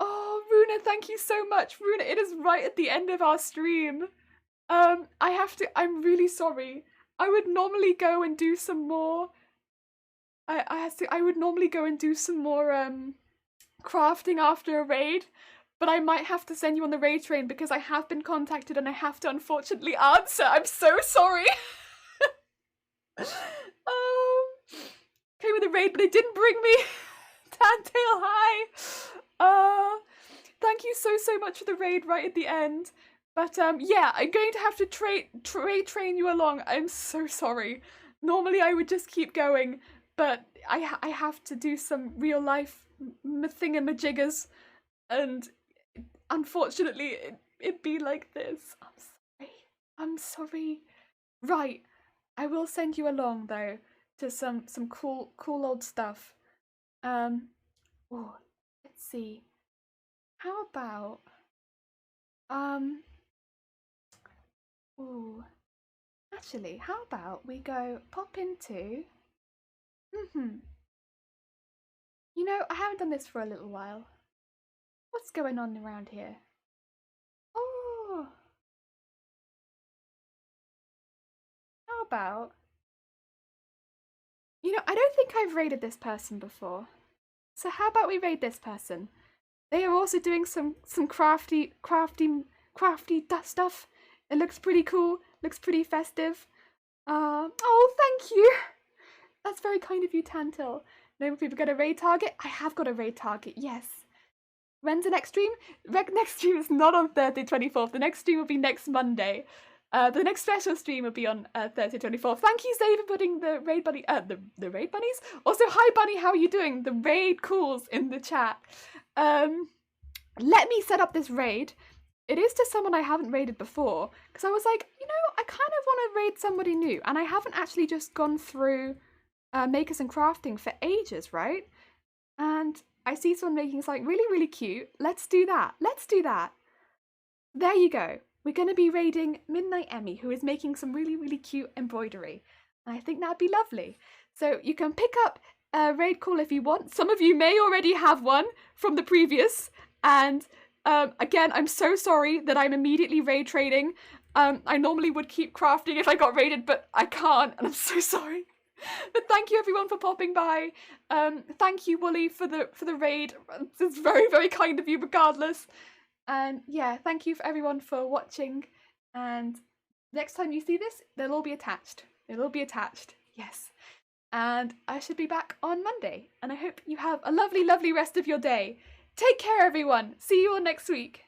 Oh, Runa, thank you so much. Runa, it is right at the end of our stream. I'm really sorry. I would normally go and do some more. I would normally go and do some more crafting after a raid, but I might have to send you on the raid train because I have been contacted and I have to unfortunately answer. I'm so sorry. Came with a raid, but it didn't bring me. Tantail, hi. Thank you so much for the raid right at the end. But yeah, I'm going to have to train you along. I'm so sorry. Normally I would just keep going, but I have to do some real life thingamajiggers, and unfortunately it'd be like this. I'm sorry. Right, I will send you along though to some cool old stuff. Oh, let's see. How about ooh, actually, how about we go pop into you know, I haven't done this for a little while. What's going on around here? Oh, how about, you know, I don't think I've raided this person before. So how about we raid this person? They are also doing some crafty stuff. It looks pretty cool, looks pretty festive. Oh, thank you. That's very kind of you, Tantil. No people got a raid target? I have got a raid target, yes. When's the next stream? Next stream is not on Thursday 24th. The next stream will be next Monday. The next special stream will be on Thursday 24th. Thank you, Zay, for putting the raid bunny, the raid bunnies? Also, hi Bunny, how are you doing? The raid calls in the chat. Let me set up this raid. It is to someone I haven't raided before, because I was like, you know, I kind of want to raid somebody new, and I haven't actually just gone through Makers and Crafting for ages, right? And I see someone making something really cute. Let's do that. Let's do that. There you go. We're going to be raiding Midnight Emmy, who is making some really cute embroidery. And I think that'd be lovely. So you can pick up a raid call if you want. Some of you may already have one from the previous. And again, I'm so sorry that I'm immediately raid trading. I normally would keep crafting if I got raided, but I can't, and I'm so sorry. But thank you everyone for popping by. Thank you, Wooly, for the raid. It's very kind of you regardless. And yeah, thank you for everyone for watching. And next time you see this, they'll all be attached. They'll all be attached. Yes. And I should be back on Monday. And I hope you have a lovely rest of your day. Take care, everyone. See you all next week.